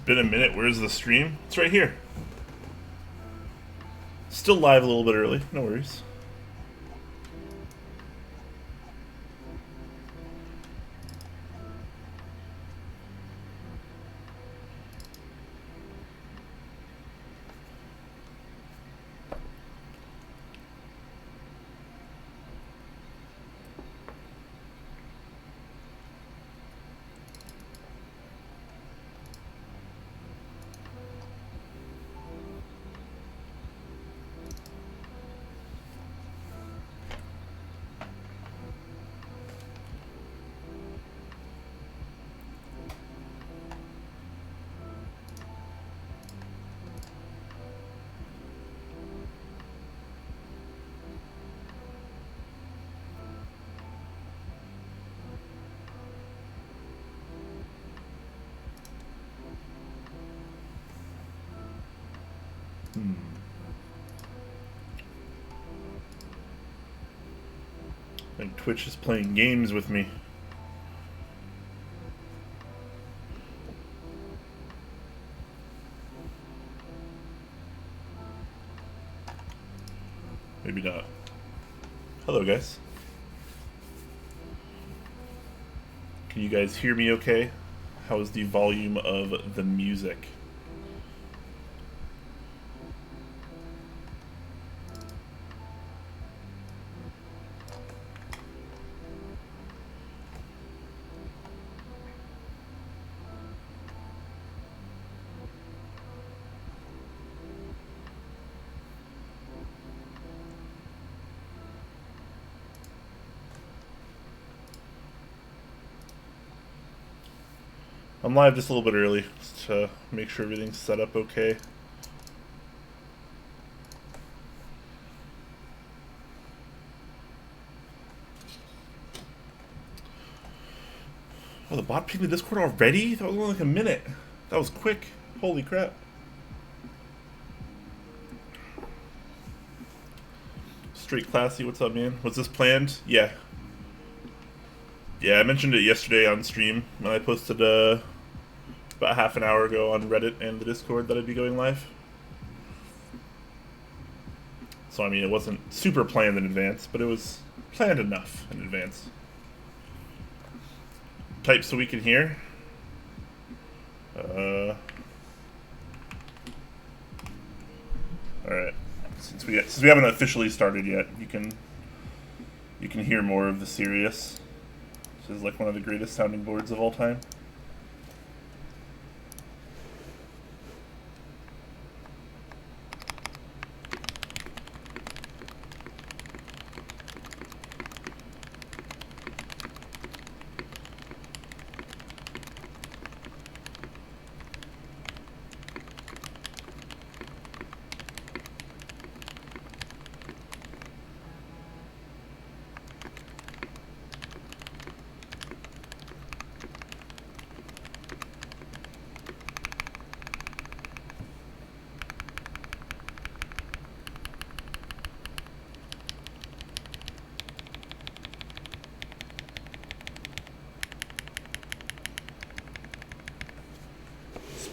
Been a minute. Where's the stream? It's right here. Still live a little bit early. No worries. I think Twitch is playing games with me. Maybe not. Hello, guys. Can you guys hear me okay? How is the volume of the music? I'm live just a little bit early just to make sure everything's set up okay. Oh, the bot pinged the Discord already? That was only like a minute. That was quick. Holy crap. Straight classy, what's up, man? Was this planned? Yeah. Yeah, I mentioned it yesterday on stream when I posted about half an hour ago on Reddit and the Discord that I'd be going live. So, I mean, it wasn't super planned in advance, but it was planned enough in advance. Type so we can hear. Alright. Since we haven't officially started yet, you can hear more of the Sirius. This is like one of the greatest sounding boards of all time.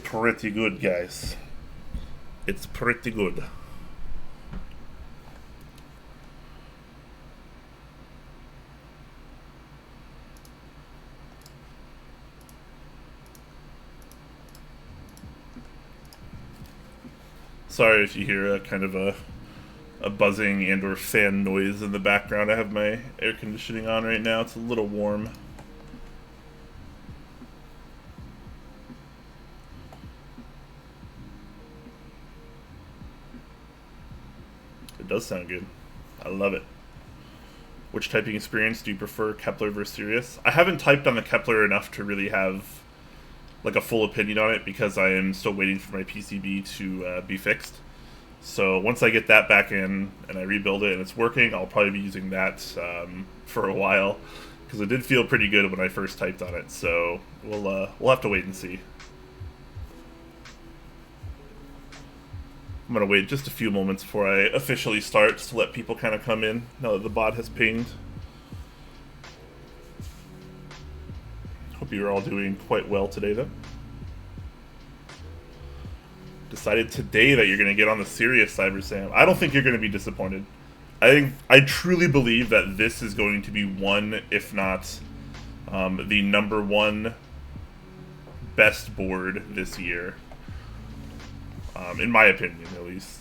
Pretty good, guys. It's pretty good. Sorry if you hear a kind of a buzzing and or fan noise in the background. I have my air conditioning on right now. It's a little warm. It does sound good. I love it. Which typing experience do you prefer, Kepler versus Sirius? I haven't typed on the Kepler enough to really have like a full opinion on it because I am still waiting for my PCB to be fixed. So once I get that back in and I rebuild it and it's working, I'll probably be using that for a while because it did feel pretty good when I first typed on it. So we'll have to wait and see. I'm gonna wait just a few moments before I officially start, just to let people kind of come in now that the bot has pinged. Hope you're all doing quite well today, though. excited today that you're going to get on the serious Cyber Sam. I don't think you're going to be disappointed. I truly believe that this is going to be one, if not the #1 best board this year. In my opinion, at least.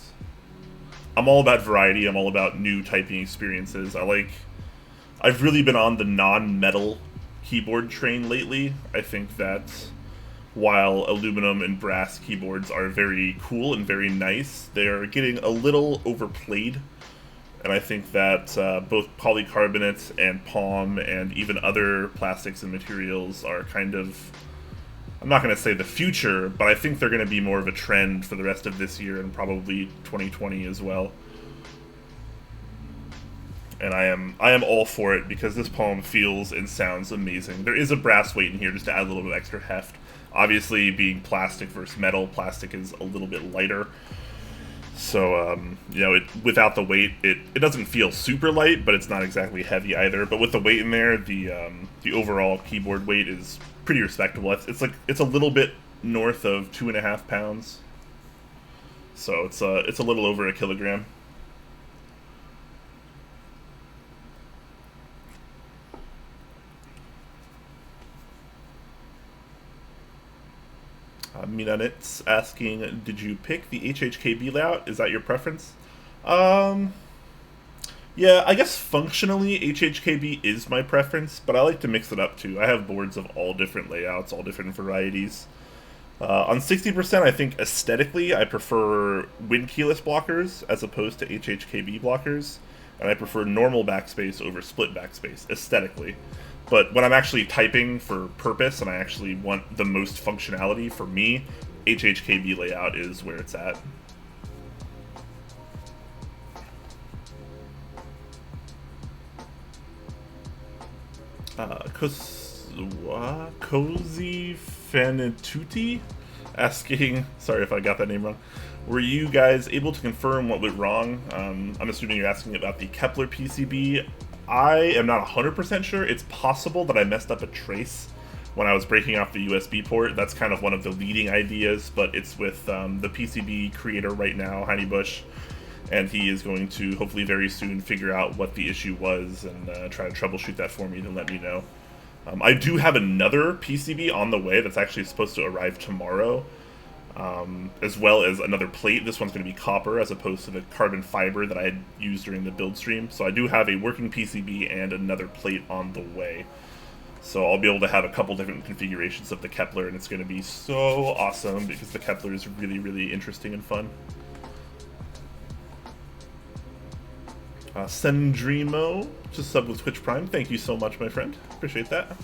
I'm all about variety. I'm all about new typing experiences. I've really been on the non-metal keyboard train lately. I think that while aluminum and brass keyboards are very cool and very nice, they're getting a little overplayed. And I think that both polycarbonate and palm and even other plastics and materials are kind of, I'm not going to say the future, but I think they're going to be more of a trend for the rest of this year and probably 2020 as well. And I am all for it because this palm feels and sounds amazing. There is a brass weight in here just to add a little bit of extra heft. Obviously, being plastic versus metal, plastic is a little bit lighter. So, you know, without the weight, it doesn't feel super light, but it's not exactly heavy either. But with the weight in there, the overall keyboard weight is pretty respectable. It's a little bit north of 2.5 pounds. So it's a little over a kilogram. Minanit's asking, did you pick the HHKB layout? Is that your preference? Yeah, I guess functionally HHKB is my preference, but I like to mix it up too. I have boards of all different layouts, all different varieties. On 60%, I think aesthetically I prefer win keyless blockers as opposed to HHKB blockers, and I prefer normal backspace over split backspace aesthetically. But when I'm actually typing for purpose and I actually want the most functionality, for me, HHKB layout is where it's at. Cozy Fanituti asking, sorry if I got that name wrong, were you guys able to confirm what went wrong? I'm assuming you're asking about the Kepler PCB. I am not 100% sure. It's possible that I messed up a trace when I was breaking off the USB port. That's kind of one of the leading ideas, but it's with the PCB creator right now, Honeybush, and he is going to hopefully very soon figure out what the issue was and try to troubleshoot that for me and let me know. I do have another PCB on the way that's actually supposed to arrive tomorrow, as well as another plate. This one's going to be copper as opposed to the carbon fiber that I had used during the build stream. So I do have a working PCB and another plate on the way. So I'll be able to have a couple different configurations of the Kepler, and it's going to be so awesome because the Kepler is really, really interesting and fun. Sendrimo, just sub with Twitch Prime. Thank you so much, my friend. Appreciate that.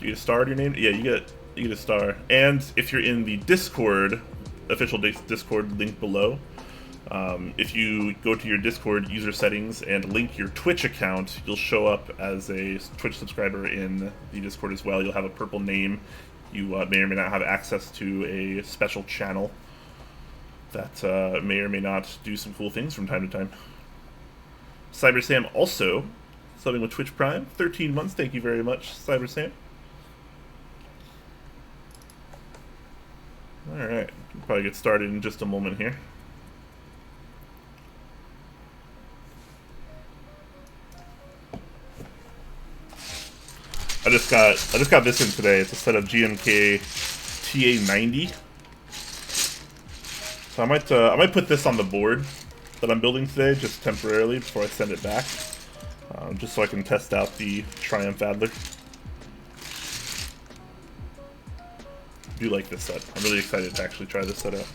You get a star in your name? Yeah, you get a star. And if you're in the Discord, official Discord link below, if you go to your Discord user settings and link your Twitch account, you'll show up as a Twitch subscriber in the Discord as well. You'll have a purple name. You may or may not have access to a special channel that may or may not do some cool things from time to time. Cyber Sam also subbing with Twitch Prime, 13 months. Thank you very much, Cyber Sam. Alright, we'll probably get started in just a moment here. I just got this in today. It's a set of GMK TA90. So I might put this on the board that I'm building today, just temporarily before I send it back, just so I can test out the Triumph Adler. I do like this set. I'm really excited to actually try this set out.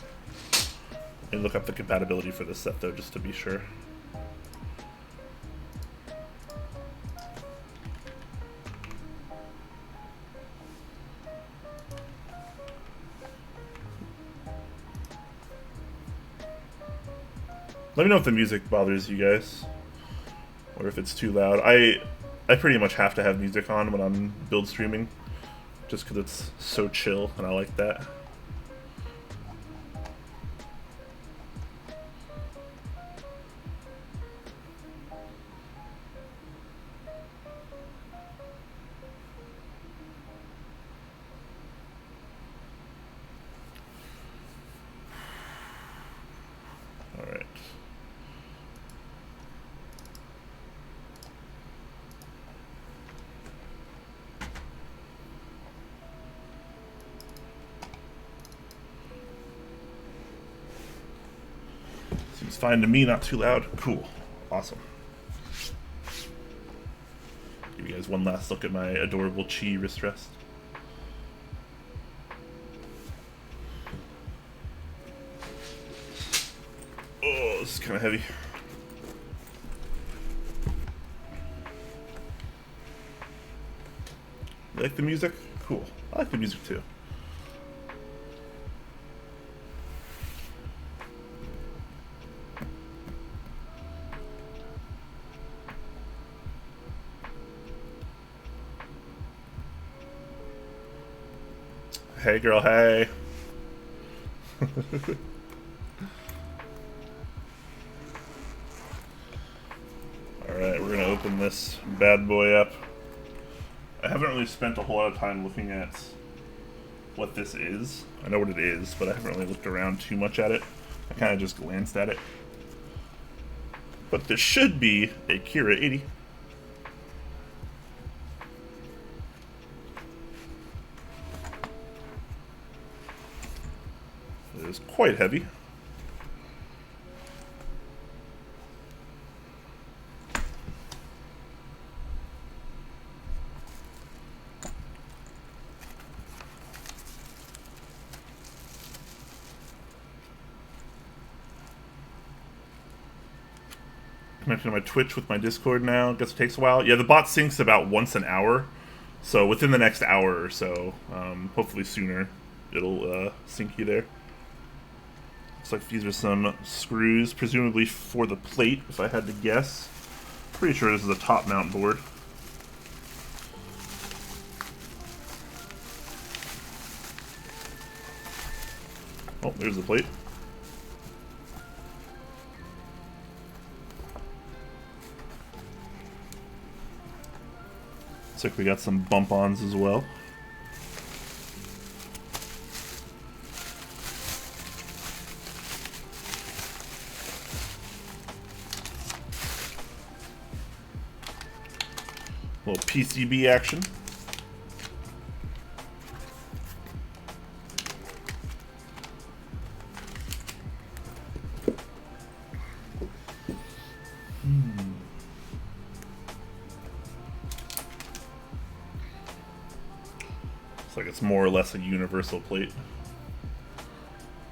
And look up the compatibility for this set though, just to be sure. Let me know if the music bothers you guys, or if it's too loud. I pretty much have to have music on when I'm build streaming, just because it's so chill, and I like that. fine to me, not too loud. Cool. Awesome. Give you guys one last look at my adorable Chi wrist rest. Oh, this is kind of heavy. You like the music? Cool. I like the music too. Hey girl, hey. Alright, we're gonna open this bad boy up. I haven't really spent a whole lot of time looking at what this is. I know what it is, but I haven't really looked around too much at it. I kind of just glanced at it. But this should be a Kira80. It is quite heavy. Connecting to my Twitch with my Discord now. Guess it takes a while. Yeah, the bot syncs about once an hour. So within the next hour or so, hopefully sooner, it'll sync you there. Looks like these are some screws, presumably for the plate, if I had to guess. Pretty sure this is a top mount board. Oh, there's the plate. Looks like we got some bump-ons as well. A little PCB action. Looks like it's more or less a universal plate.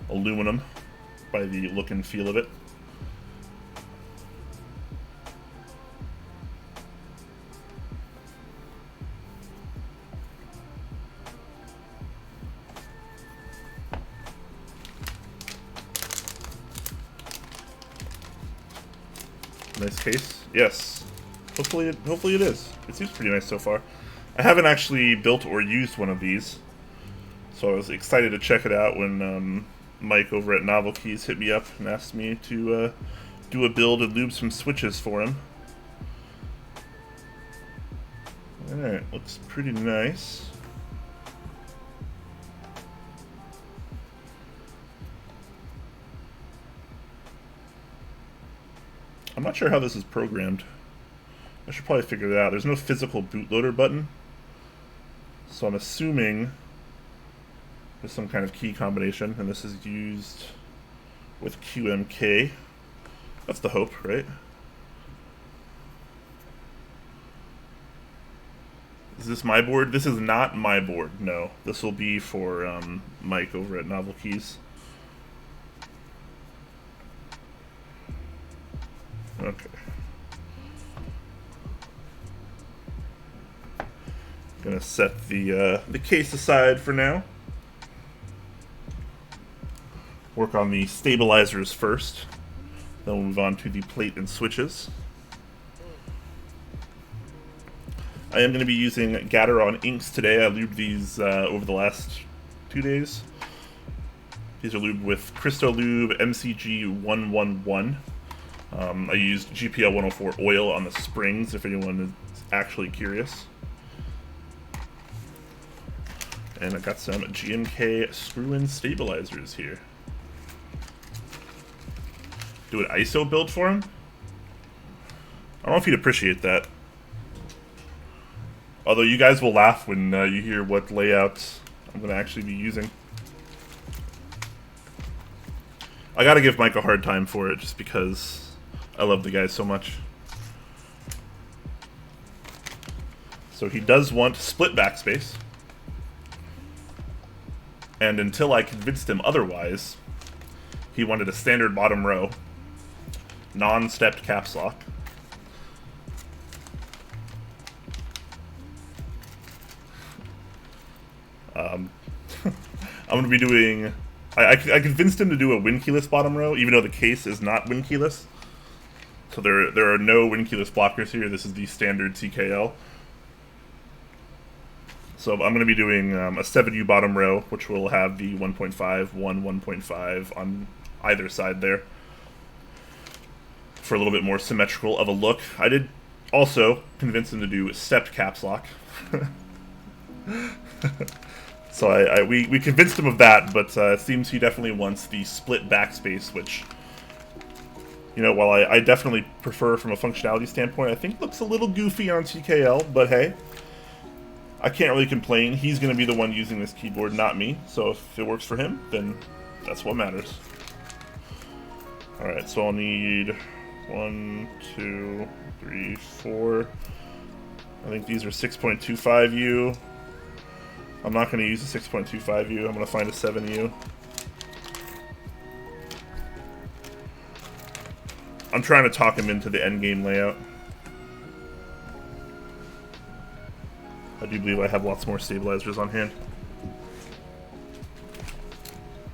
Aluminum, by the look and feel of it. Nice case. Yes. Hopefully it is. It seems pretty nice so far. I haven't actually built or used one of these, so I was excited to check it out when Mike over at Novelkeys hit me up and asked me to do a build and lube some switches for him. Alright, looks pretty nice. I'm not sure how this is programmed. I should probably figure that out. There's no physical bootloader button, so I'm assuming there's some kind of key combination, and this is used with QMK. That's the hope, right? Is this my board? This is not my board, no. This will be for Mike over at Novelkeys. Okay. Gonna set the case aside for now. Work on the stabilizers first. Then we'll move on to the plate and switches. I am going to be using Gateron inks today. I lubed these over the last 2 days. These are lubed with Cristo Lube MCG 111. I used GPL 104 oil on the springs, if anyone is actually curious. And I got some GMK screw-in stabilizers here. Do an ISO build for him? I don't know if you'd appreciate that. Although you guys will laugh when you hear what layout I'm going to actually be using. I gotta give Mike a hard time for it just because I love the guy so much. So he does want split backspace. And until I convinced him otherwise, he wanted a standard bottom row, non-stepped caps lock. I'm going to be doing... I convinced him to do a win keyless bottom row, even though the case is not win keyless. So there are no win keyless blockers here. This is the standard TKL. So I'm going to be doing a 7U bottom row, which will have the 1.5, 1.5 on either side there for a little bit more symmetrical of a look. I did also convince him to do stepped caps lock. So we convinced him of that, but it seems he definitely wants the split backspace, which, you know, while I definitely prefer from a functionality standpoint, I think looks a little goofy on TKL, but hey, I can't really complain. He's going to be the one using this keyboard, not me, so if it works for him, then that's what matters. Alright, so I'll need 1, 2, 3, 4. I think these are 6.25U. I'm not going to use a 6.25U. I'm going to find a 7U. I'm trying to talk him into the endgame layout. I do believe I have lots more stabilizers on hand.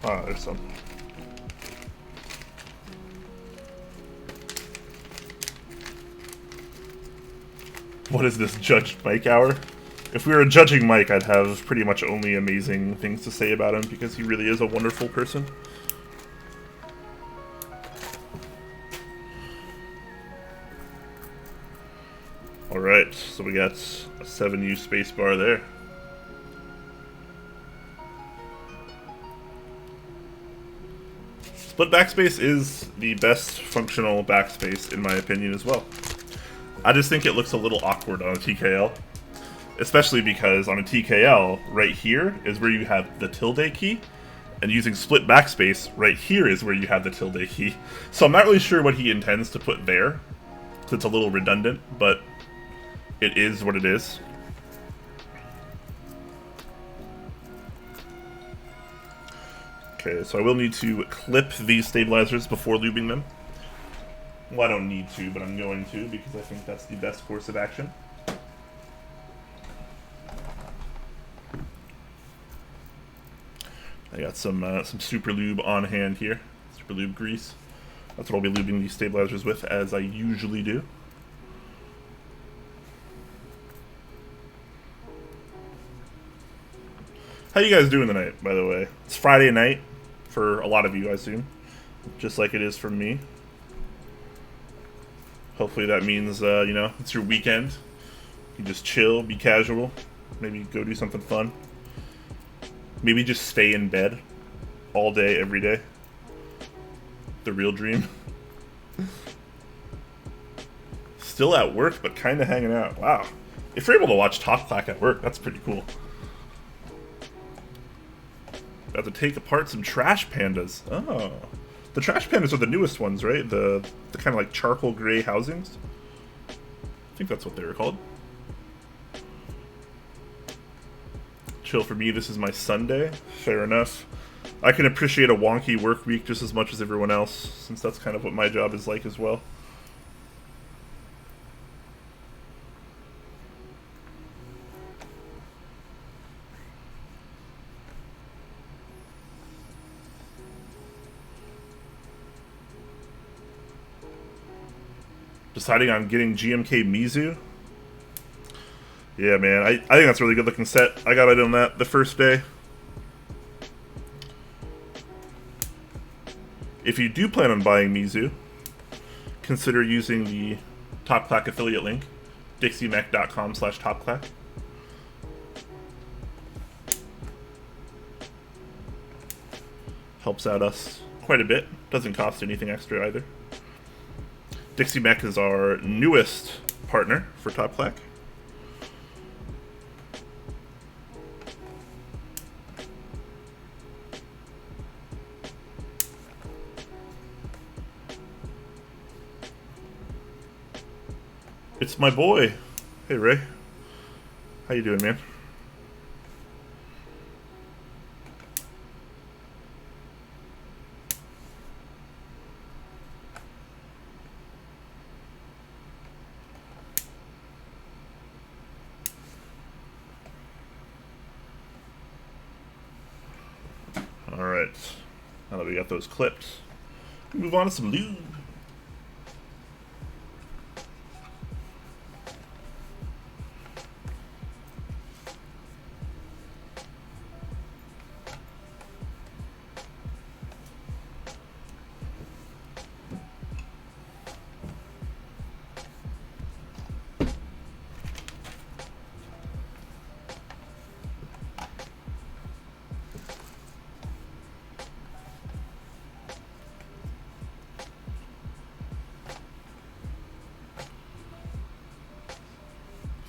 Ah, there's some. What is this, Judged Mike hour? If we were judging Mike, I'd have pretty much only amazing things to say about him because he really is a wonderful person. Alright, so we got a 7U spacebar there. Split backspace is the best functional backspace in my opinion as well. I just think it looks a little awkward on a TKL. Especially because on a TKL, right here is where you have the tilde key, and using split backspace, right here is where you have the tilde key. So I'm not really sure what he intends to put there, because it's a little redundant, but it is what it is. Okay, so I will need to clip these stabilizers before lubing them. Well, I don't need to, but I'm going to, because I think that's the best course of action. I got some super lube on hand here, super lube grease. That's what I'll be lubing these stabilizers with, as I usually do. How you guys doing tonight, by the way? It's Friday night for a lot of you, I assume, just like it is for me. Hopefully that means, you know, it's your weekend. You can just chill, be casual, maybe go do something fun. Maybe just stay in bed all day, every day. The real dream. Still at work, but kind of hanging out. Wow. If you're able to watch Top Clack at work, that's pretty cool. Got to take apart some trash pandas. Oh. The trash pandas are the newest ones, right? The kind of like charcoal gray housings. I think that's what they were called. Chill for me, this is my Sunday. Fair enough. I can appreciate a wonky work week just as much as everyone else, since that's kind of what my job is like as well. Deciding on getting GMK Mizu. Yeah, man, I think that's a really good looking set. I got it on that the first day. If you do plan on buying Mizu, consider using the Top Clack affiliate link, dixiemech.com/topclack. Helps out us quite a bit. Doesn't cost anything extra either. Dixiemech is our newest partner for Top Clack. It's my boy. Hey, Ray. How you doing, man? Alright. Now that we got those clipped, move on to some lube.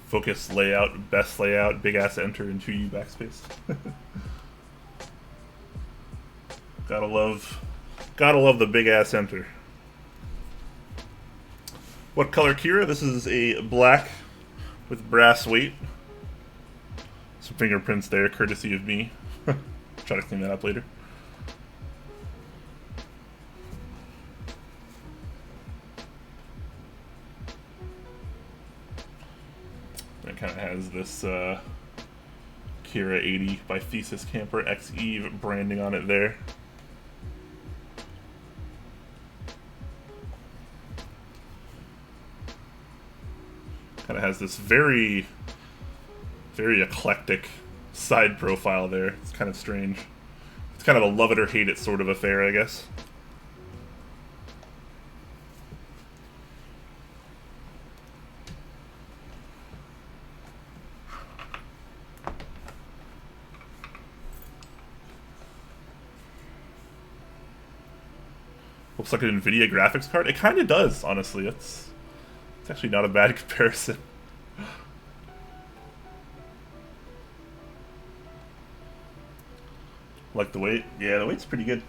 Focus layout, best layout, big ass enter and 2U backspace. Gotta love the big ass enter. What color Kira? This is a black with brass weight. Some fingerprints there, courtesy of me. Try to clean that up later. It kind of has this Kira80 by Thesis Camper XE branding on it there. Kind of has this very, very eclectic side profile there. It's kind of strange. It's kind of a love it or hate it sort of affair, I guess. Looks like an NVIDIA graphics card. It kind of does, honestly. It's actually not a bad comparison. Like the weight? Yeah, the weight's pretty good.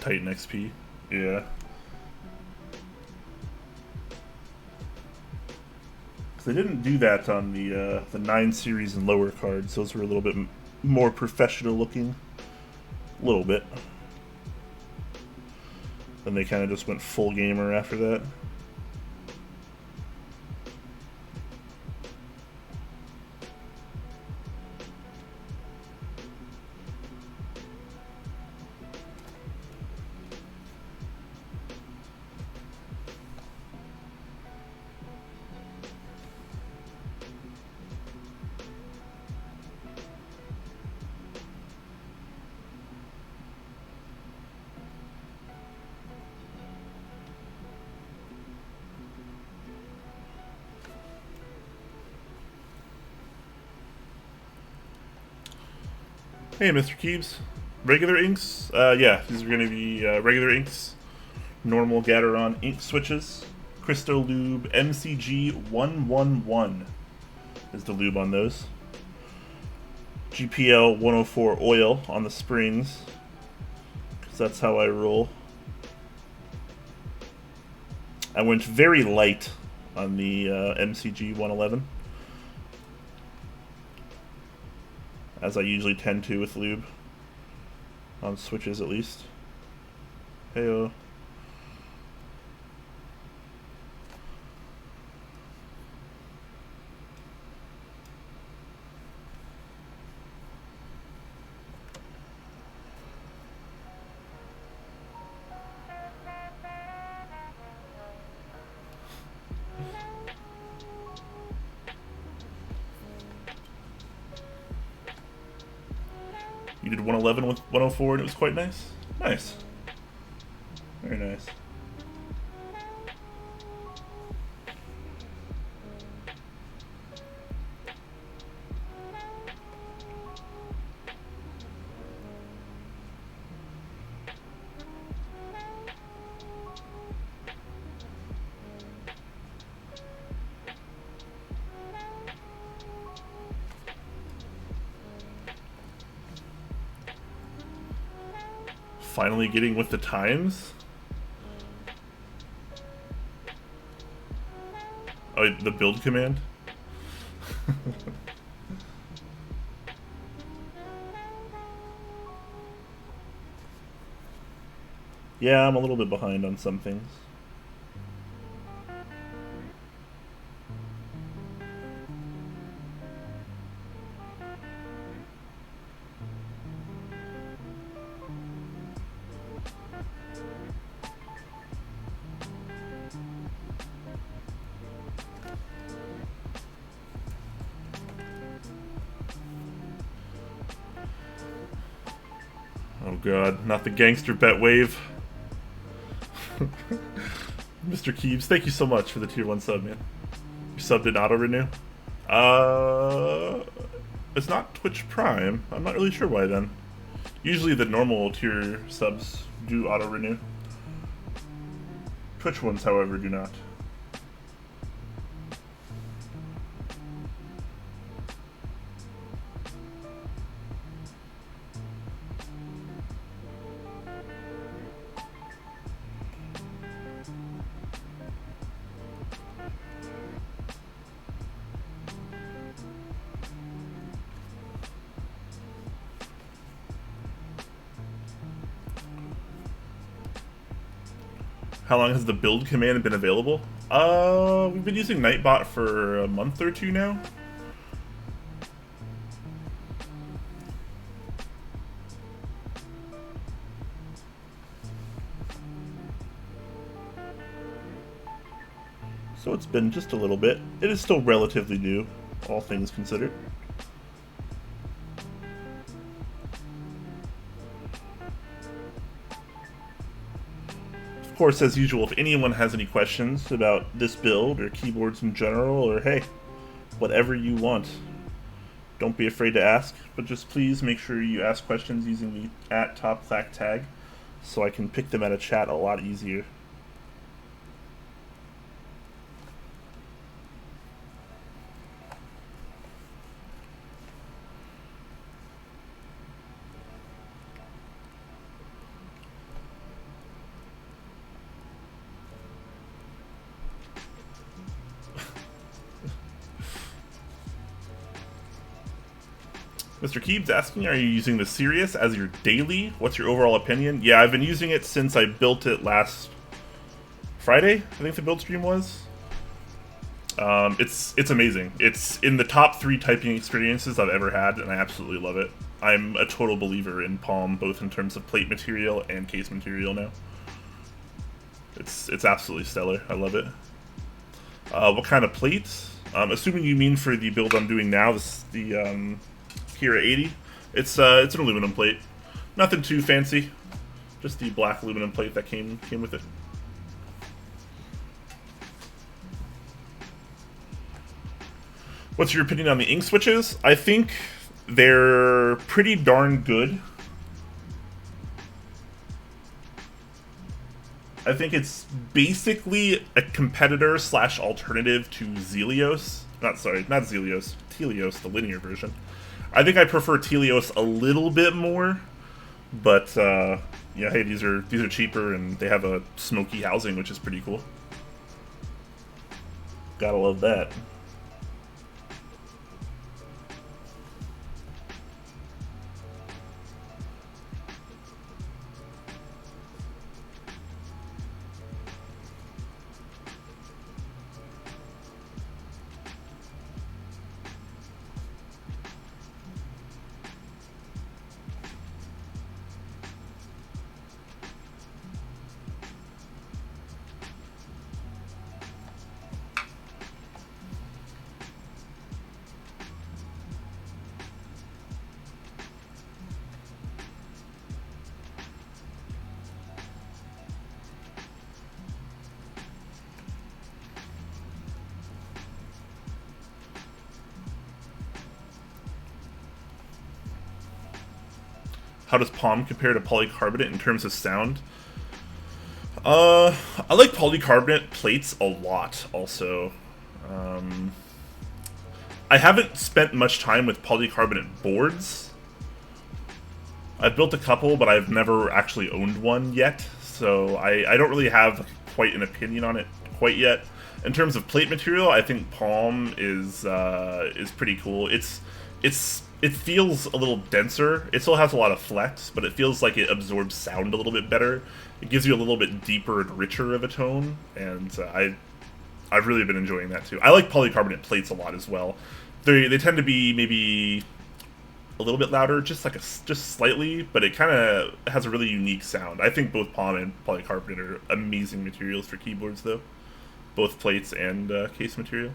Titan XP, yeah. They didn't do that on the 9 series and lower cards. Those were a little bit more professional looking, a little bit. Then they kind of just went full gamer after that. Hey, Mr. Keebs. Regular inks? Yeah, these are going to be regular inks. Normal Gateron ink switches. Cristo Lube MCG 111 is the lube on those. GPL 104 oil on the springs, because that's how I roll. I went very light on the MCG 111. As I usually tend to with lube. On switches, at least. Heyo. You did 111 with 104 and it was quite nice? Nice. Very nice. Finally getting with the times. Oh, the build command? Yeah, I'm a little bit behind on some things. Oh god, not the gangster bet wave. Mr. Keeves, thank you so much for the tier 1 sub, man. You subbed in auto-renew? It's not Twitch Prime. I'm not really sure why then. Usually the normal tier subs do auto-renew. Twitch ones, however, do not. How long has the build command been available? We've been using Nightbot for a month or two now. So it's been just a little bit. It is still relatively new, all things considered. Of course, as usual, if anyone has any questions about this build or keyboards in general, or hey, whatever you want, don't be afraid to ask, but just please make sure you ask questions using the @TopClack tag so I can pick them out of chat a lot easier. Mr. Keeb's asking, are you using the Sirius as your daily? What's your overall opinion? Yeah, I've been using it since I built it last Friday, I think the build stream was. It's amazing. It's in the top 3 typing experiences I've ever had, and I absolutely love it. I'm a total believer in Palm, both in terms of plate material and case material now. It's absolutely stellar. I love it. What kind of plates? Assuming you mean for the build I'm doing now, this the Kira80. It's an aluminum plate. Nothing too fancy. Just the black aluminum plate that came with it. What's your opinion on the ink switches? I think they're pretty darn good. I think it's basically a competitor / alternative to Zelios. Not Zelios. Telios, the linear version. I think I prefer Telios a little bit more, but yeah, hey, these are cheaper and they have a smoky housing, which is pretty cool. Gotta love that. How does Palm compare to polycarbonate in terms of sound? I like polycarbonate plates a lot, also. I haven't spent much time with polycarbonate boards. I've built a couple, but I've never actually owned one yet, so I don't really have quite an opinion on it quite yet. In terms of plate material, I think Palm is pretty cool. It feels a little denser. It still has a lot of flex, but it feels like it absorbs sound a little bit better. It gives you a little bit deeper and richer of a tone, and I've really been enjoying that too. I like polycarbonate plates a lot as well. They tend to be maybe a little bit louder, just slightly, but it kind of has a really unique sound. I think both Palm and polycarbonate are amazing materials for keyboards, though. Both plates and case material.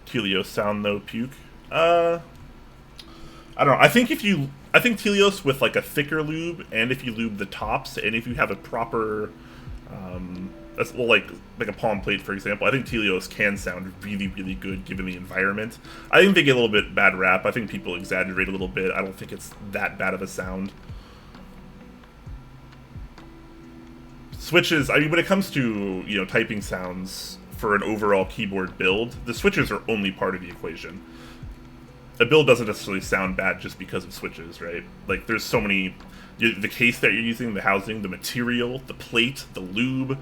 Telios sound though, puke. I don't know. I think Telios with like a thicker lube, and if you lube the tops, and if you have a proper, well, like a palm plate for example, I think Telios can sound really, really good given the environment. I think they get a little bit bad rap. I think people exaggerate a little bit. I don't think it's that bad of a sound. Switches. I mean, when it comes to typing sounds for an overall keyboard build, the switches are only part of the equation. A build doesn't necessarily sound bad just because of switches, right? Like, there's so many... The case that you're using, the housing, the material, the plate, the lube,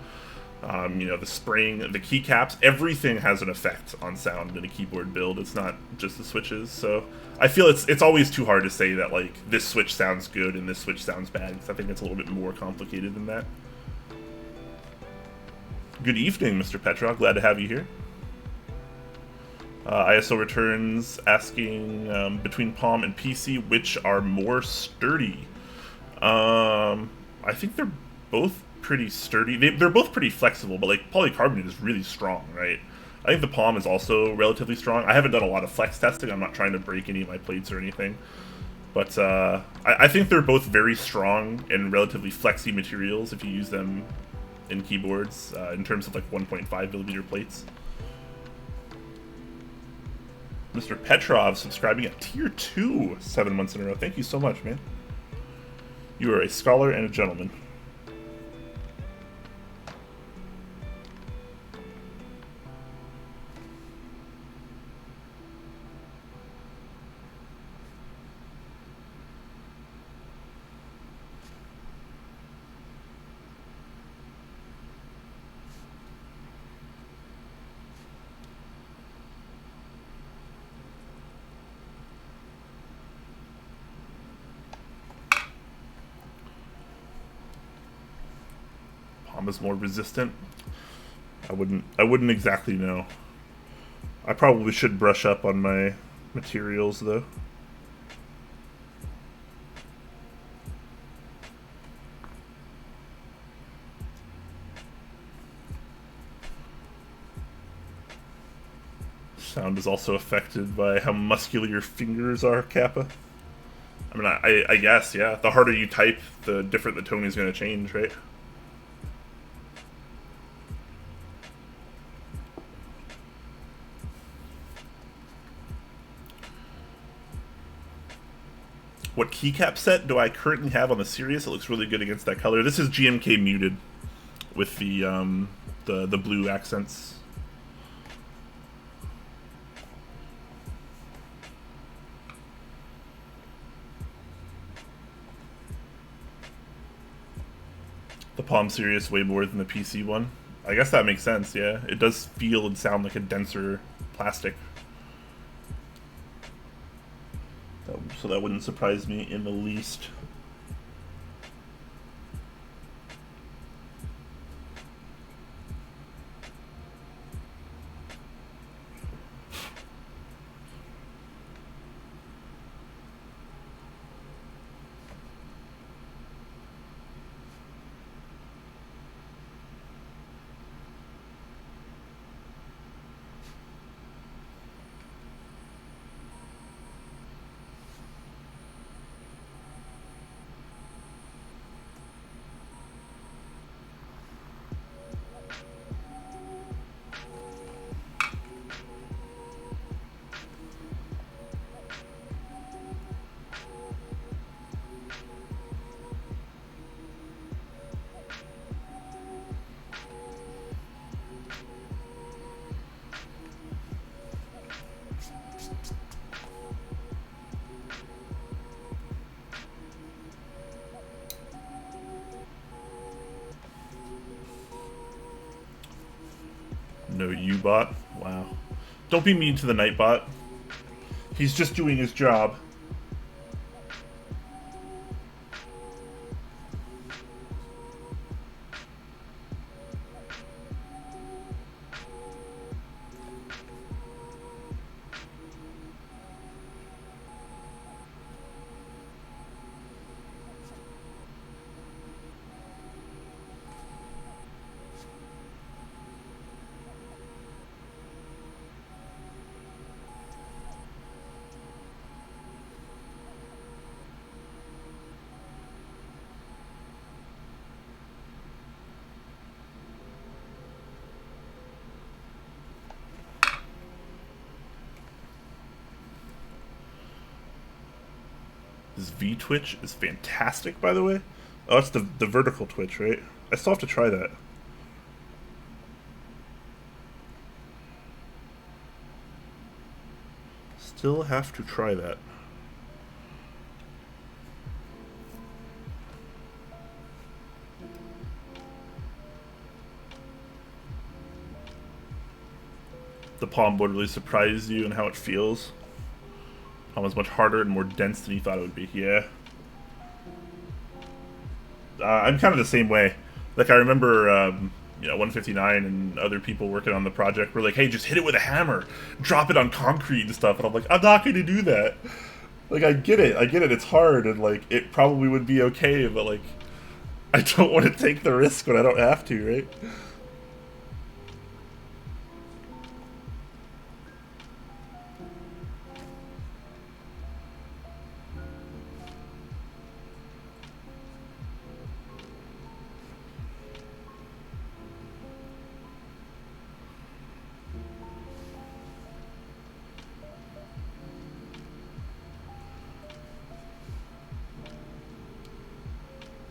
the spring, the keycaps, everything has an effect on sound in a keyboard build. It's not just the switches, so... I feel it's always too hard to say that, like, this switch sounds good and this switch sounds bad, because I think it's a little bit more complicated than that. Good evening, Mr. Petrov. Glad to have you here. ISO returns asking between Palm and PC, which are more sturdy? I think they're both pretty sturdy. They're both pretty flexible, but like polycarbonate is really strong, right? I think the Palm is also relatively strong. I haven't done a lot of flex testing. I'm not trying to break any of my plates or anything. But I think they're both very strong and relatively flexy materials if you use them in keyboards in terms of like 1.5mm plates. Mr. Petrov subscribing at tier 2 7 months in a row. Thank you so much, man. You are a scholar and a gentleman. Palm is more resistant. I wouldn't exactly know. I probably should brush up on my materials though. Sound is also affected by how muscular your fingers are, Kappa. I mean, I guess, yeah. The harder you type, the different the tone is going to change, right? What keycap set do I currently have on the Sirius? It looks really good against that color. This is GMK muted with the blue accents. The Palm Sirius way more than the PC one. I guess that makes sense, yeah. It does feel and sound like a denser plastic. So that wouldn't surprise me in the least. No U-bot? Wow. Don't be mean to the Nightbot. He's just doing his job. This V twitch is fantastic, by the way. Oh, it's the vertical twitch, right? I still have to try that. Still have to try that. The palm board really surprised you and how it feels. Palm is much harder and more dense than you thought it would be. Yeah. I'm kind of the same way. Like, I remember, 159 and other people working on the project were like, hey, just hit it with a hammer. Drop it on concrete and stuff. And I'm like, I'm not going to do that. Like, I get it. It's hard. And, like, it probably would be okay. But, like, I don't want to take the risk when I don't have to, right?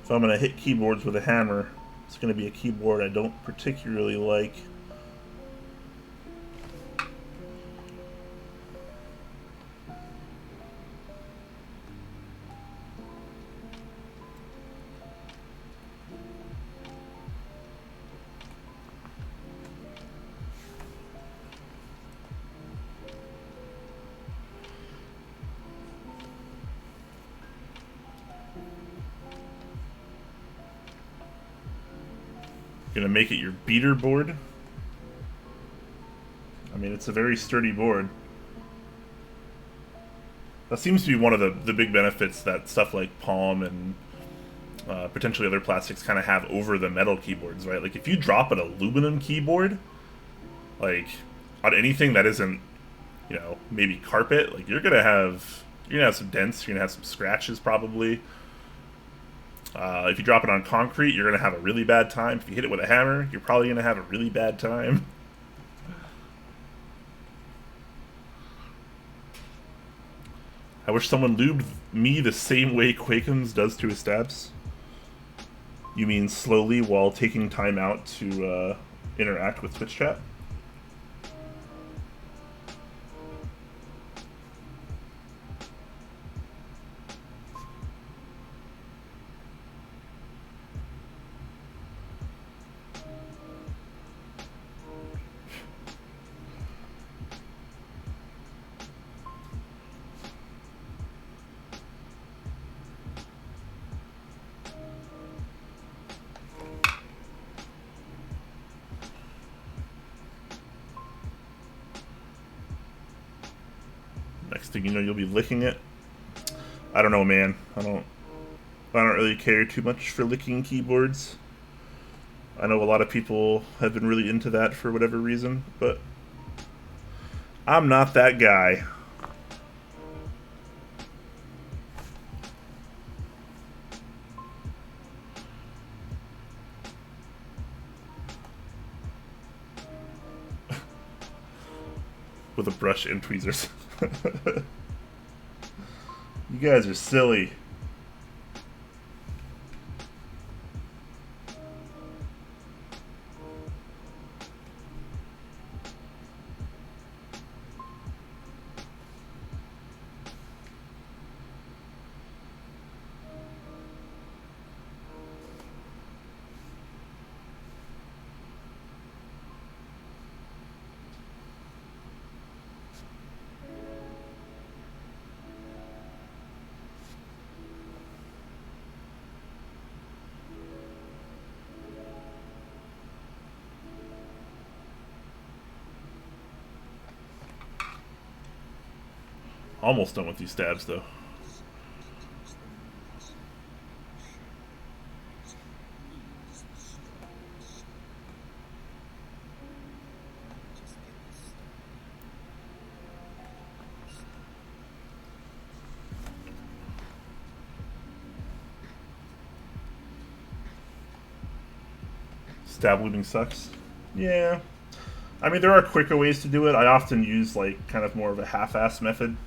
If I'm going to hit keyboards with a hammer, it's going to be a keyboard I don't particularly like. Gonna make it your beater board. I mean, it's a very sturdy board. That seems to be one of the big benefits that stuff like Palm and potentially other plastics kind of have over the metal keyboards, right? Like, if you drop an aluminum keyboard, like, on anything that isn't, maybe carpet, like, you're gonna have some dents, you're gonna have some scratches probably. If you drop it on concrete, you're going to have a really bad time. If you hit it with a hammer, you're probably going to have a really bad time. I wish someone lubed me the same way Quakens does to his stabs. You mean slowly while taking time out to interact with Twitch chat? Next thing you know, you'll be licking it. I don't know, man. I don't really care too much for licking keyboards. I know a lot of people have been really into that for whatever reason, but I'm not that guy. With a brush and tweezers. You guys are silly. Almost done with these stabs, though. Stab lubing sucks. Yeah. I mean, there are quicker ways to do it. I often use, like, kind of more of a half-ass method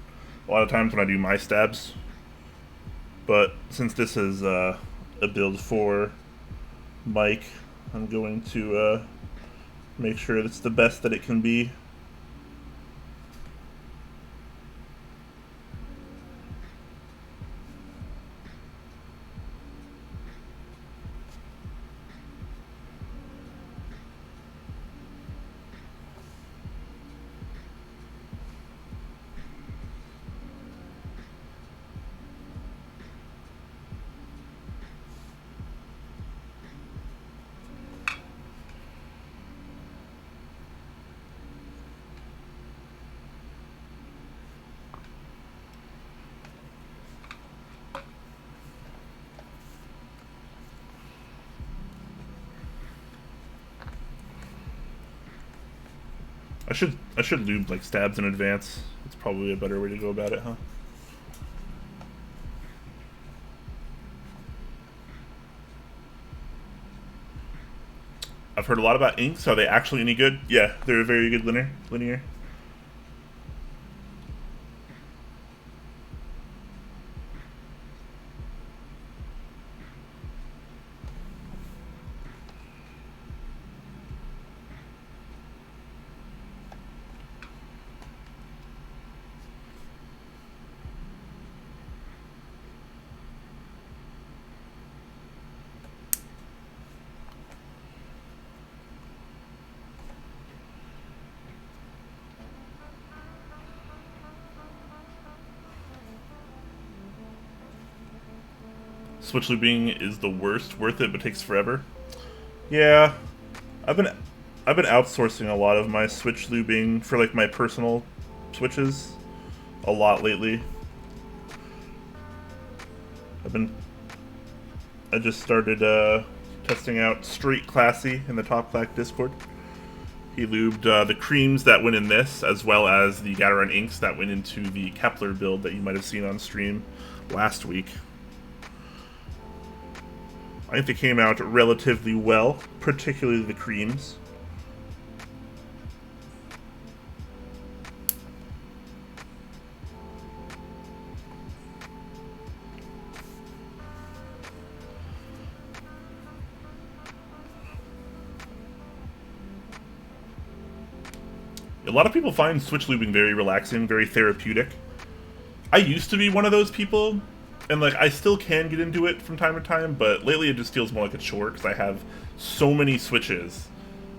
a lot of times when I do my stabs. But since this is a build for Mike, I'm going to make sure it's the best that it can be. I should lube like stabs in advance. It's probably a better way to go about it, huh? I've heard a lot about inks. Are they actually any good? Yeah, they're a very good linear. Switch lubing is the worst, worth it, but takes forever. Yeah, I've been outsourcing a lot of my switch lubing for like my personal switches a lot lately. I just started testing out Straight Classy in the Top Clack Discord. He lubed the creams that went in this, as well as the Gatorade inks that went into the Kepler build that you might have seen on stream last week. I think they came out relatively well, particularly the creams. A lot of people find switch lubing very relaxing, very therapeutic. I used to be one of those people, and like I still can get into it from time to time, but lately it just feels more like a chore because I have so many switches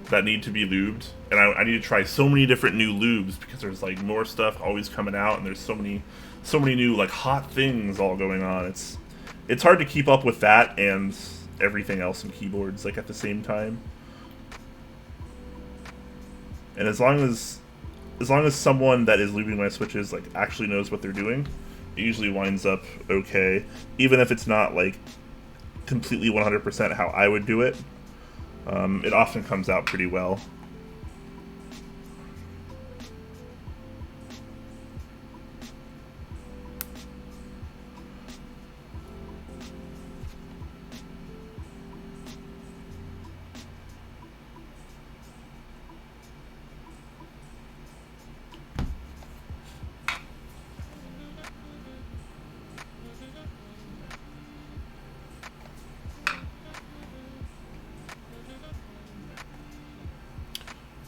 that need to be lubed, and I need to try so many different new lubes because there's like more stuff always coming out, and there's so many new like hot things all going on. It's hard to keep up with that and everything else in keyboards like at the same time. And as long as someone that is lubing my switches like actually knows what they're doing, it usually winds up okay, even if it's not like completely 100% how I would do it. It often comes out pretty well.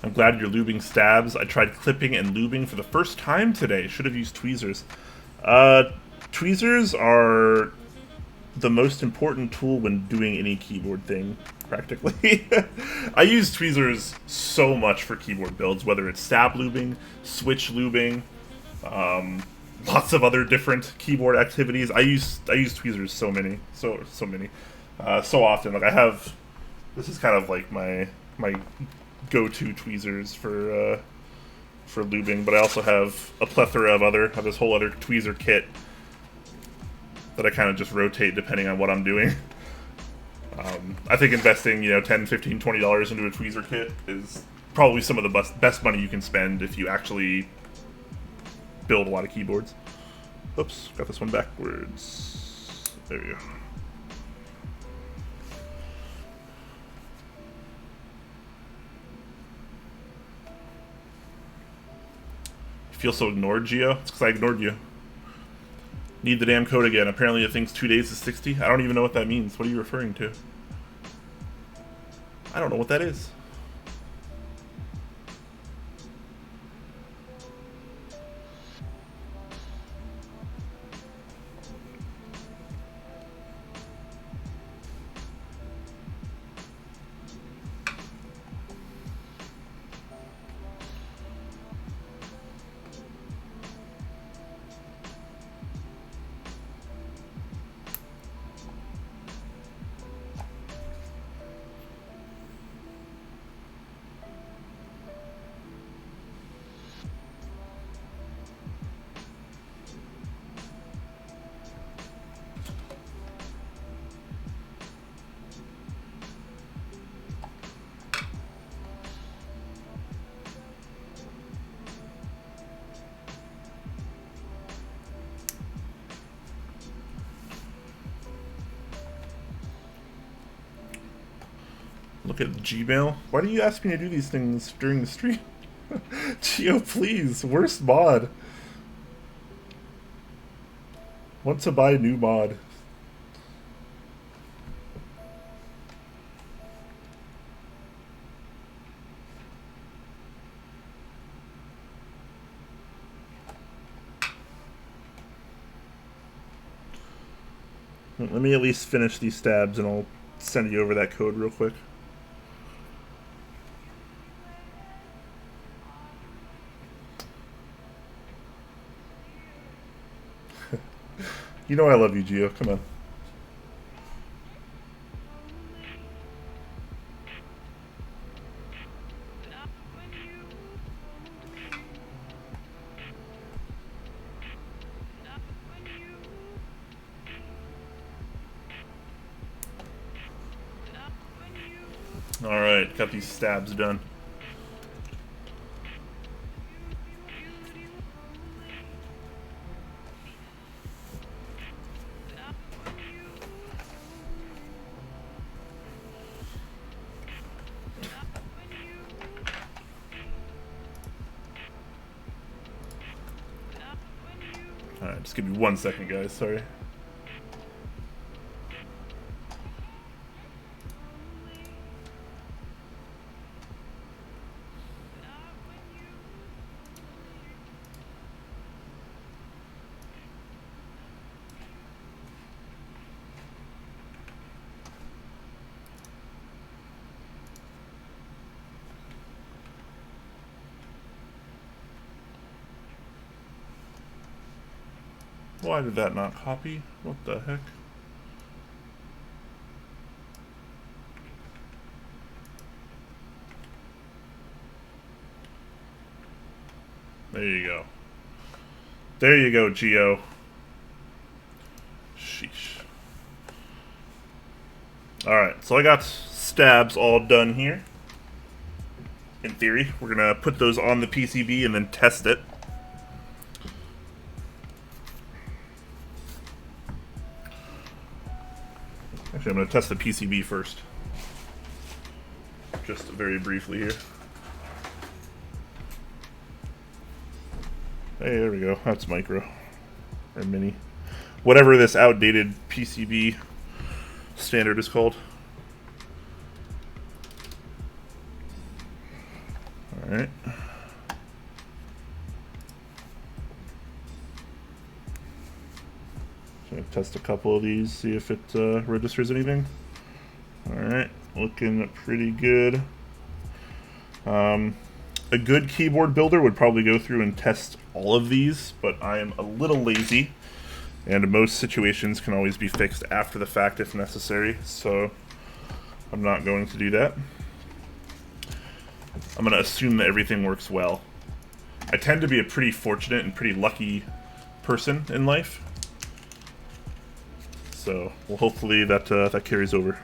I'm glad you're lubing stabs. I tried clipping and lubing for the first time today. Should have used tweezers. Tweezers are the most important tool when doing any keyboard thing, practically. I use tweezers so much for keyboard builds, whether it's stab lubing, switch lubing, lots of other different keyboard activities. I use tweezers so many, so often. Like I have, this is kind of like my go-to tweezers for for lubing, but I also have a plethora of this whole other tweezer kit that I kind of just rotate depending on what I'm doing. I think investing, $10, $15, $20 into a tweezer kit is probably some of the best money you can spend if you actually build a lot of keyboards. Oops, got this one backwards. There we go. You feel so ignored, Gio? It's because I ignored you. Need the damn code again. Apparently it thinks 2 days is 60. I don't even know what that means. What are you referring to? I don't know what that is. Look at Gmail. Why do you ask me to do these things during the stream? Gio, please. Worst mod. Want to buy a new mod. Let me at least finish these stabs and I'll send you over that code real quick. You know I love you, Gio. Come on. Alright, got these stabs done. Alright, just give me 1 second, guys. Sorry. Why did that not copy? What the heck? There you go. There you go, Gio. Sheesh. Alright, so I got stabs all done here. In theory, we're gonna put those on the PCB and then test it. Actually, I'm going to test the PCB first. Just very briefly here. Hey, there we go. That's micro. Or mini. Whatever this outdated PCB standard is called. Alright. Test a couple of these, see if it registers anything. Alright, looking pretty good. A good keyboard builder would probably go through and test all of these, but I am a little lazy, and most situations can always be fixed after the fact if necessary, so I'm not going to do that. I'm going to assume that everything works well. I tend to be a pretty fortunate and pretty lucky person in life. So, well, hopefully that that carries over.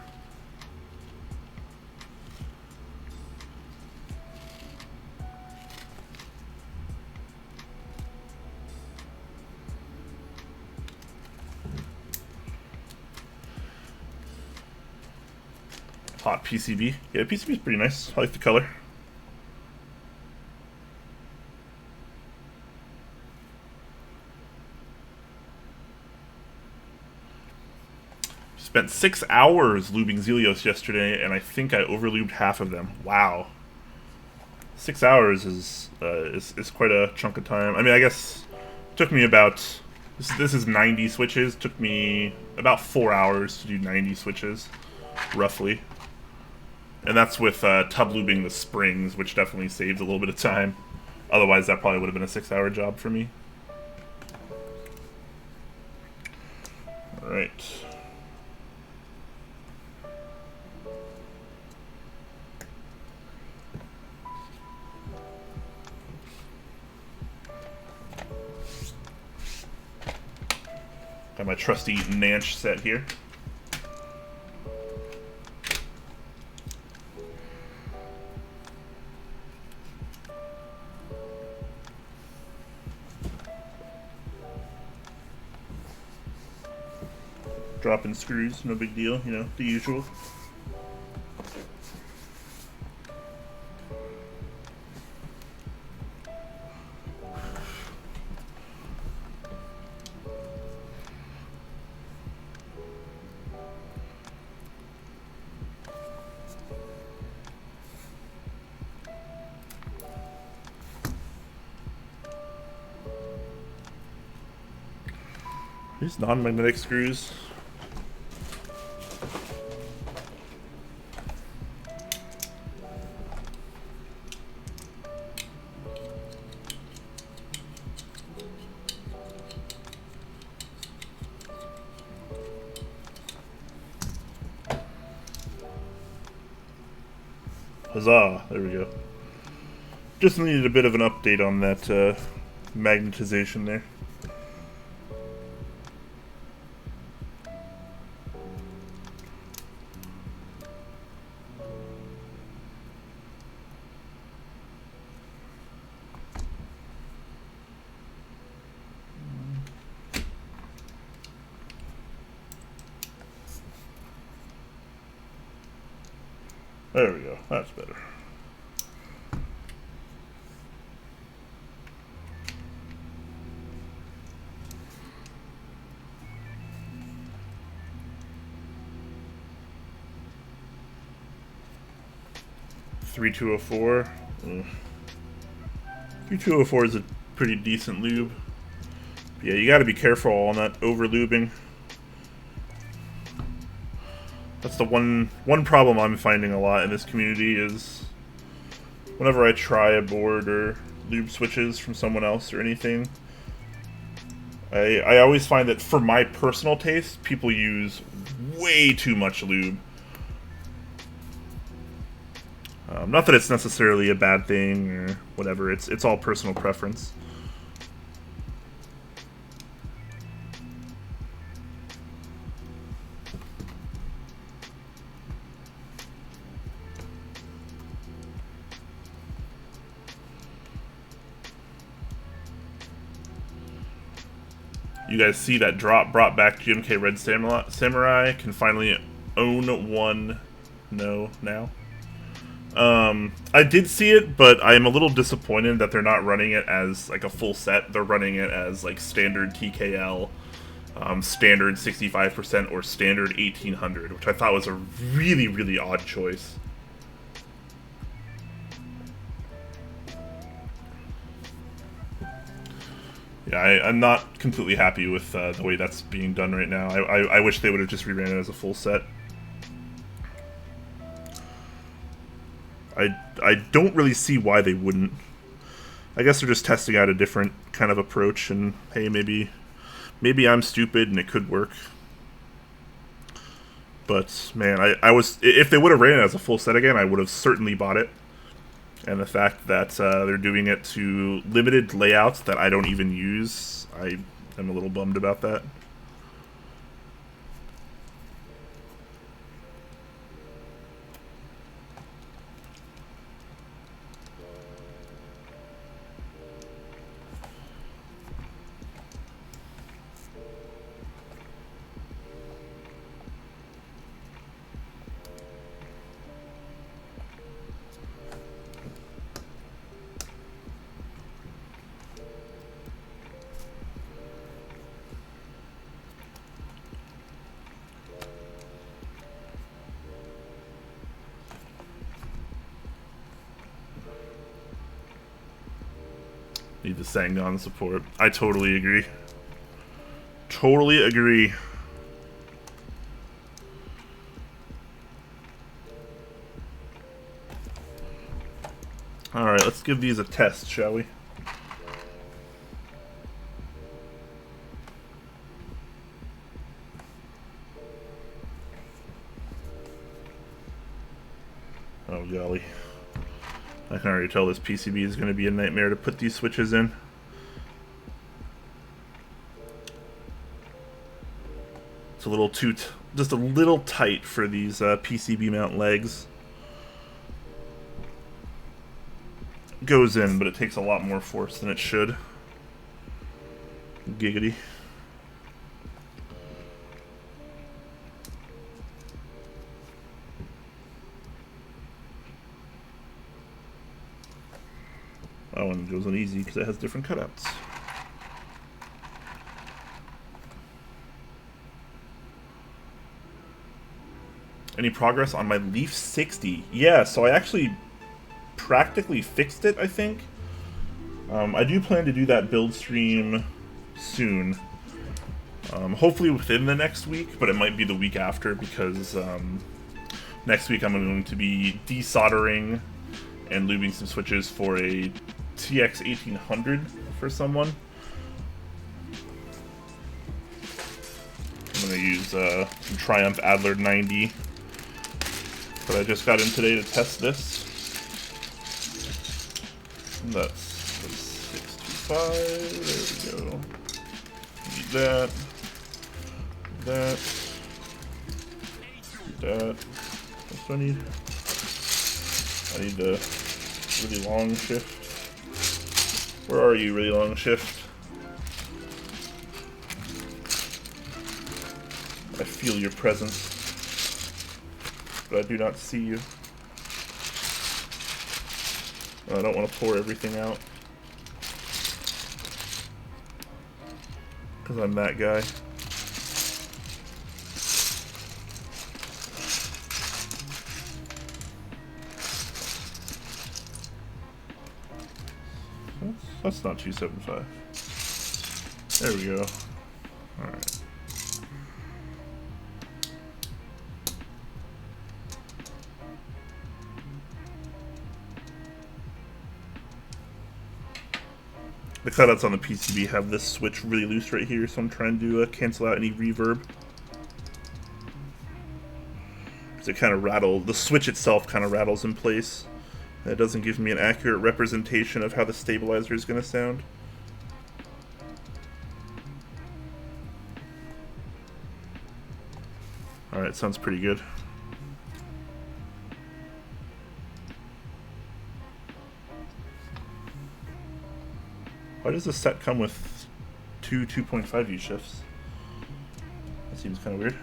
Hot PCB. Yeah, PCB is pretty nice. I like the color. Spent 6 hours lubing Zelios yesterday, and I think I overlubed half of them. Wow. 6 hours is quite a chunk of time. I mean, I guess it took me about... This is 90 switches. It took me about 4 hours to do 90 switches, roughly. And that's with tub lubing the springs, which definitely saves a little bit of time. Otherwise, that probably would have been a 6-hour job for me. Alright. Got my trusty Nanch set here. Dropping screws, no big deal, you know, the usual. These non-magnetic screws. Huzzah! There we go. Just needed a bit of an update on that magnetization there. There we go. That's better. $3,204. 3204 is a pretty decent lube. Yeah, you got to be careful on that over lubing. That's the one problem I'm finding a lot in this community is whenever I try a board or lube switches from someone else or anything, I always find that for my personal taste, people use way too much lube. Not that it's necessarily a bad thing or whatever, it's all personal preference. You guys see that drop brought back GMK Red Samurai. Can finally own one now. I did see it, but I am a little disappointed that they're not running it as like a full set. They're running it as like standard TKL, standard 65% or standard 1800, which I thought was a really, really odd choice. Yeah, I'm not completely happy with the way that's being done right now. I wish they would have just reran it as a full set. I don't really see why they wouldn't. I guess they're just testing out a different kind of approach, and hey, maybe I'm stupid and it could work. But man, I was, if they would have ran it as a full set again, I would have certainly bought it. And the fact that they're doing it to limited layouts that I don't even use, I am a little bummed about that. Need the Sangon support. I totally agree. Totally agree. Alright, let's give these a test, shall we? Oh, golly. I can already tell this PCB is going to be a nightmare to put these switches in. It's a little just a little tight for these PCB mount legs. Goes in, but it takes a lot more force than it should. Giggity. That one goes in easy because it has different cutouts. Any progress on my Leaf 60? Yeah, so I actually practically fixed it, I think. I do plan to do that build stream soon. Hopefully within the next week, but it might be the week after because next week I'm going to be desoldering and lubing some switches for a TX 1800 for someone. I'm going to use some Triumph Adler 90 that I just got in today to test this. And that's 625, there we go. Need that, that. What do I need? I need the really long shift. Where are you, really long shift? I feel your presence, but I do not see you. I don't want to pour everything out, because I'm that guy. That's not 275. There we go. Alright. The cutouts on the PCB have this switch really loose right here, so I'm trying to cancel out any reverb. Because it kind of rattles, the switch itself kind of rattles in place. That doesn't give me an accurate representation of how the stabilizer is going to sound. Alright, sounds pretty good. Why does this set come with two 2.5U shifts? That seems kind of weird.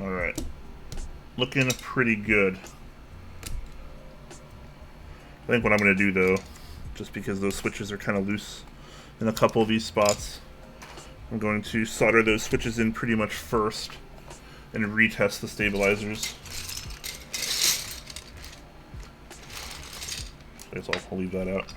Alright. Looking pretty good. I think what I'm going to do, though, just because those switches are kind of loose in a couple of these spots, I'm going to solder those switches in pretty much first and retest the stabilizers. I guess I'll leave that out.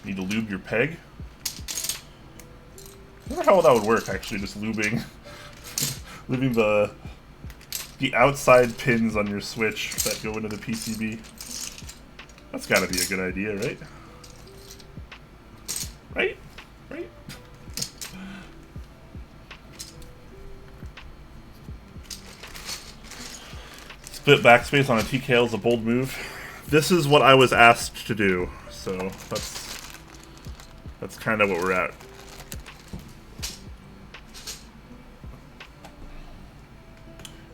Need to lube your peg. I wonder how that would work, actually, just lubing. Lubing the outside pins on your switch that go into the PCB. That's gotta be a good idea, right? Right? Right? Split backspace on a TKL is a bold move. This is what I was asked to do, so that's kind of what we're at.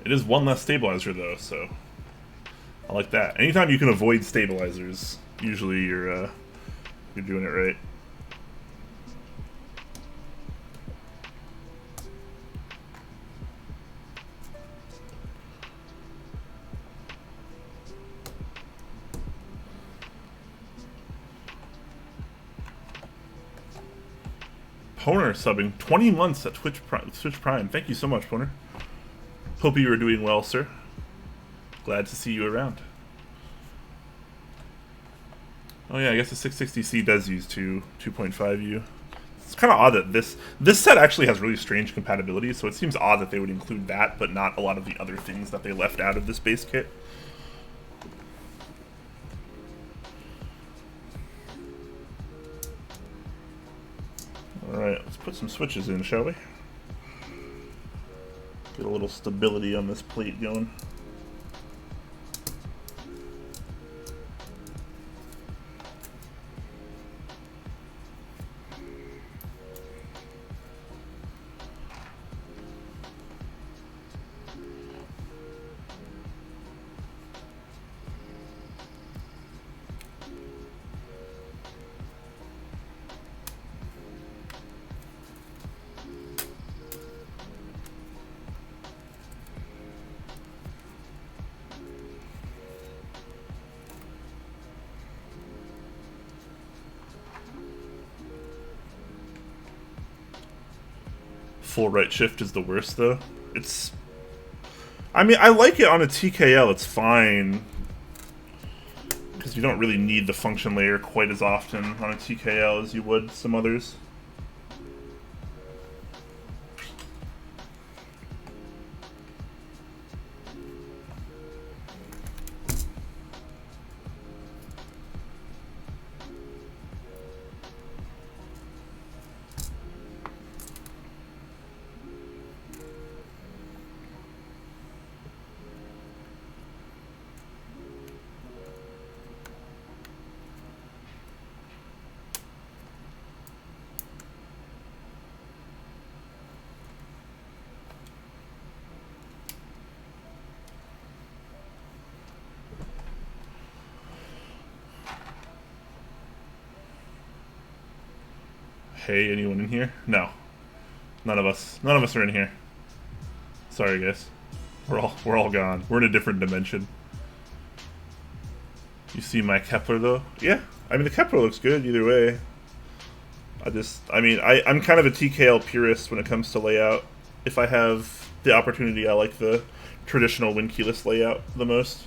It is one less stabilizer though, so I like that. Anytime you can avoid stabilizers, usually you're doing it right. Poner subbing 20 months at Twitch Prime. Thank you so much, Poner. Hope you are doing well, sir. Glad to see you around. Oh yeah, I guess the 660C does use 2.5U. It's kind of odd that this set actually has really strange compatibility, so it seems odd that they would include that, but not a lot of the other things that they left out of this base kit. Alright, let's put some switches in, shall we? Get a little stability on this plate going. Full right shift is the worst, though. I mean, I like it on a TKL, it's fine. Because you don't really need the function layer quite as often on a TKL as you would some others. Hey, anyone in here? No. None of us are in here. Sorry, guys. We're all gone. We're in a different dimension. You see my Kepler, though? Yeah. I mean, the Kepler looks good either way. I'm kind of a TKL purist when it comes to layout. If I have the opportunity, I like the traditional win keyless layout the most.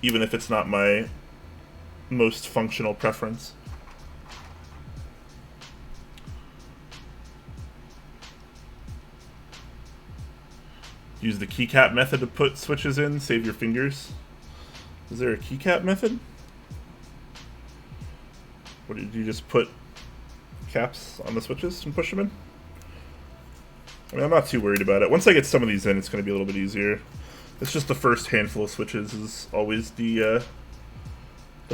Even if it's not my most functional preference. Use the keycap method to put switches in, save your fingers. Is there a keycap method? What did you just put caps on the switches and push them in? I mean, I'm not too worried about it. Once I get some of these in, it's going to be a little bit easier. It's just the first handful of switches is always the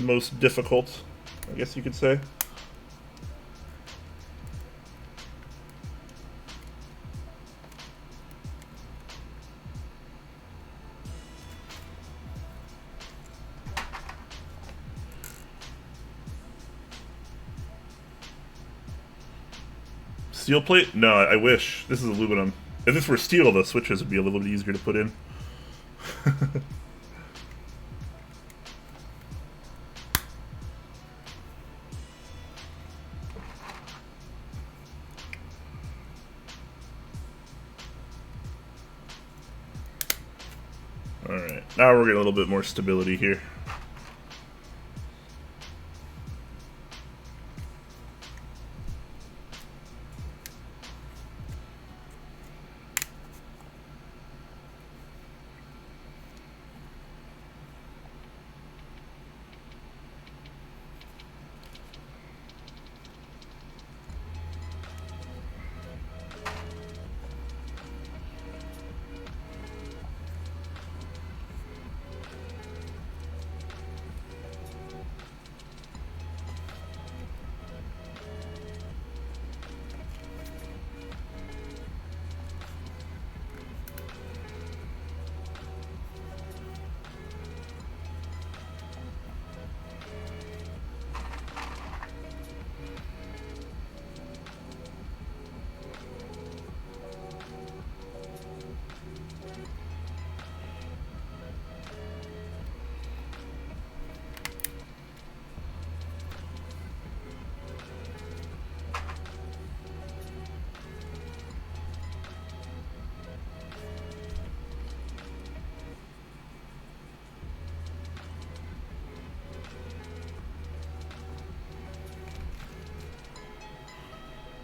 most difficult, I guess you could say. Steel plate? No, I wish. This is aluminum. If this were steel, the switches would be a little bit easier to put in. Alright, now we're getting a little bit more stability here.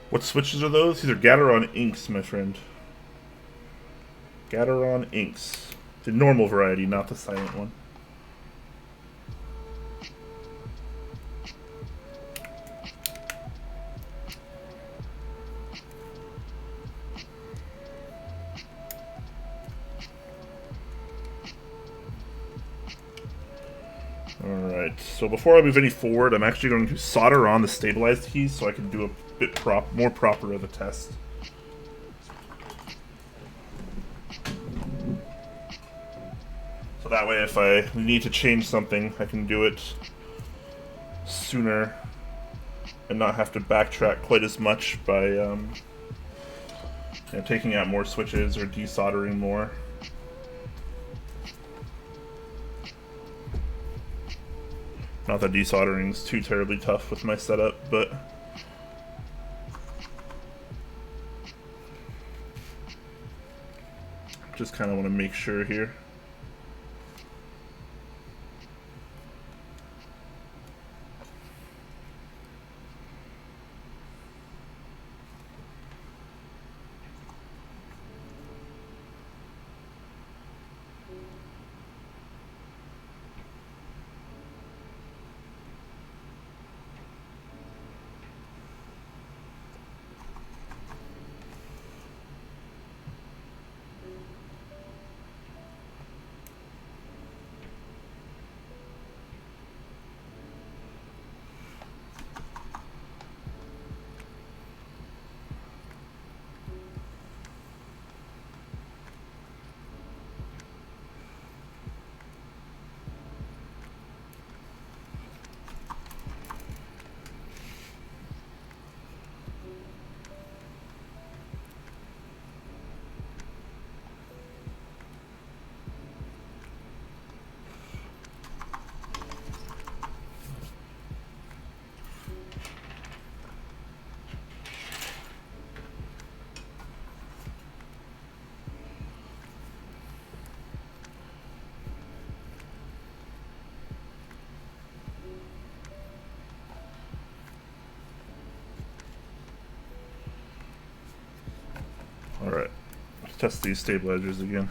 What switches are those? These are Gateron inks, my friend. Gateron inks. The normal variety, not the silent one. Alright, so before I move any forward, I'm actually going to solder on the stabilized keys so I can do a bit more proper of a test. So that way if I need to change something, I can do it sooner and not have to backtrack quite as much by taking out more switches or desoldering more. Not that desoldering is too terribly tough with my setup, but just kind of want to make sure here. Alright, let's test these stabilizers again.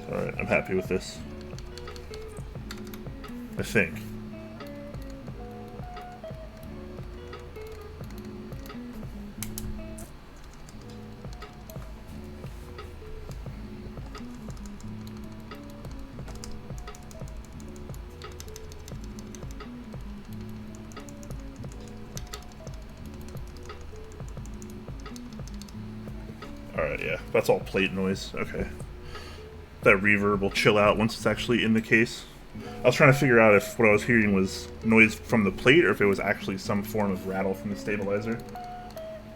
Alright, I'm happy with this. I think. Alright, yeah, that's all plate noise. Okay. That reverb will chill out once it's actually in the case. I was trying to figure out if what I was hearing was noise from the plate or if it was actually some form of rattle from the stabilizer.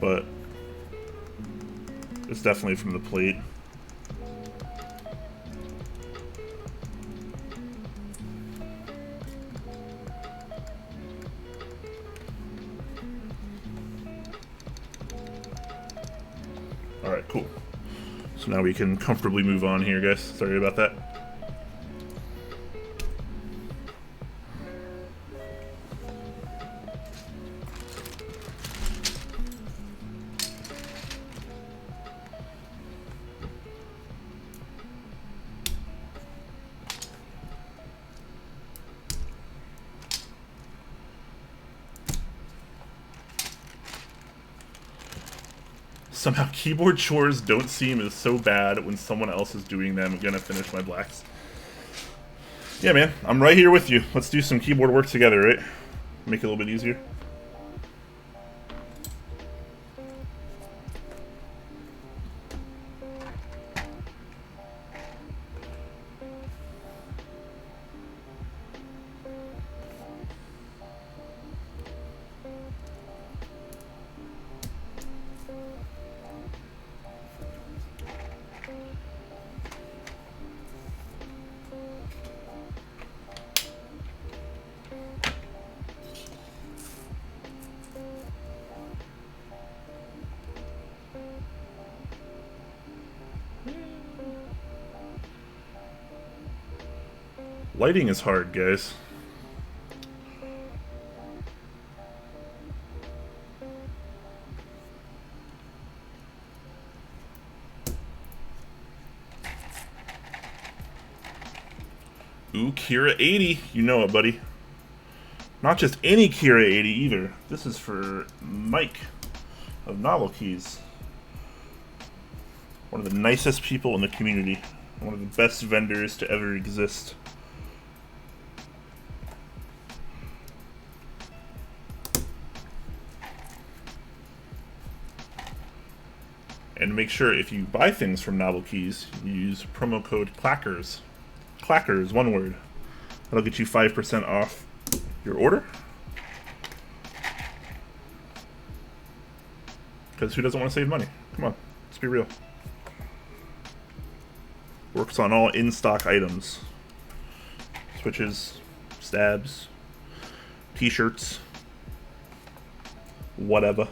But it's definitely from the plate. Alright, cool. So now we can comfortably move on here, guys. Sorry about that. Somehow keyboard chores don't seem as so bad when someone else is doing them. I'm gonna finish my blacks. Yeah, man, I'm right here with you. Let's do some keyboard work together, right? Make it a little bit easier. Lighting is hard, guys. Ooh, Kira80. You know it, buddy. Not just any Kira80 either. This is for Mike of Novelkeys. One of the nicest people in the community. One of the best vendors to ever exist. And make sure if you buy things from Novelkeys, you use promo code CLACKERS. CLACKERS, one word. That'll get you 5% off your order. Because who doesn't want to save money? Come on, let's be real. Works on all in-stock items. Switches, stabs, t-shirts, whatever.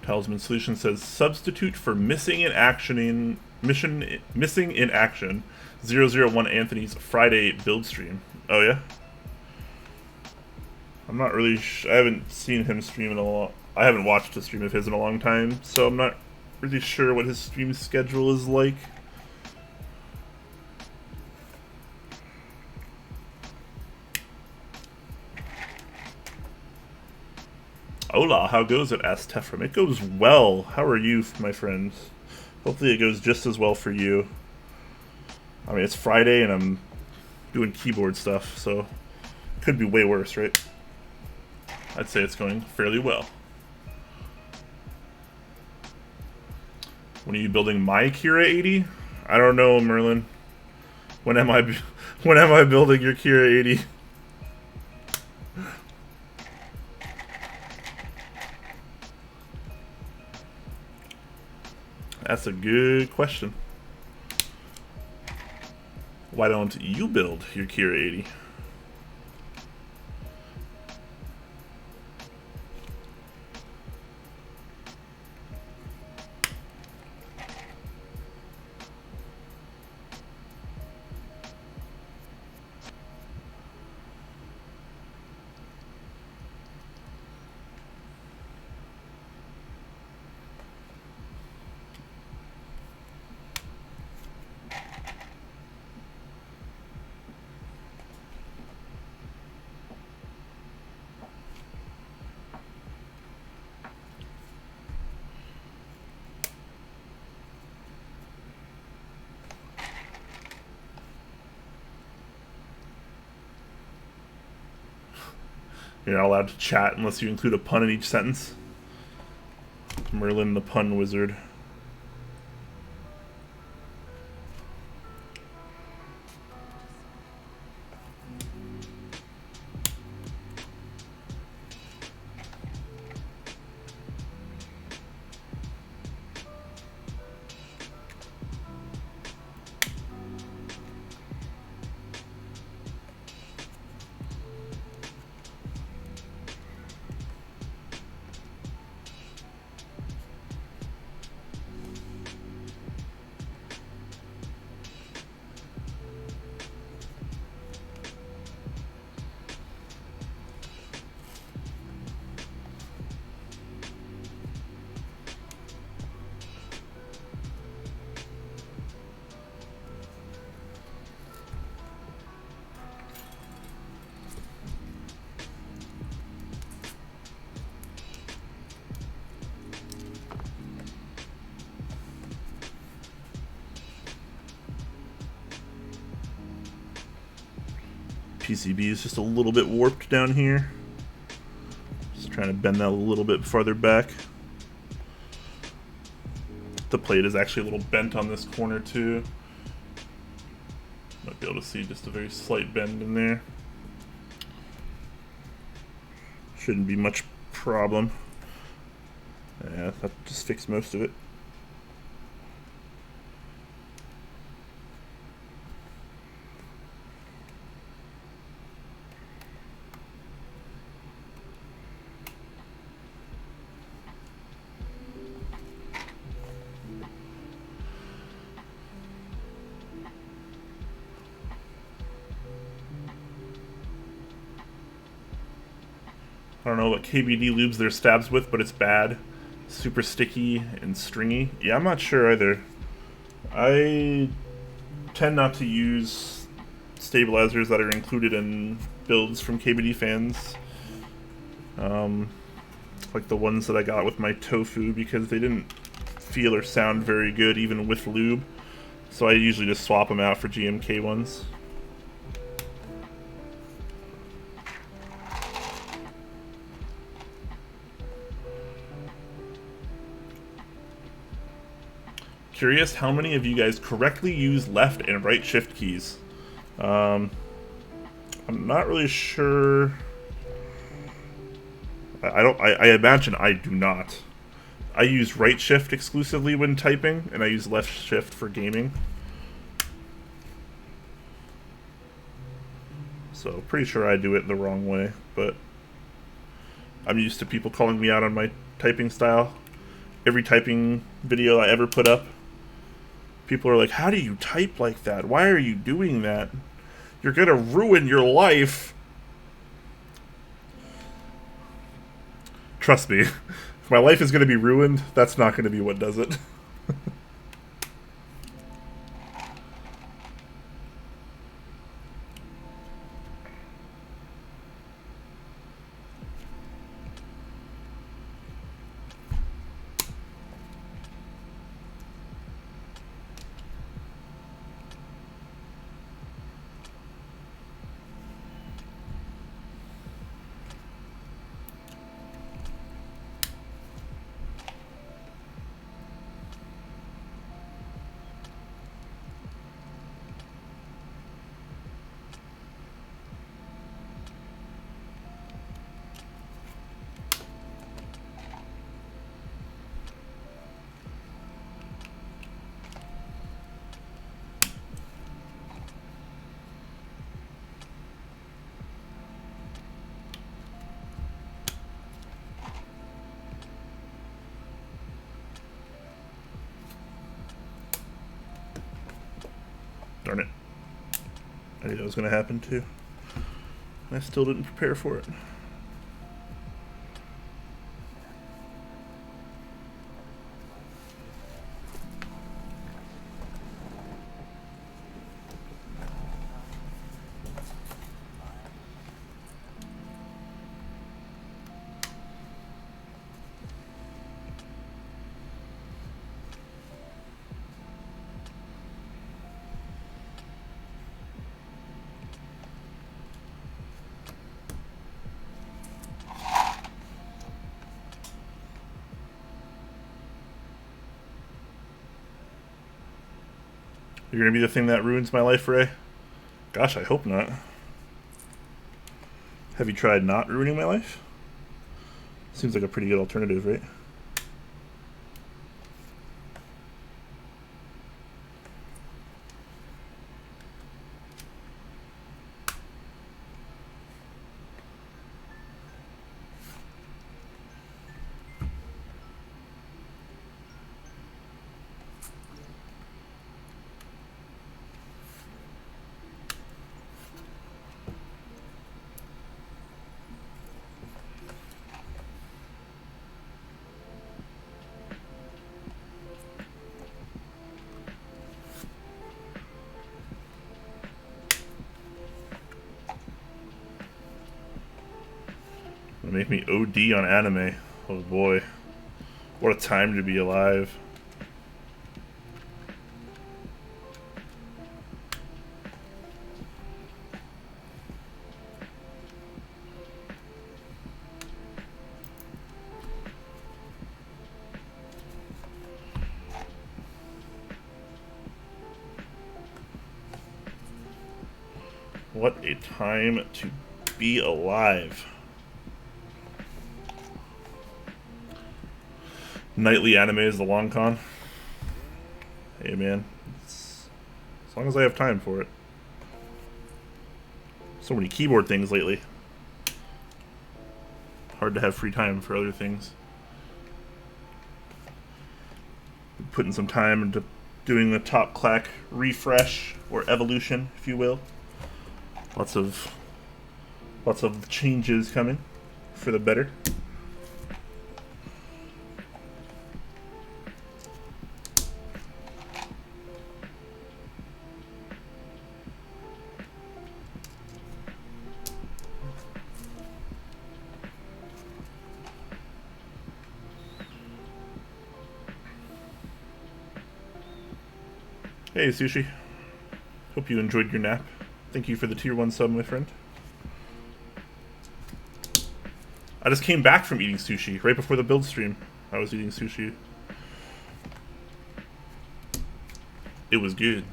Talisman Solution says substitute for missing in action 001 Anthony's Friday build stream. Oh yeah? I'm not really I haven't seen him stream in a long I haven't watched a stream of his in a long time, so I'm not really sure what his stream schedule is like. Hola, how goes it? Asked Tefram. It goes well. How are you, my friends? Hopefully it goes just as well for you. I mean, it's Friday and I'm doing keyboard stuff, so it could be way worse, right? I'd say it's going fairly well. When are you building my Kira80? I don't know, Merlin. When am I building your Kira80? That's a good question. Why don't you build your Kira80? You're not allowed to chat unless you include a pun in each sentence. Merlin the pun wizard. PCB is just a little bit warped down here. Just trying to bend that a little bit farther back. The plate is actually a little bent on this corner too. Might be able to see just a very slight bend in there. Shouldn't be much problem. Yeah, that just fixed most of it. I don't know what KBD lubes their stabs with, but it's bad. Super sticky and stringy. Yeah, I'm not sure either. I tend not to use stabilizers that are included in builds from KBD fans. Like the ones that I got with my tofu, because they didn't feel or sound very good even with lube. So I usually just swap them out for GMK ones. Curious how many of you guys correctly use left and right shift keys. I'm not really sure. I imagine I do not. I use right shift exclusively when typing, and I use left shift for gaming. So pretty sure I do it the wrong way, but I'm used to people calling me out on my typing style. Every typing video I ever put up, people are like, how do you type like that? Why are you doing that? You're gonna ruin your life. Trust me, if my life is gonna be ruined, that's not gonna be what does it. Darn it. I knew that was going to happen too. I still didn't prepare for it. You're gonna be the thing that ruins my life, Ray? Gosh, I hope not. Have you tried not ruining my life? Seems like a pretty good alternative, right? Make me OD on anime. Oh boy. What a time to be alive. What a time to be alive. Nightly anime is the long con. Hey man, as long as I have time for it. So many keyboard things lately. Hard to have free time for other things. Putting some time into doing the top Clack refresh or evolution, if you will. Lots of changes coming for the better. Hey Sushi, hope you enjoyed your nap. Thank you for the tier 1 sub, my friend. I just came back from eating sushi right before the build stream. I was eating sushi. It was good.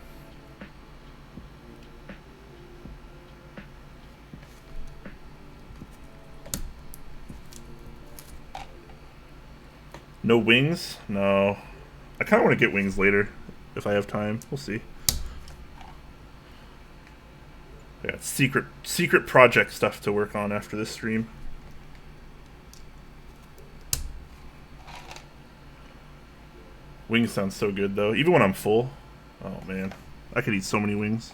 No wings? No. I kind of want to get wings later if I have time. We'll see. I got secret project stuff to work on after this stream. Wings sounds so good though, even when I'm full. Oh man, I could eat so many wings.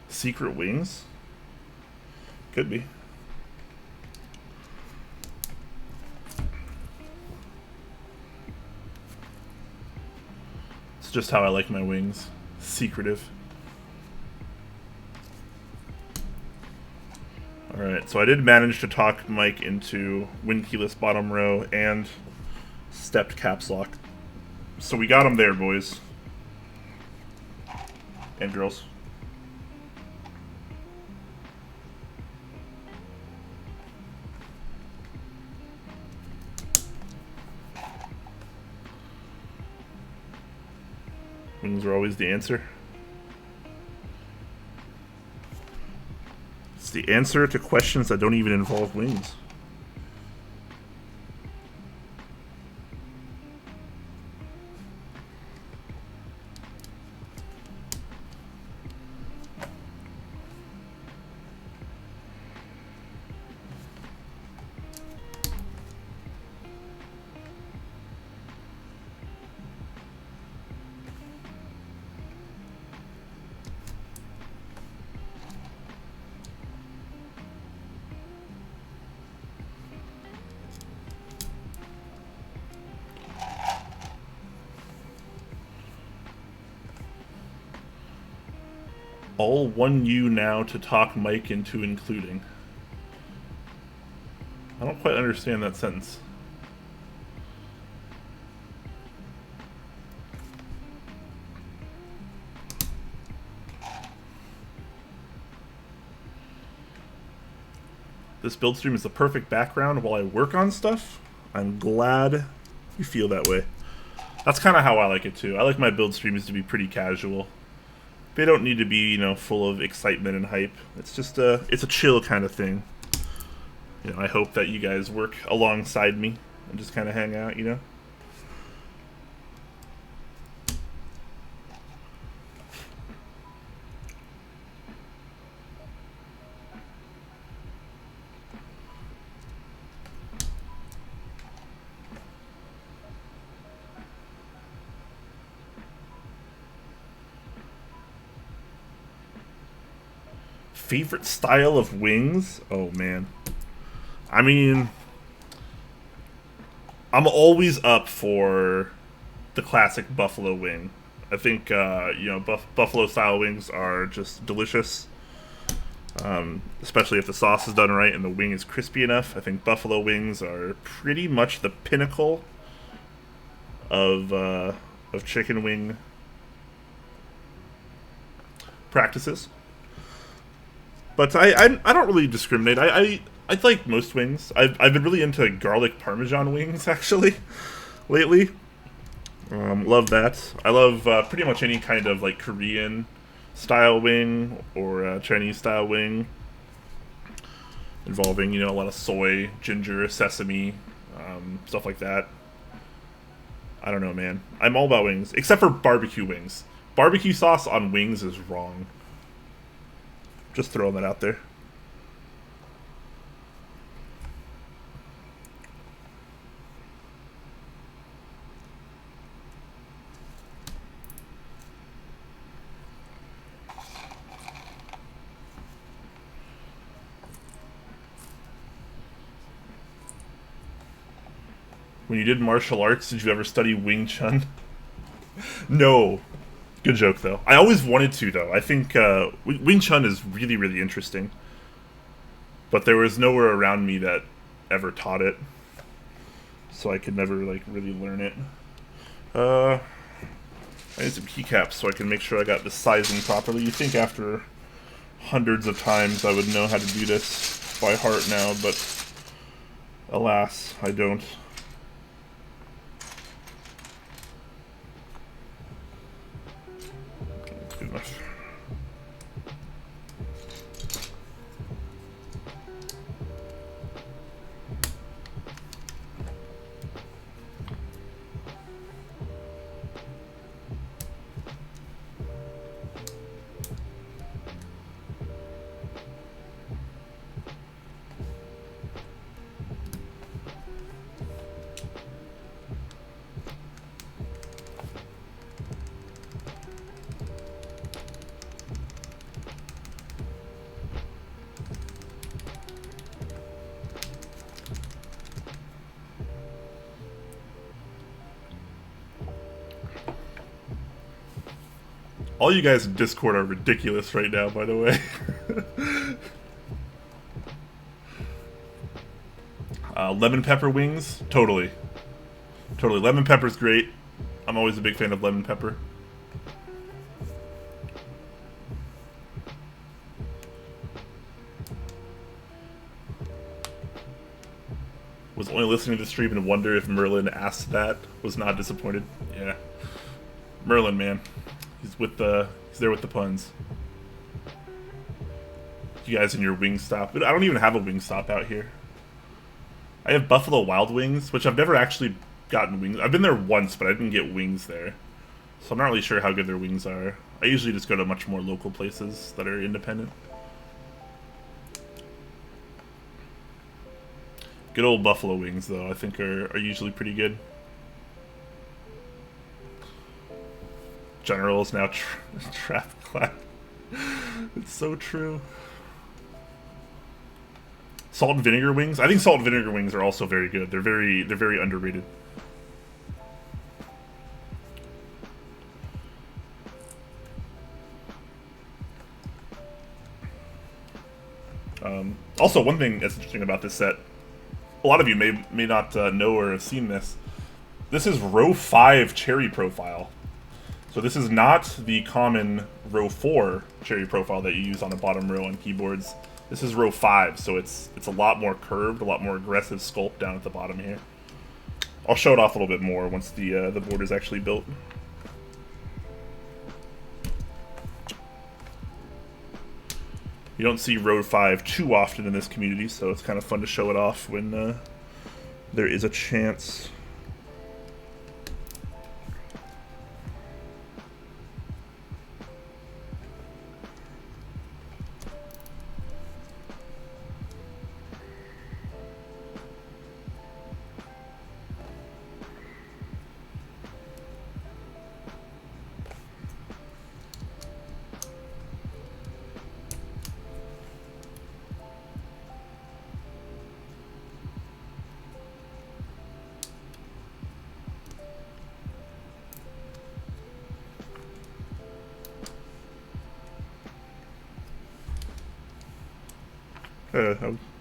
Secret wings? Could be. It's just how I like my wings. Secretive. Alright, so I did manage to talk Mike into win keyless bottom row and stepped caps lock. So we got him there, boys. And girls. Wings are always the answer. It's the answer to questions that don't even involve wings. All 1U now to talk Mike into including. I don't quite understand that sentence. This build stream is the perfect background while I work on stuff. I'm glad you feel that way. That's kind of how I like it too. I like my build streams to be pretty casual. They don't need to be, you know, full of excitement and hype. It's just it's a chill kind of thing. You know, I hope that you guys work alongside me and just kind of hang out, you know? Favorite style of wings? Oh, man. I mean, I'm always up for the classic buffalo wing. I think, you know, buffalo style wings are just delicious. Especially if the sauce is done right and the wing is crispy enough. I think buffalo wings are pretty much the pinnacle of chicken wing practices. But I don't really discriminate. I like most wings. I've been really into garlic parmesan wings actually lately. Love that. I love pretty much any kind of like Korean style wing or Chinese style wing involving, you know, a lot of soy, ginger, sesame, stuff like that. I don't know, man. I'm all about wings except for barbecue wings. Barbecue sauce on wings is wrong. Just throwing that out there. When you did martial arts, did you ever study Wing Chun? No. Good joke, though. I always wanted to, though. I think Wing Chun is really, really interesting. But there was nowhere around me that ever taught it. So I could never, like, really learn it. I need some keycaps so I can make sure I got the sizing properly. You think after hundreds of times I would know how to do this by heart now, but alas, I don't. Good enough. All you guys in Discord are ridiculous right now, by the way. Lemon pepper wings? Totally. Totally. Lemon pepper's great. I'm always a big fan of lemon pepper. Was only listening to the stream and wonder if Merlin asked that. Was not disappointed. Yeah. Merlin, man. He's there with the puns. You guys in your Wingstop. I don't even have a Wingstop out here. I have Buffalo Wild Wings, which I've never actually gotten wings. I've been there once, but I didn't get wings there. So I'm not really sure how good their wings are. I usually just go to much more local places that are independent. Good old Buffalo Wings, though, I think are usually pretty good. General is now trapped Clack. It's so true. Salt and vinegar wings? I think salt and vinegar wings are also very good. They're very underrated. Also, one thing that's interesting about this set, a lot of you may not know or have seen this. This is row 5 cherry profile. So this is not the common row 4 cherry profile that you use on the bottom row on keyboards. This is row 5, so it's a lot more curved, a lot more aggressive sculpt down at the bottom here. I'll show it off a little bit more once the board is actually built. You don't see row 5 too often in this community, so it's kind of fun to show it off when there is a chance.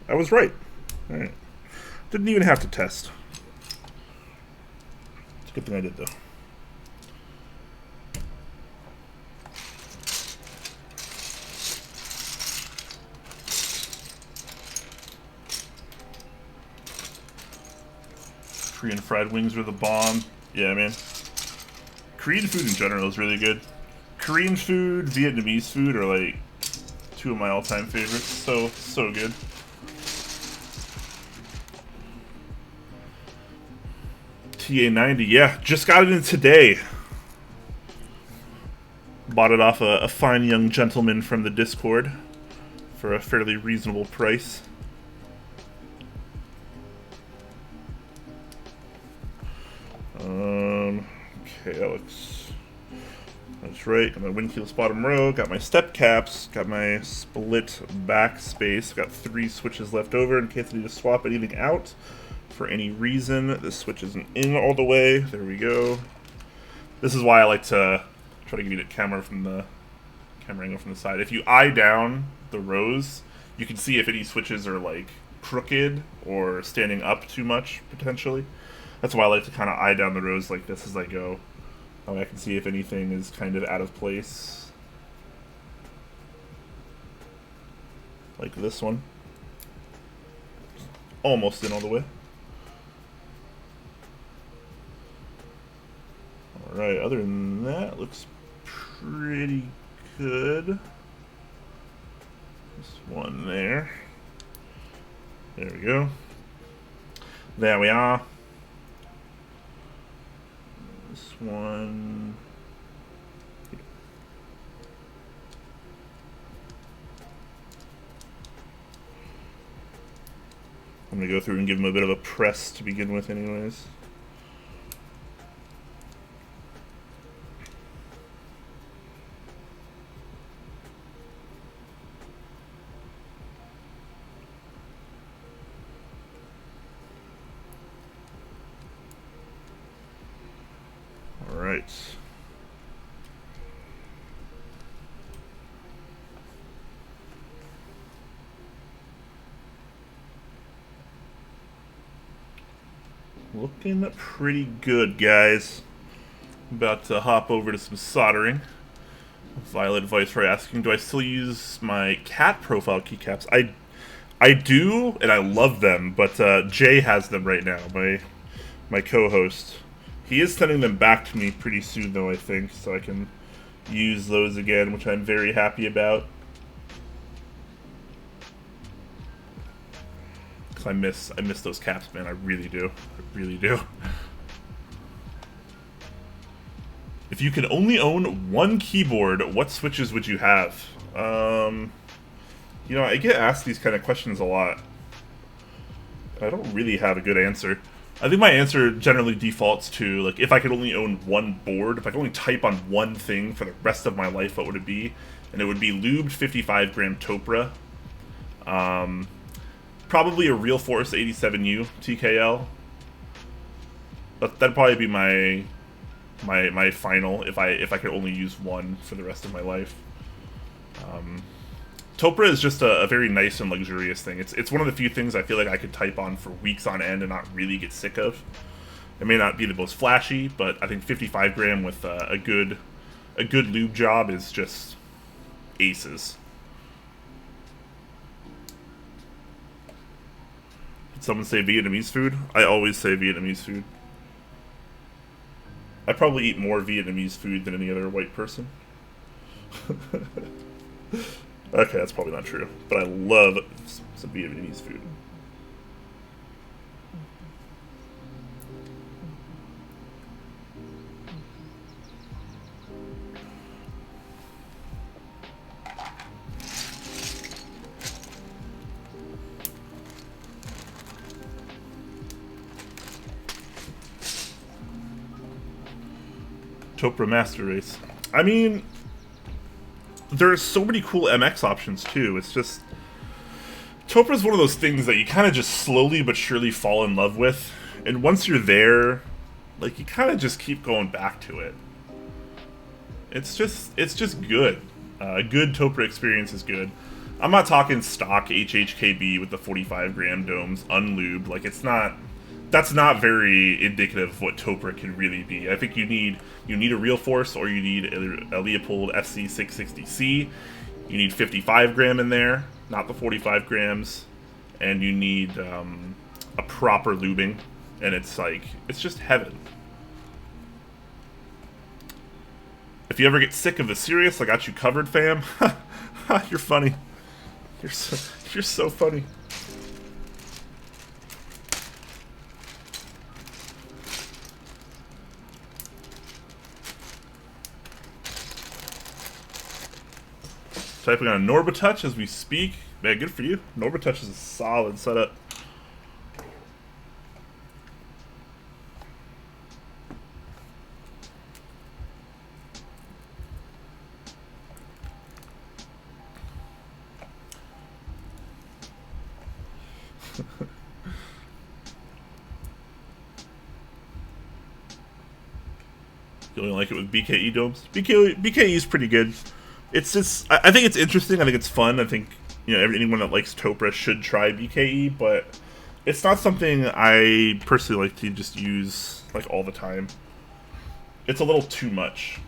I was right. Alright. Didn't even have to test. It's a good thing I did, though. Korean fried wings are the bomb. Yeah, man. Korean food in general is really good. Korean food, Vietnamese food are like two of my all-time favorites. So good. TA90, yeah, just got it in today. Bought it off a fine young gentleman from the Discord for a fairly reasonable price. Okay, Alex. That's right, got my windkeyless bottom row, got my step caps, got my split backspace, got 3 switches left over in case I need to swap anything out for any reason. This switch isn't in all the way. There we go. This is why I like to try to give you the camera angle from the side. If you eye down the rows, you can see if any switches are like crooked or standing up too much, potentially. That's why I like to kind of eye down the rows like this as I go. I can see if anything is kind of out of place. Like this one. Almost in all the way. Alright, other than that, looks pretty good. This one there. There we go. There we are. This one. I'm going to go through and give him a bit of a press to begin with anyways. Alright. Looking pretty good, guys. About to hop over to some soldering. Violet Viceroy asking, do I still use my cat profile keycaps? I do, and I love them, but Jay has them right now, my co-host. He is sending them back to me pretty soon, though, I think, so I can use those again, which I'm very happy about. Because I miss those caps, man. I really do. I really do. If you could only own one keyboard, what switches would you have? You know, I get asked these kind of questions a lot. I don't really have a good answer. I think my answer generally defaults to, like, if I could only own one board, if I could only type on one thing for the rest of my life, what would it be? And it would be lubed 55-gram Topra. Probably a Real Force 87U TKL. But that'd probably be my final if I could only use one for the rest of my life. Topra is just a very nice and luxurious thing. It's one of the few things I feel like I could type on for weeks on end and not really get sick of. It may not be the most flashy, but I think 55 gram with a good lube job is just aces. Did someone say Vietnamese food? I always say Vietnamese food. I probably eat more Vietnamese food than any other white person. Okay, that's probably not true, but I love some Vietnamese food. Topra Master Race. I mean, there's so many cool MX options too. It's just Topra's one of those things that you kind of just slowly but surely fall in love with, and once you're there, like, you kind of just keep going back to it. It's just good. A good Topra experience is good. I'm not talking stock HHKB with the 45 gram domes unlubed. Like, that's not very indicative of what Topra can really be. I think you need a Real Force, or you need a Leopold FC660C. You need 55 gram in there, not the 45 grams, and you need a proper lubing, and it's just heaven. If you ever get sick of the serious, I got you covered, fam. You're funny. You're so funny. Typing on Norbitouch as we speak. Man, good for you. Norbitouch is a solid setup. You only like it with BKE domes? BKE is pretty good. It's just, I think it's interesting. I think it's fun. I think, anyone that likes Topra should try BKE, but it's not something I personally like to just use like all the time. It's a little too much.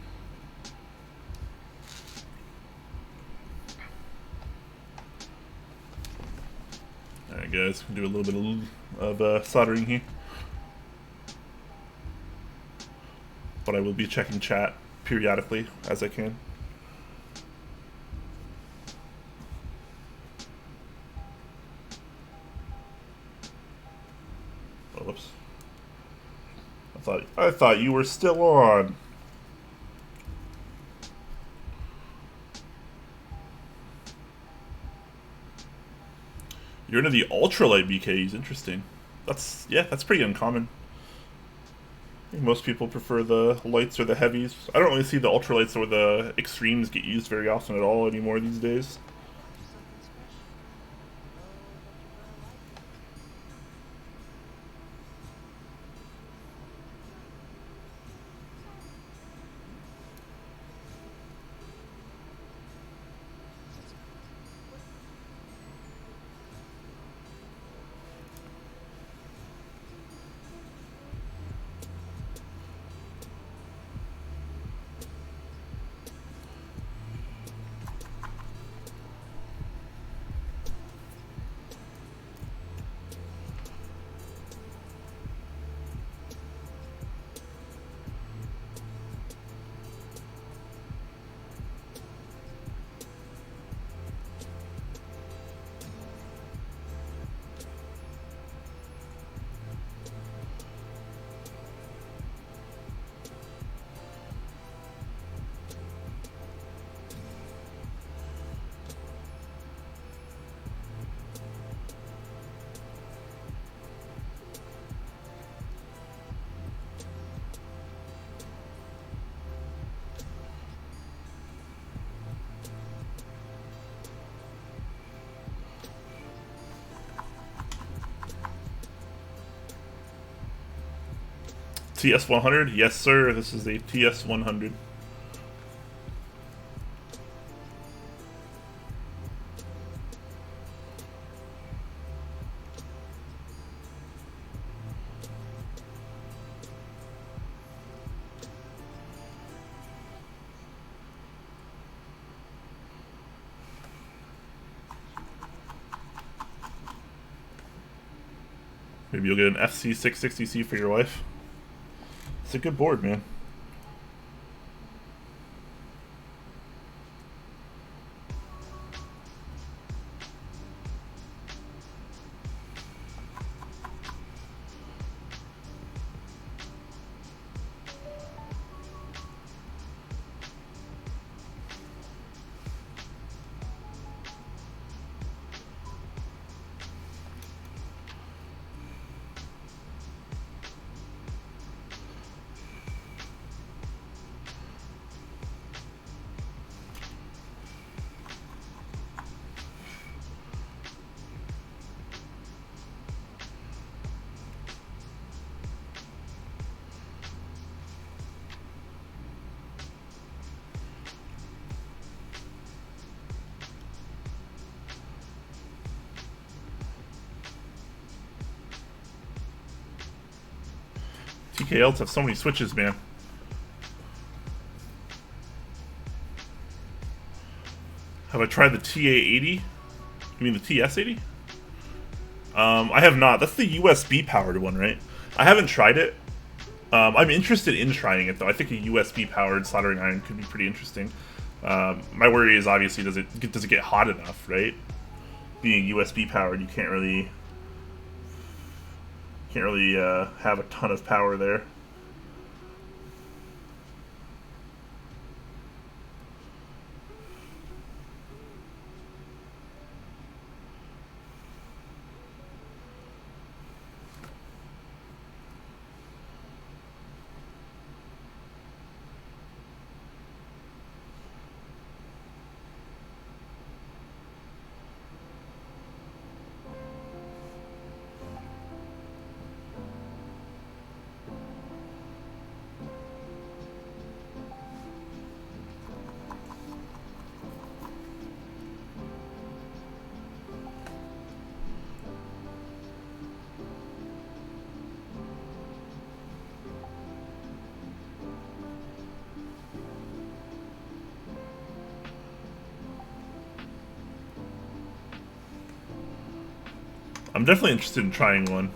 Alright guys, we'll do a little bit of soldering here. But I will be checking chat periodically as I can. Oh, whoops. I thought you were still on. You're into the ultralight BKs. Interesting. That's pretty uncommon. I think most people prefer the lights or the heavies. I don't really see the ultralights or the extremes get used very often at all anymore these days. TS100? Yes, sir. This is a TS100. Maybe you'll get an FC660C for your wife. It's a good board, man. TKLs have so many switches, man. Have I tried the TA80? You mean the TS80? I have not. That's the USB powered one, right? I haven't tried it. I'm interested in trying it though. I think a USB powered soldering iron could be pretty interesting. My worry is obviously does it get hot enough, right? Being USB powered, you can't really have a ton of power there. I'm definitely interested in trying one.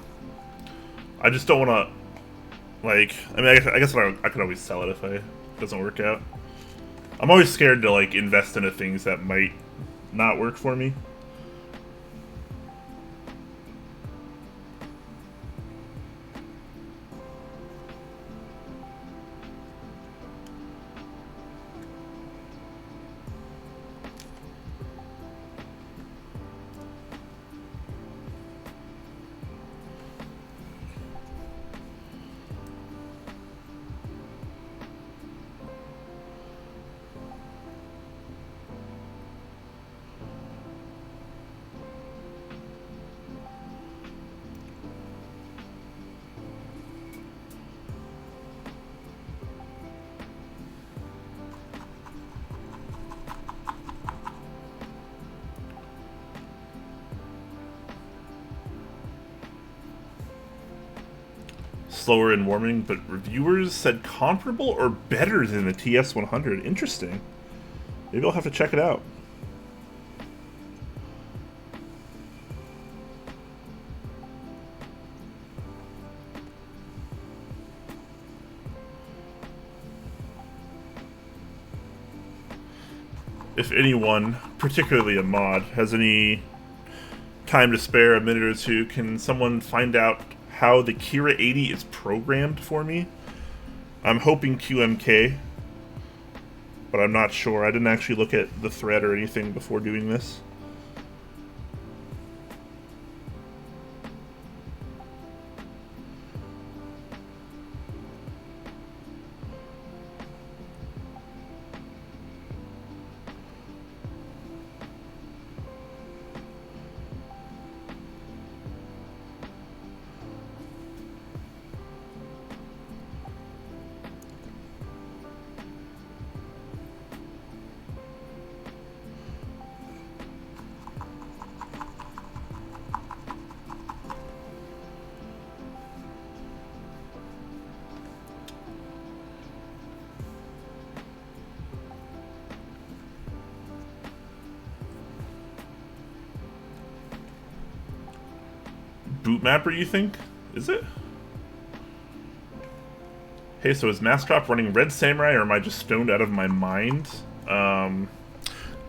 I just don't want to, like, I mean, I guess I could always sell it if it doesn't work out. I'm always scared to, like, invest into things that might not work for me. Slower in warming, but reviewers said comparable or better than the TS100. Interesting. Maybe I'll have to check it out. If anyone, particularly a mod, has any time to spare, a minute or two, can someone find out how the Kira80 is programmed for me? I'm hoping QMK, but I'm not sure. I didn't actually look at the thread or anything before doing this. boot mapper, you think? Is it? Hey, so is Mastrop running Red Samurai, or am I just stoned out of my mind?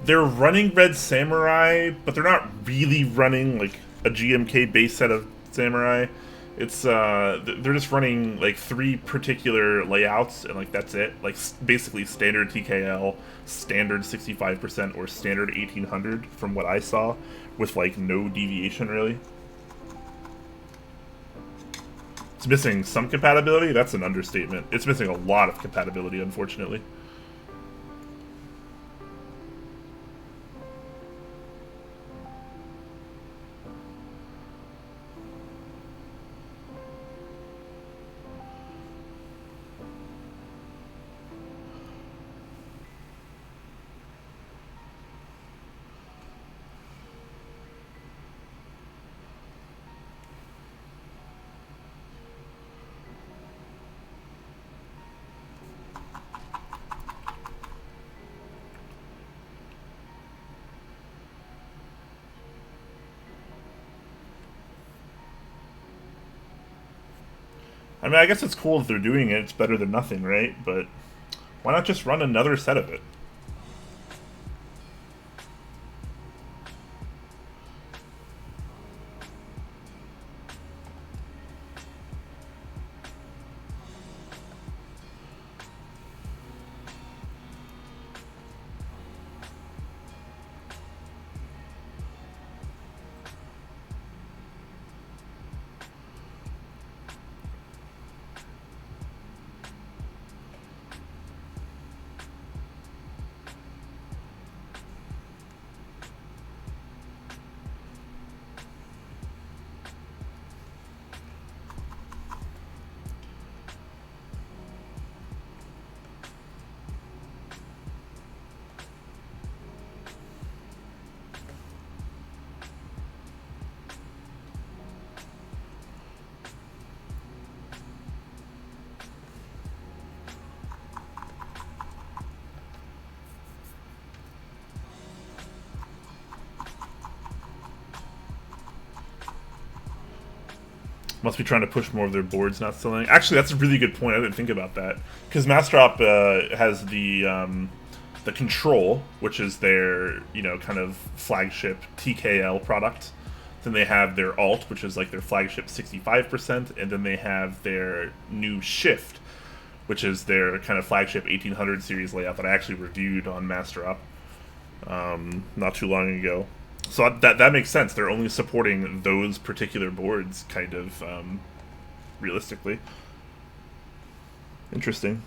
They're running Red Samurai, but they're not really running, like, a GMK base set of Samurai. It's, they're just running, like, 3 particular layouts, and, like, that's it. Like, basically standard TKL, standard 65%, or standard 1800, from what I saw, with, like, no deviation, really. It's missing some compatibility? That's an understatement. It's missing a lot of compatibility, unfortunately. I mean, I guess it's cool if they're doing it. It's better than nothing, right? But why not just run another set of it? Must be trying to push more of their boards not selling. Actually, that's a really good point. I didn't think about that. Because Mastrop has the Control, which is their, you know, kind of flagship TKL product. Then they have their Alt, which is like their flagship 65%. And then they have their new Shift, which is their kind of flagship 1800 series layout that I actually reviewed on Mastrop not too long ago. So that makes sense. They're only supporting those particular boards, kind of, realistically. Interesting.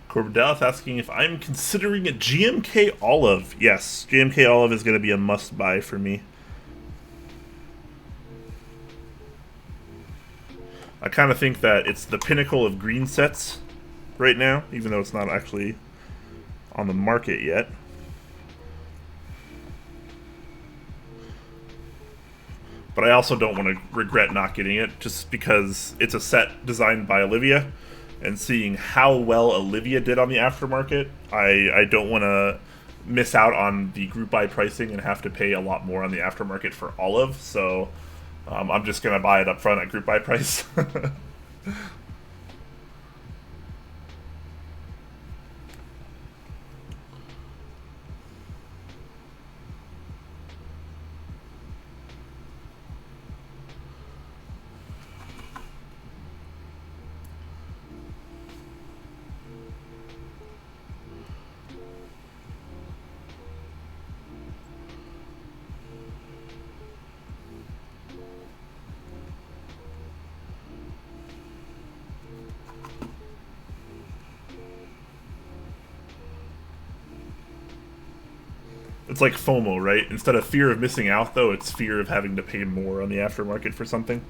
Corbin Dallas asking if I'm considering a GMK Olive. Yes, GMK Olive is going to be a must-buy for me. I kind of think that it's the pinnacle of green sets right now, even though it's not actually on the market yet. But I also don't want to regret not getting it, just because it's a set designed by Olivia, and seeing how well Olivia did on the aftermarket, I don't want to miss out on the group buy pricing and have to pay a lot more on the aftermarket for Olive, so I'm just going to buy it up front at group buy price. It's like FOMO, right? Instead of fear of missing out, though, it's fear of having to pay more on the aftermarket for something.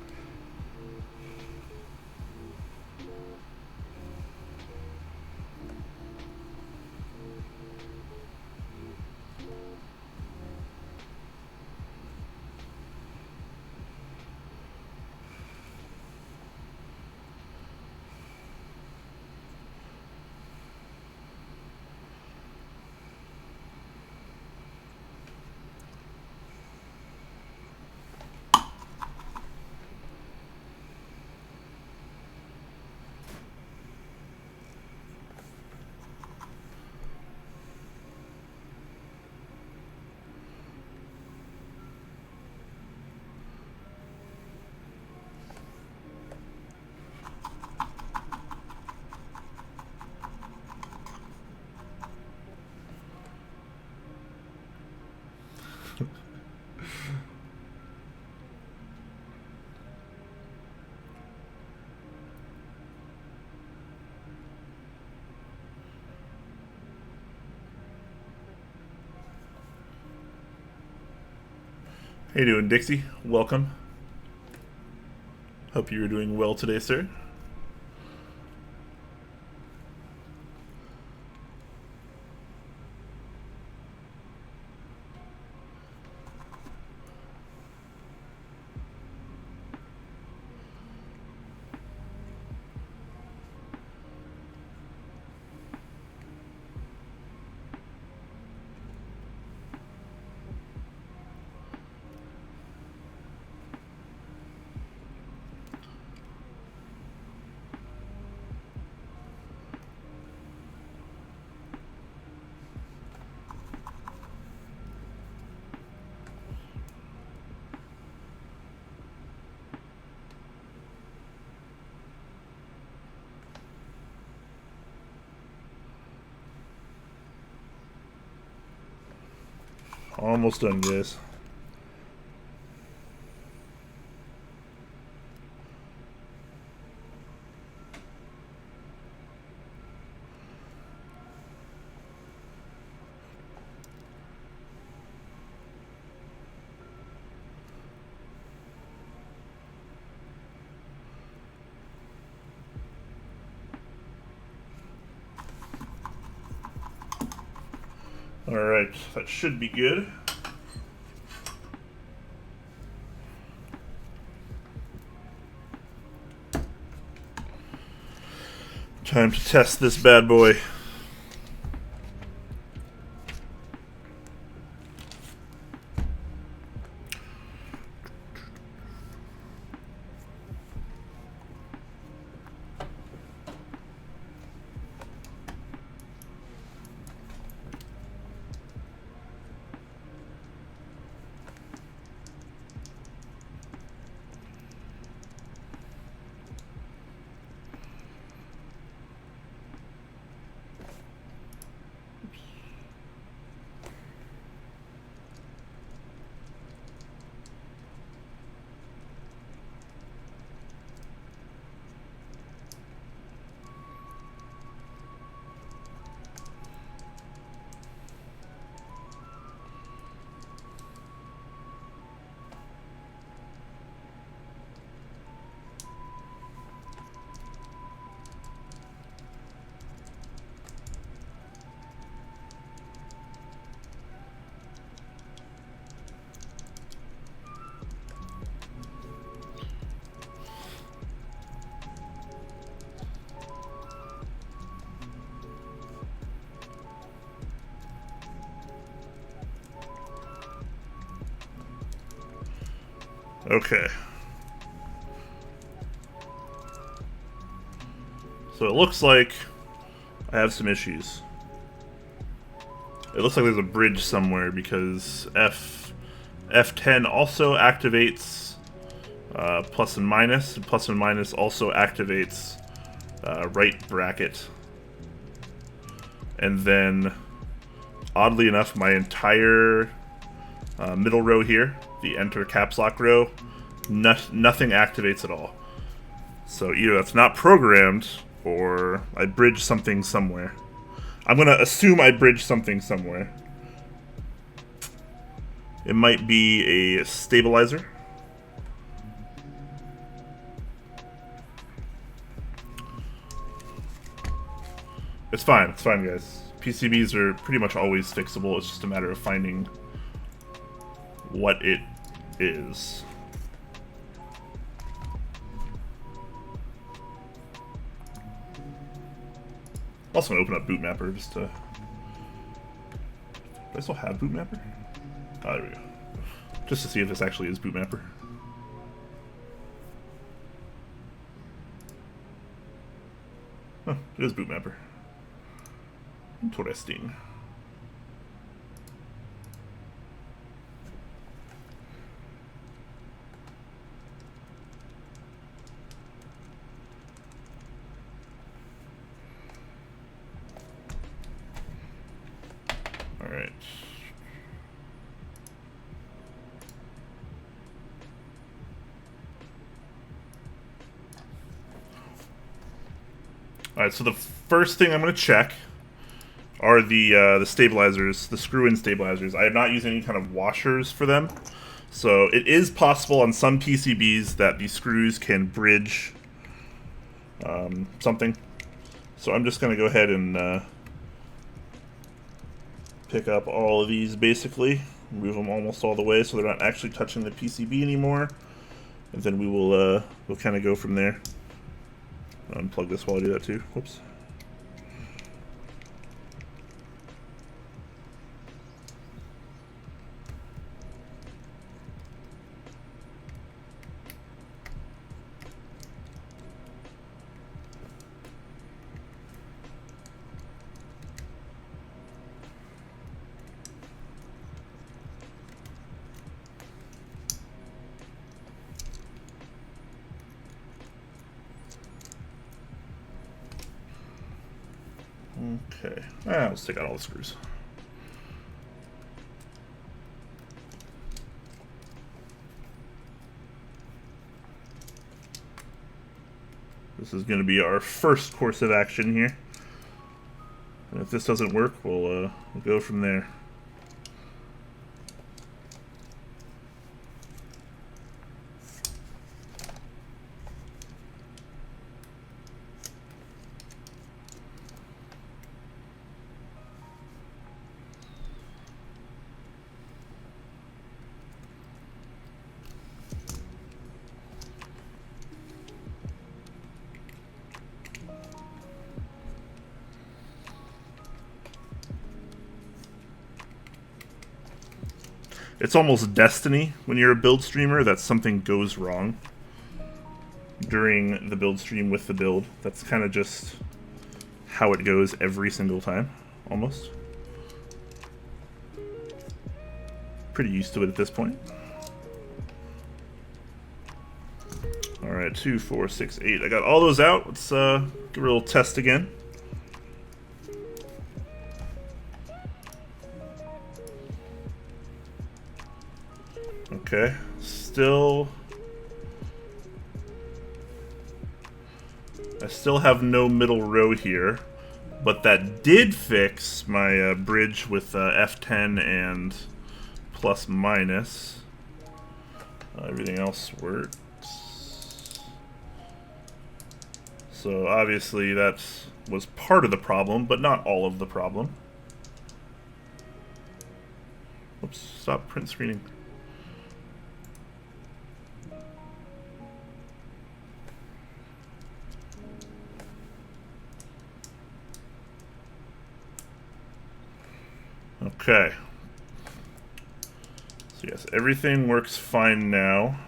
How you doing, Dixie? Welcome. Hope you're doing well today, sir. Almost done, guys. Alright, that should be good. Time to test this bad boy. Okay. So it looks like I have some issues. It looks like there's a bridge somewhere because F10 also activates plus and minus. And plus and minus also activates right bracket. And then, oddly enough, my entire middle row here, the enter caps lock row, nothing activates at all. So either that's not programmed, or I bridged something somewhere. I'm going to assume I bridged something somewhere. It might be a stabilizer. It's fine, guys. PCBs are pretty much always fixable. It's just a matter of finding what it is. Also gonna open up Bootmapper just to... Do I still have Bootmapper? Oh, there we go. Just to see if this actually is Bootmapper. Oh, it is Bootmapper. Interesting. All right. All right, so the first thing I'm going to check are the stabilizers, the screw-in stabilizers. I have not used any kind of washers for them. So it is possible on some PCBs that the screws can bridge something. So I'm just going to go ahead and pick up all of these basically, move them almost all the way so they're not actually touching the PCB anymore. And then we'll kind of go from there. Unplug this while I do that too. Whoops. Okay, let's take out all the screws. This is going to be our first course of action here. And if this doesn't work, we'll go from there. It's almost destiny when you're a build streamer that something goes wrong during the build stream with the build. That's kind of just how it goes every single time, almost. Pretty used to it at this point. Alright, 2, 4, 6, 8. I got all those out. Let's give it a little test again. Okay, I still have no middle row here, but that did fix my bridge with F10 and plus minus. Everything else works. So obviously that was part of the problem, but not all of the problem. Oops, stop print screening. Okay. So yes, everything works fine now.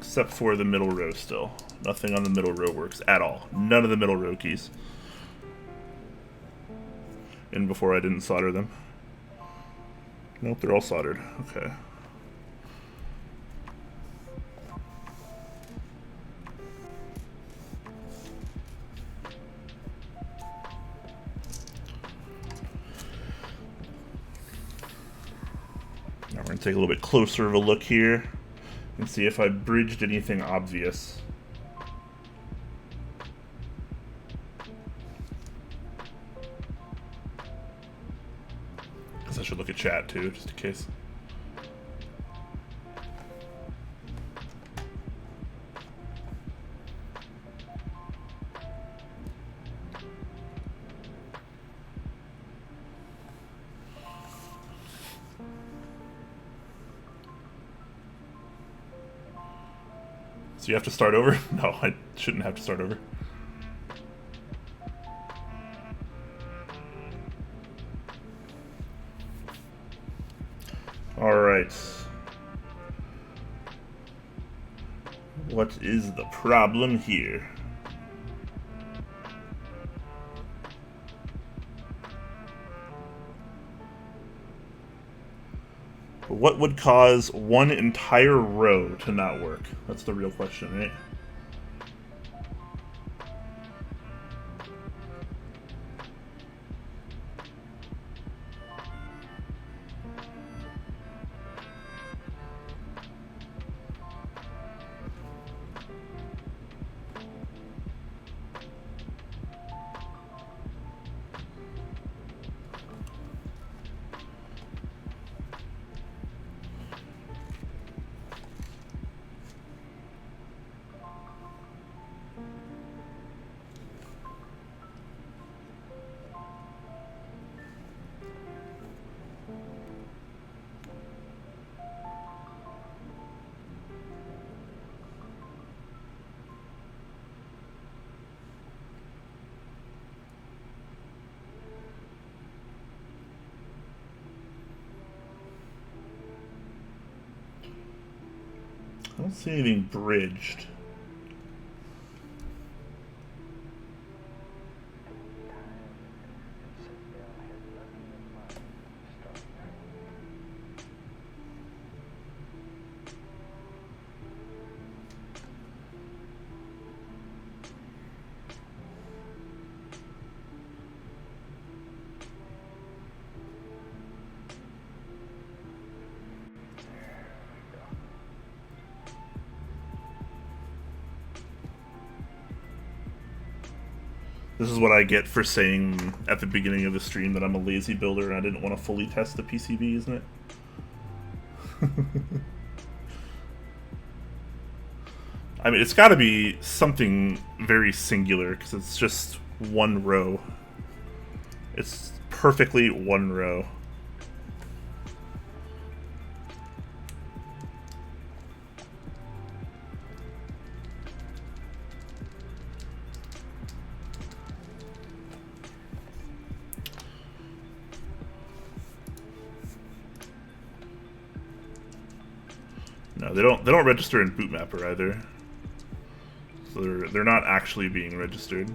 except for the middle row still. Nothing on the middle row works at all. None of the middle row keys. And before I didn't solder them. Nope, they're all soldered. Okay. Now we're going to take a little bit closer of a look here and see if I bridged anything obvious. I should look at chat too, just in case. So you have to start over? No, I shouldn't have to start over. Alright. What is the problem here? What would cause one entire row to not work? That's the real question, right? I don't see anything bridged. This is what I get for saying at the beginning of the stream that I'm a lazy builder and I didn't want to fully test the PCB, isn't it? I mean, it's got to be something very singular because it's just one row. It's perfectly one row. No, they don't register in Bootmapper either. So they're not actually being registered.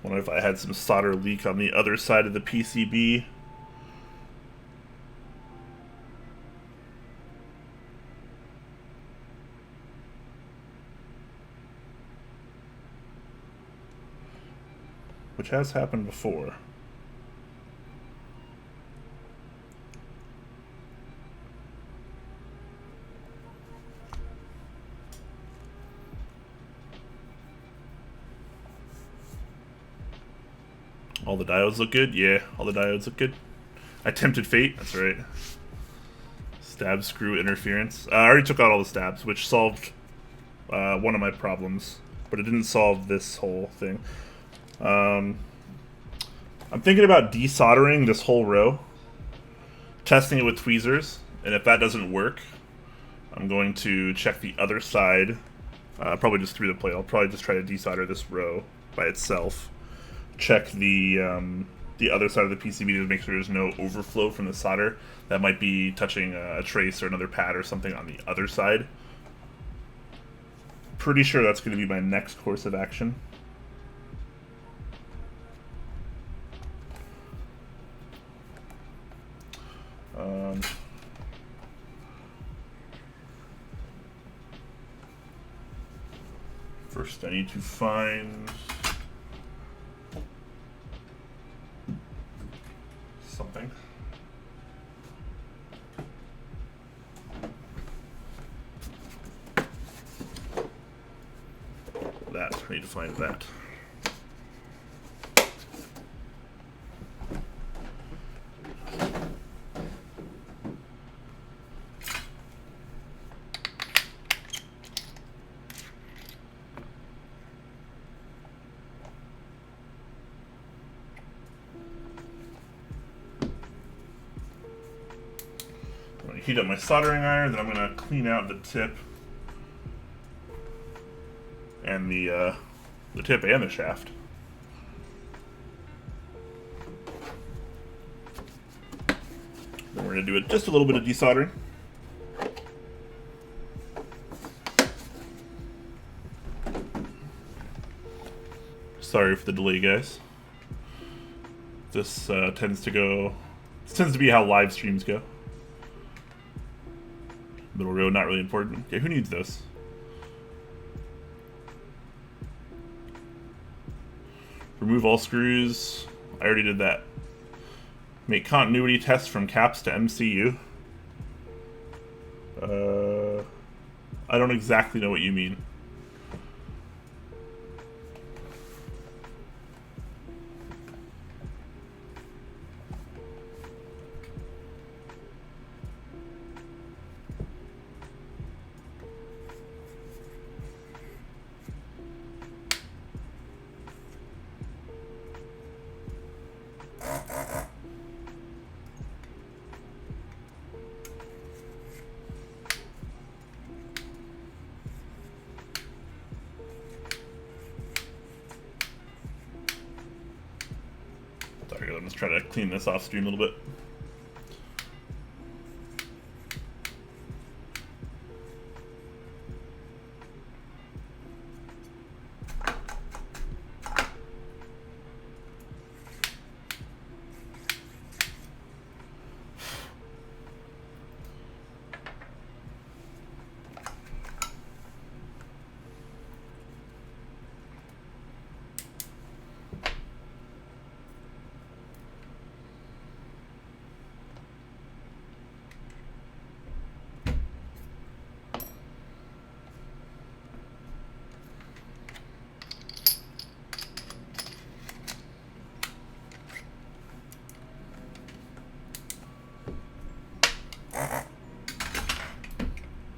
Wonder if I had some solder leak on the other side of the PCB. Which has happened before. All the diodes look good? Yeah, all the diodes look good. I tempted fate, that's right. Stab, screw, interference. I already took out all the stabs, which solved one of my problems, but it didn't solve this whole thing. I'm thinking about desoldering this whole row, testing it with tweezers, and if that doesn't work, I'm going to check the other side, probably just through the plate. I'll probably just try to desolder this row by itself. Check the other side of the PCB to make sure there's no overflow from the solder that might be touching a trace or another pad or something on the other side. Pretty sure that's going to be my next course of action. First I need to find something. That, I need to find that. Heat up my soldering iron, then I'm going to clean out the tip and the tip and the shaft. Then we're going to do just a little bit of desoldering. Sorry for the delay, guys. This tends to be how live streams go. Middle row, not really important. Okay, who needs this? Remove all screws. I already did that. Make continuity tests from caps to MCU. I don't exactly know what you mean. I'm just trying to clean this off stream a little bit.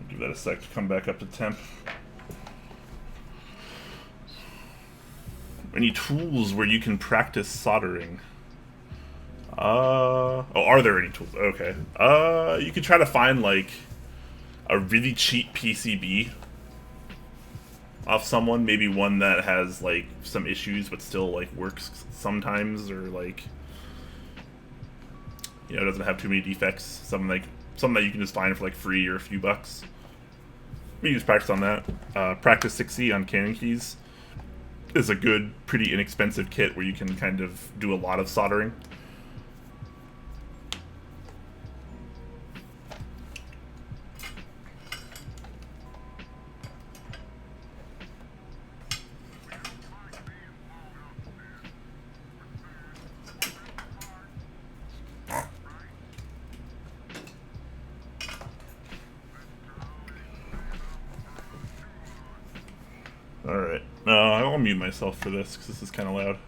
Give that a sec to come back up to temp. Any tools where you can practice soldering? Oh, are there any tools? Okay. You could try to find like a really cheap PCB off someone, maybe one that has like some issues but still like works sometimes, or like, you know, doesn't have too many defects. Something that you can just find for like free or a few bucks. Maybe just practice on that. Practice 6C on Canon keys is a good, pretty inexpensive kit where you can kind of do a lot of soldering. Alright. I'll mute myself for this because this is kind of loud.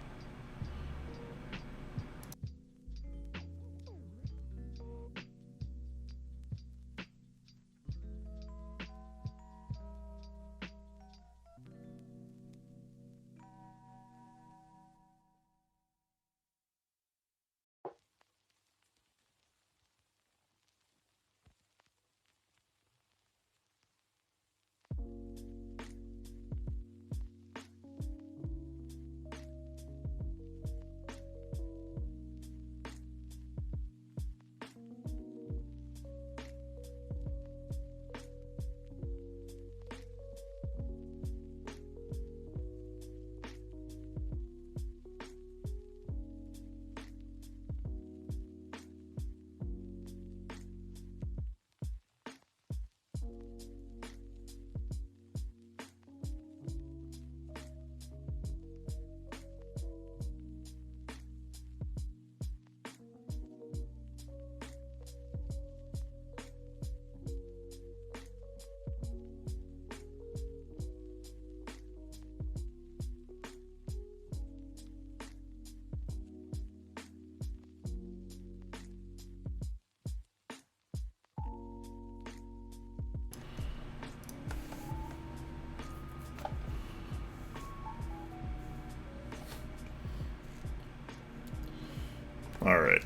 All right.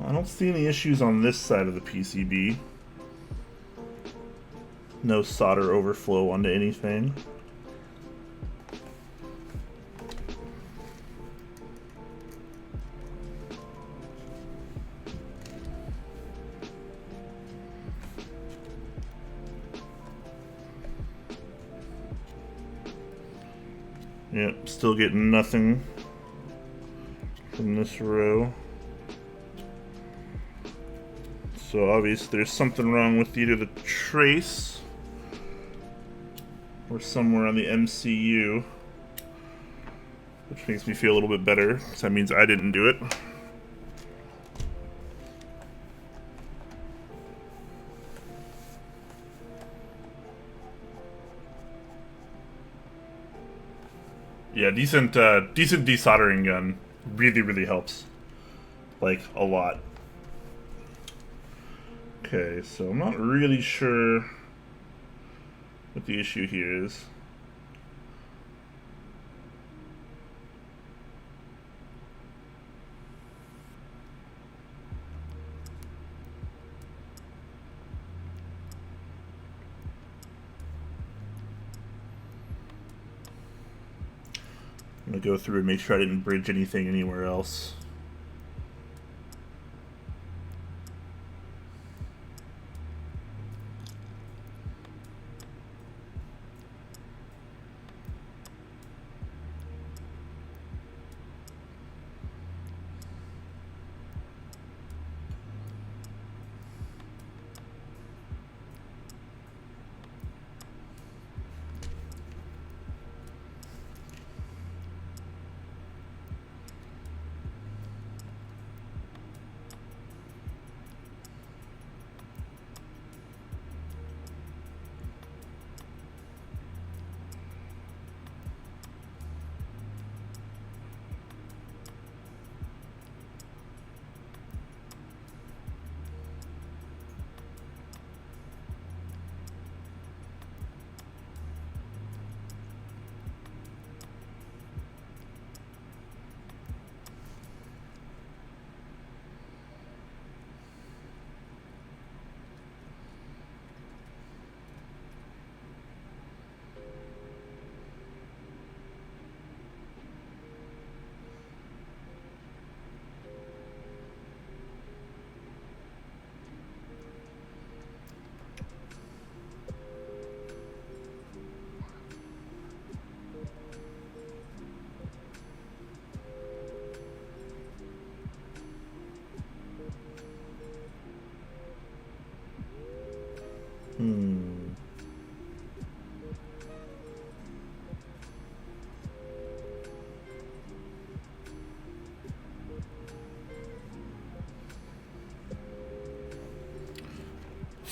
I don't see any issues on this side of the PCB. No solder overflow onto anything. Yep, still getting nothing from this row. So obviously there's something wrong with either the trace or somewhere on the MCU, which makes me feel a little bit better, because that means I didn't do it. Yeah, decent desoldering gun really helps, like, a lot. Okay, so I'm not really sure what the issue here is. I'm gonna go through and make sure I didn't bridge anything anywhere else.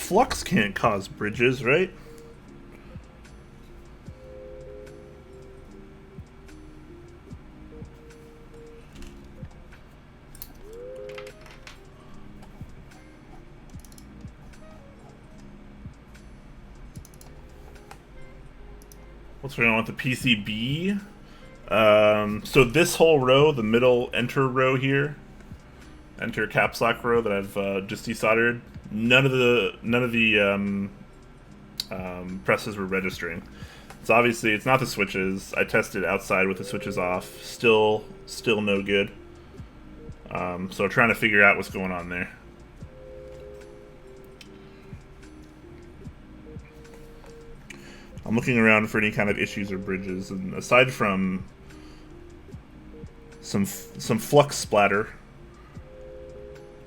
flux can't cause bridges, right? What's going on with the PCB? So this whole row, the middle enter row here, enter caps lock row that I've just desoldered, none of the presses were registering. So obviously it's not the switches. I tested outside with the switches off, still no good. So trying to figure out what's going on there. I'm looking around for any kind of issues or bridges, and aside from some flux splatter,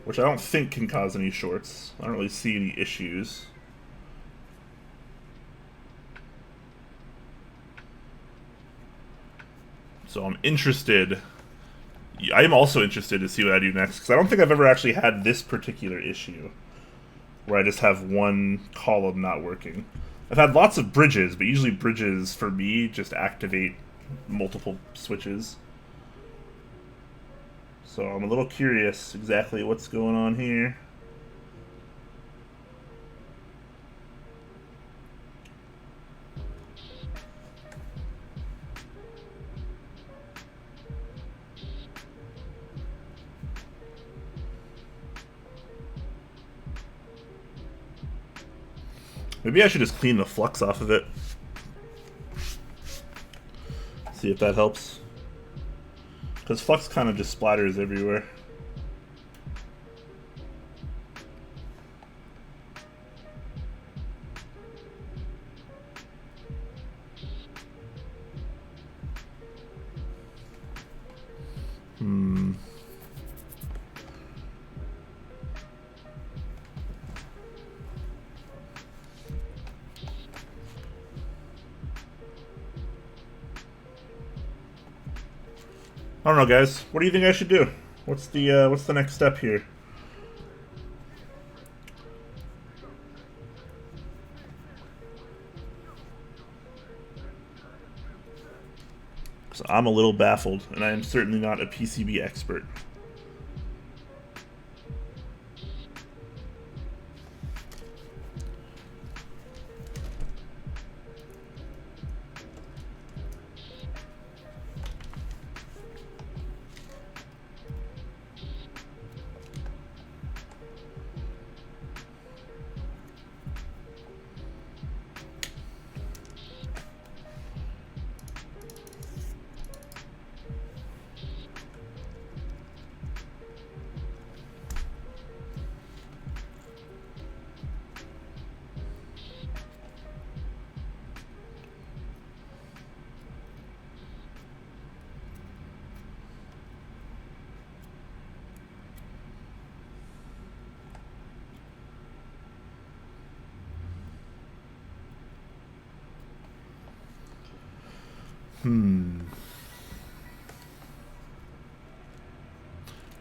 which I don't think can cause any shorts, I don't really see any issues. So I'm interested. I am also interested to see what I do next, because I don't think I've ever actually had this particular issue where I just have one column not working. I've had lots of bridges, but usually bridges, for me, just activate multiple switches. So I'm a little curious exactly what's going on here. Maybe I should just clean the flux off of it. See if that helps. Because flux kind of just splatters everywhere. I don't know, guys. What do you think I should do? What's the next step here? So I'm a little baffled, and I am certainly not a PCB expert.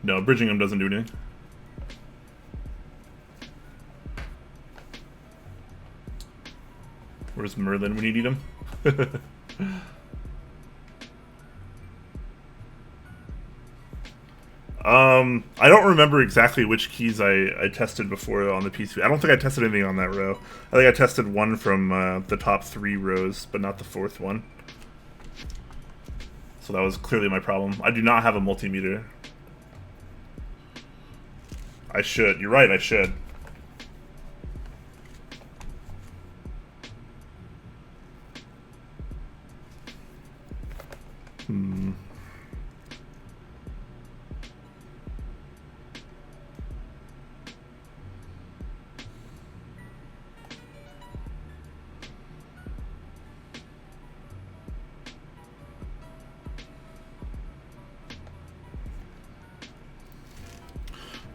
No, bridging them doesn't do anything. Where's Merlin when you need him? I don't remember exactly which keys I tested before on the PCB. I don't think I tested anything on that row. I think I tested one from the top 3 rows, but not the 4th one. So that was clearly my problem. I do not have a multimeter. I should. You're right, I should.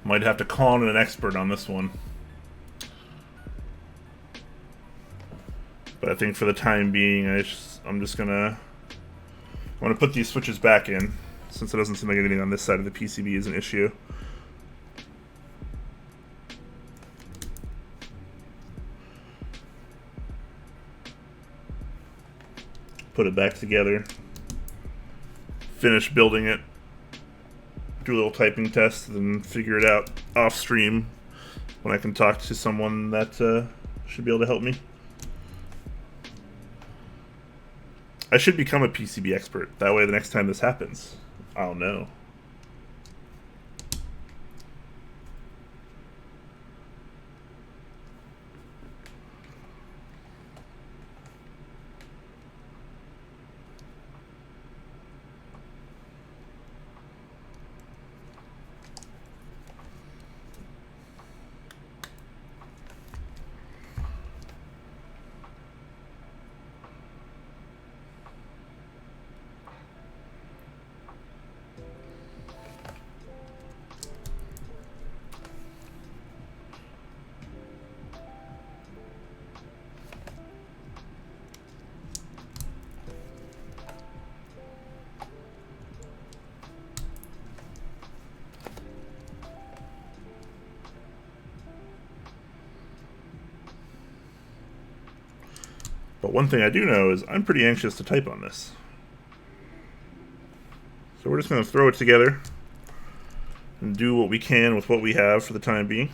Might have to call in an expert on this one. But I think for the time being, I'm just gonna put these switches back in, since it doesn't seem like anything on this side of the PCB is an issue. put it back together, finish building it, do a little typing test, then figure it out off stream when I can talk to someone that should be able to help me. I should become a PCB expert. That way the next time this happens, I'll know. But one thing I do know is I'm pretty anxious to type on this. So we're just going to throw it together and do what we can with what we have for the time being.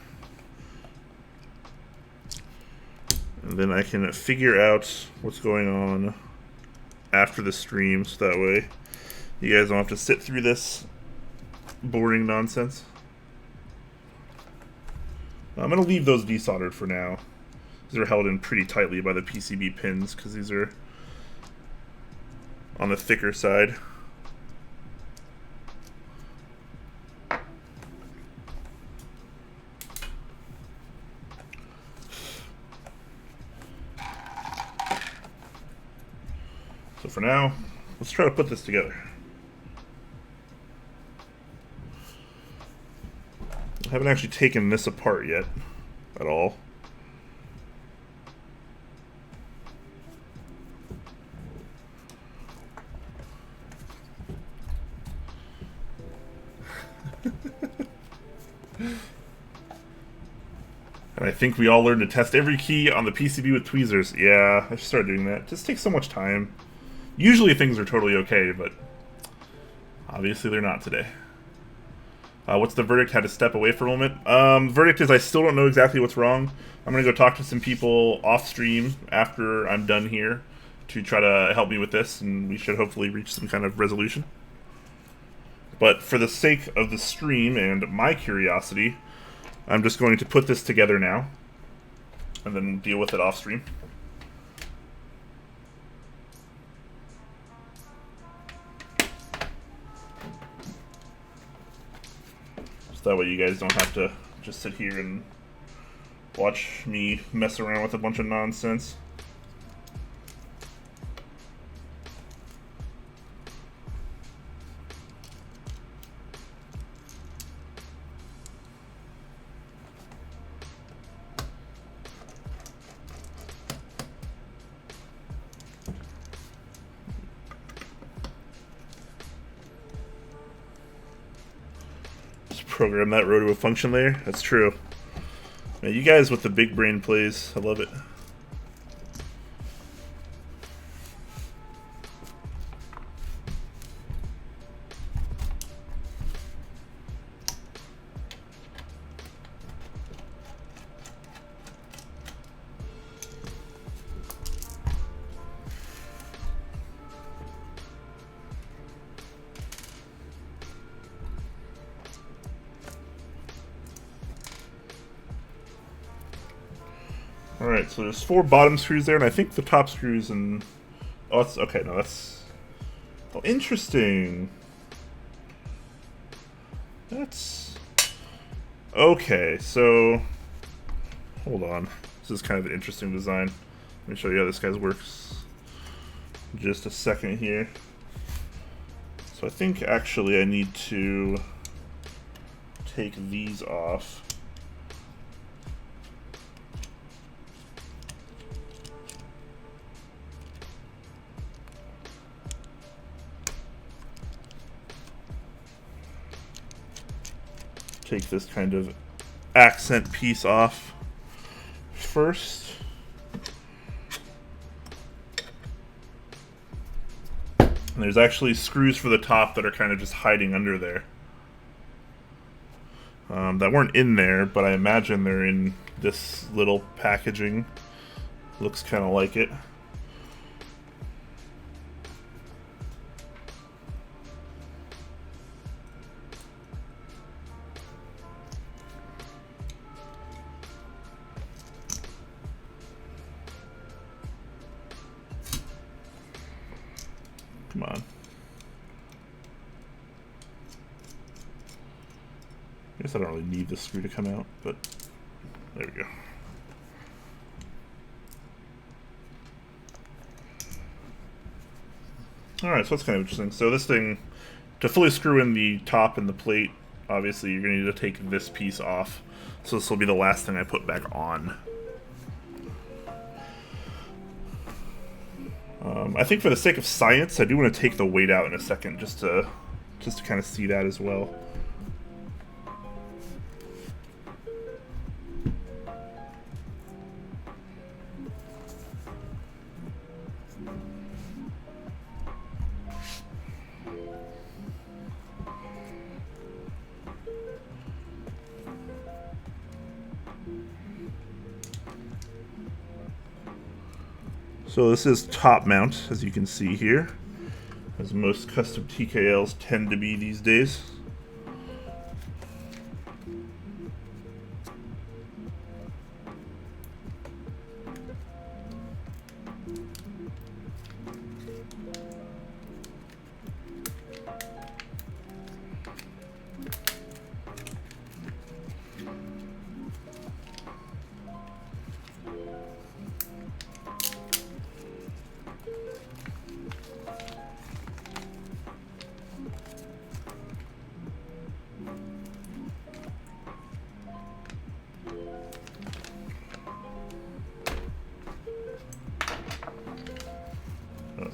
And then I can figure out what's going on after the stream, so that way you guys don't have to sit through this boring nonsense. I'm going to leave those desoldered for now. These are held in pretty tightly by the PCB pins because these are on the thicker side. So for now, let's try to put this together. I haven't actually taken this apart yet at all. And I think we all learned to test every key on the PCB with tweezers. Yeah, I should start doing that. It just takes so much time. Usually things are totally okay, but obviously they're not today. What's the verdict? Had to step away for a moment. The verdict is I still don't know exactly what's wrong. I'm going to go talk to some people off stream after I'm done here to try to help me with this, and we should hopefully reach some kind of resolution. But for the sake of the stream and my curiosity, I'm just going to put this together now and then deal with it off stream. So that way you guys don't have to just sit here and watch me mess around with a bunch of nonsense. Program that row to a function layer. That's true. Man, you guys with the big brain plays, I love it. Alright, so there's 4 bottom screws there, and I think the top screws and... Oh, that's... Okay, no, that's... Oh, interesting. That's... Okay, so... Hold on. This is kind of an interesting design. Let me show you how this guy's works. Just a second here. So I think, actually, I need to take these off. Take this kind of accent piece off first. And there's actually screws for the top that are kind of just hiding under there. That weren't in there, but I imagine they're in this little packaging. Looks kind of like it. Come on. I guess I don't really need this screw to come out, but there we go. Alright, so that's kind of interesting. So this thing, to fully screw in the top and the plate, obviously you're going to need to take this piece off. So this will be the last thing I put back on. I think for the sake of science, I do want to take the weight out in a second, just to kind of see that as well. So this is top mount, as you can see here, as most custom TKLs tend to be these days.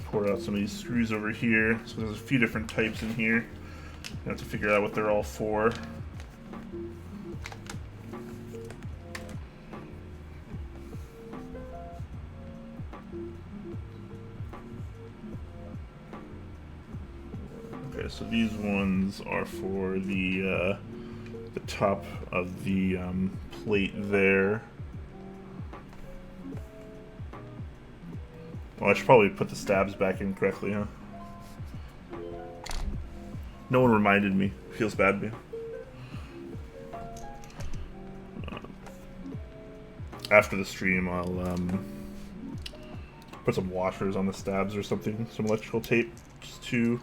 Pour out some of these screws over here. So there's a few different types in here. You have to figure out what they're all for. Okay, so these ones are for the top of the plate there. Well, I should probably put the stabs back in correctly, huh? No one reminded me. Feels bad, man. After the stream, I'll put some washers on the stabs or something, some electrical tape, just to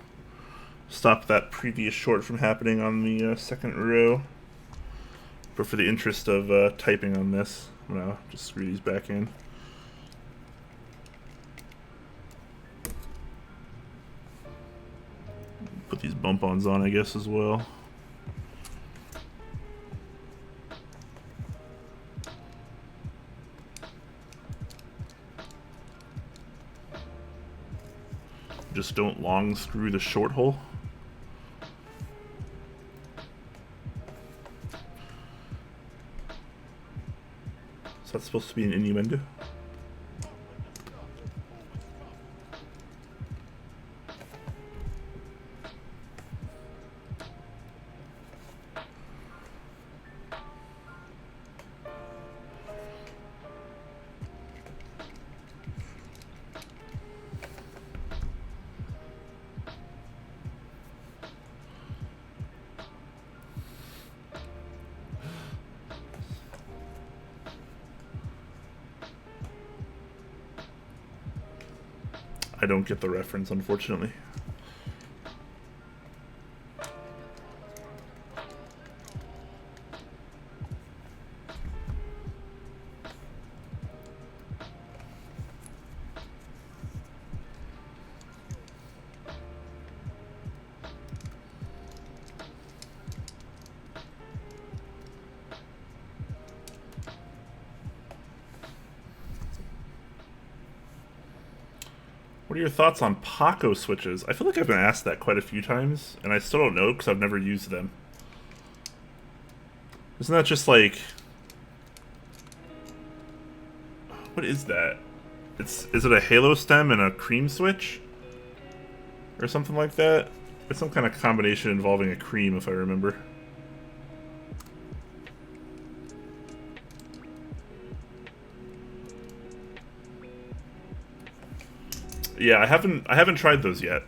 stop that previous short from happening on the second row. But for the interest of typing on this, I'm gonna just screw these back in. Put these bump-ons on, I guess, as well. Just don't long screw the short hole. Is that supposed to be an innuendo? I don't get the reference, unfortunately. What are your thoughts on Paco switches? I feel like I've been asked that quite a few times, and I still don't know because I've never used them. Isn't that just like... What is that? Is it a halo stem and a cream switch? or something like that. It's some kind of combination involving a cream, if I remember. Yeah, I haven't tried those yet.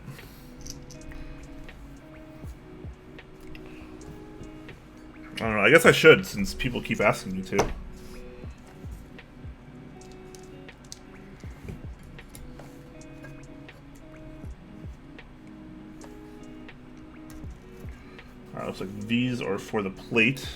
I don't know. I guess I should, since people keep asking me to. Alright, looks like these are for the plate.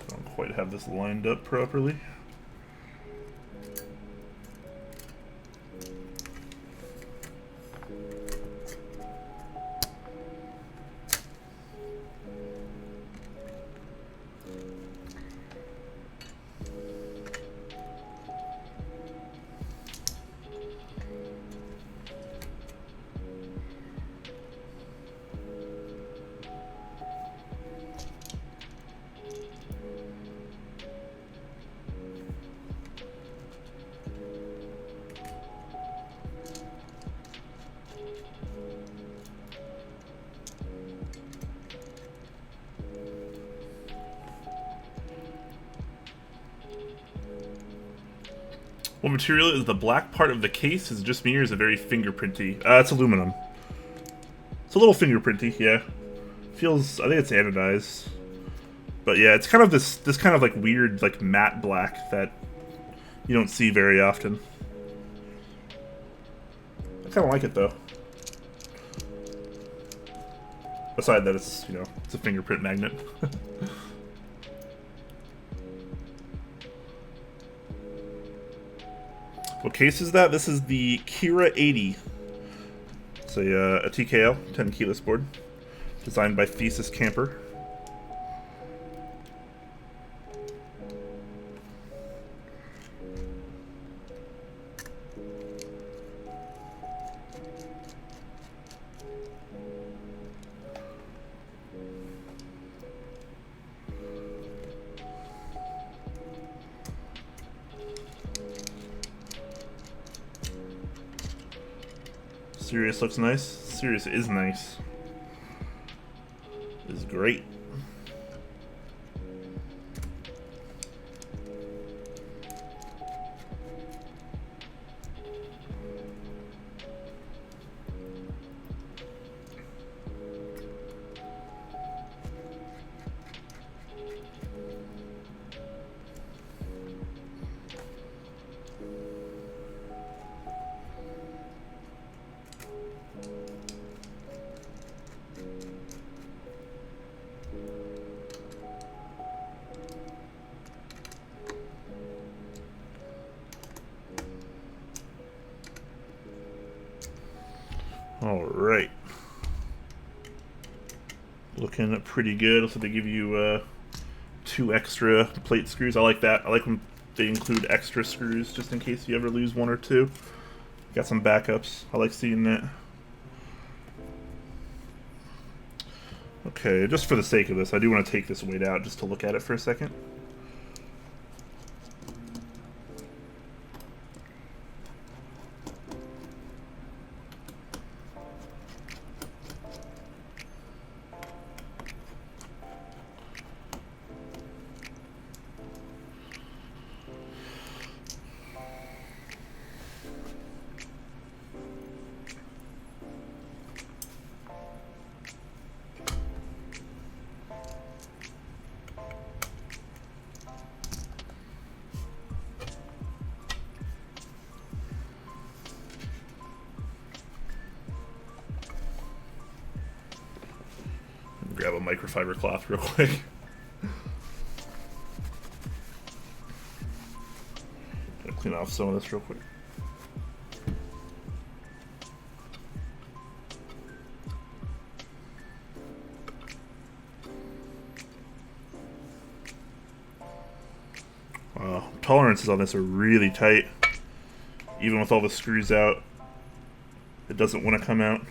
Don't quite have this lined up properly. What material is the black part of the case? Is it just me or is it very fingerprinty? It's aluminum. It's a little fingerprinty, yeah. Feels, I think it's anodized. But yeah, it's kind of this kind of like weird, like matte black that you don't see very often. I kind of like it though. Aside that it's, you know, it's a fingerprint magnet. What case is that? This is the Kira80. It's a TKL, 10 keyless board, designed by Thesis Camper. Sirius looks nice. Sirius is nice. Is great. Alright. Looking pretty good. Looks like they give you 2 extra plate screws. I like that. I like when they include extra screws just in case you ever lose 1 or 2. Got some backups. I like seeing that. Okay, just for the sake of this, I do want to take this weight out just to look at it for a second. grab a microfiber cloth real quick. Gonna clean off some of this real quick. Wow, tolerances on this are really tight. Even with all the screws out, it doesn't want to come out.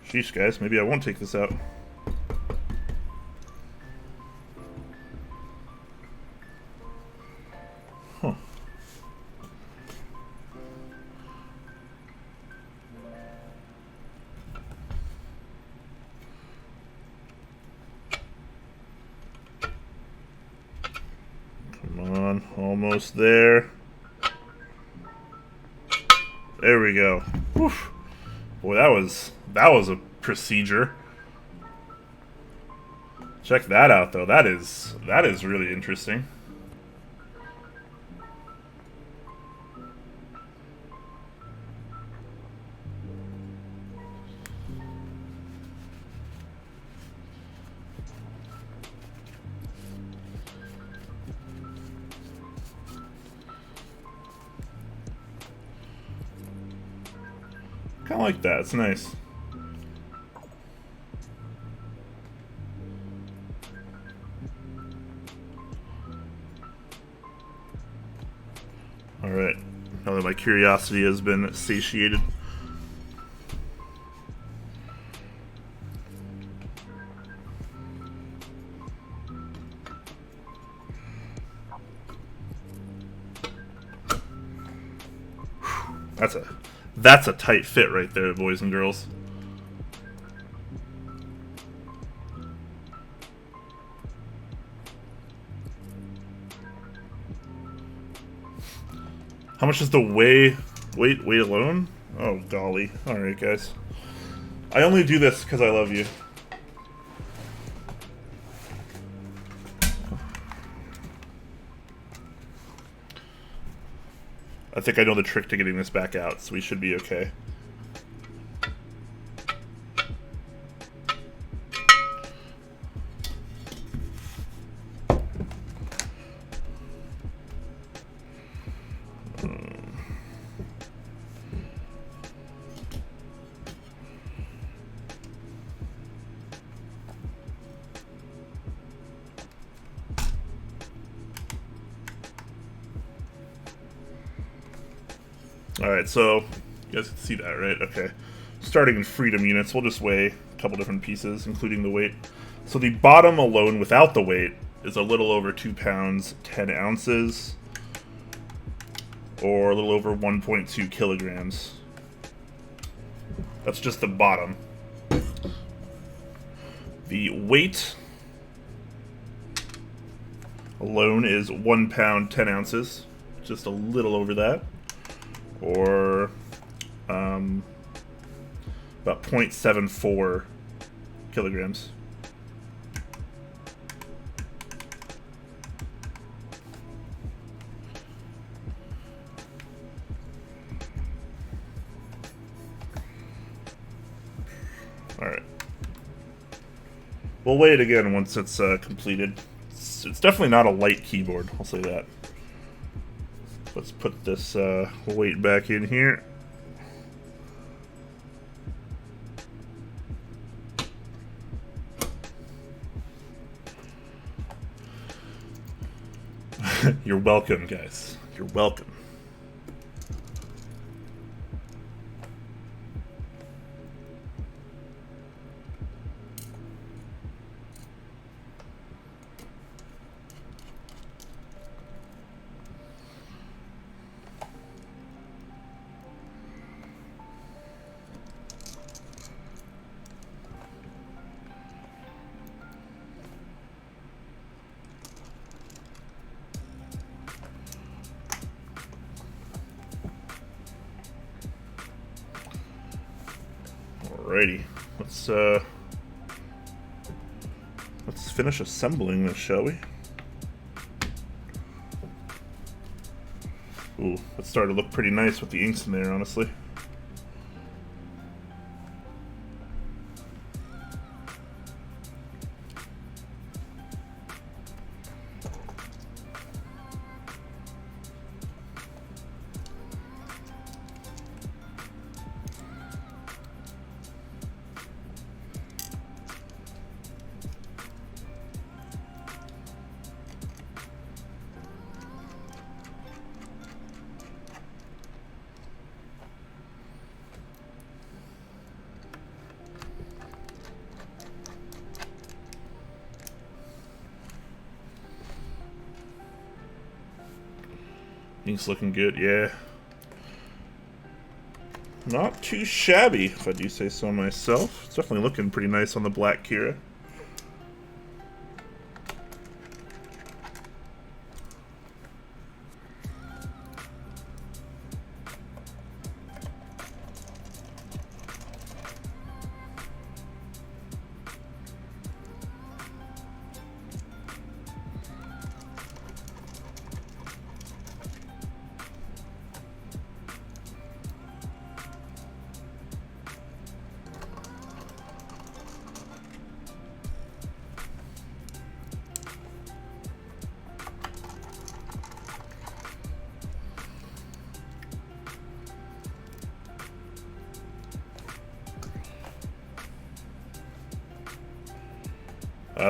Sheesh, guys, maybe I won't take this out. Huh. Come on, almost there. There we go. Whew. Boy, that was a procedure. Check that out, though. That is really interesting. Kind of like that. It's nice. Alright, now that my curiosity has been satiated. That's a tight fit right there, boys and girls. How much is the weight alone? Oh, golly. Alright, guys. I only do this because I love you. I think I know the trick to getting this back out, so we should be okay. Alright, so you guys can see that, right? Okay. Starting in freedom units, we'll just weigh a couple different pieces, including the weight. So the bottom alone without the weight is a little over 2 pounds, 10 ounces, or a little over 1.2 kilograms. That's just the bottom. The weight alone is 1 pound, 10 ounces, just a little over that. Or about 0.74 kilograms. Alright. We'll weigh it again once it's completed. It's definitely not a light keyboard, I'll say that. Let's put this weight back in here. You're welcome, guys. You're welcome. Alrighty, let's finish assembling this, shall we? Ooh, that started to look pretty nice with the inks in there, honestly. Ink's looking good, yeah. Not too shabby, if I do say so myself. It's definitely looking pretty nice on the black Kira.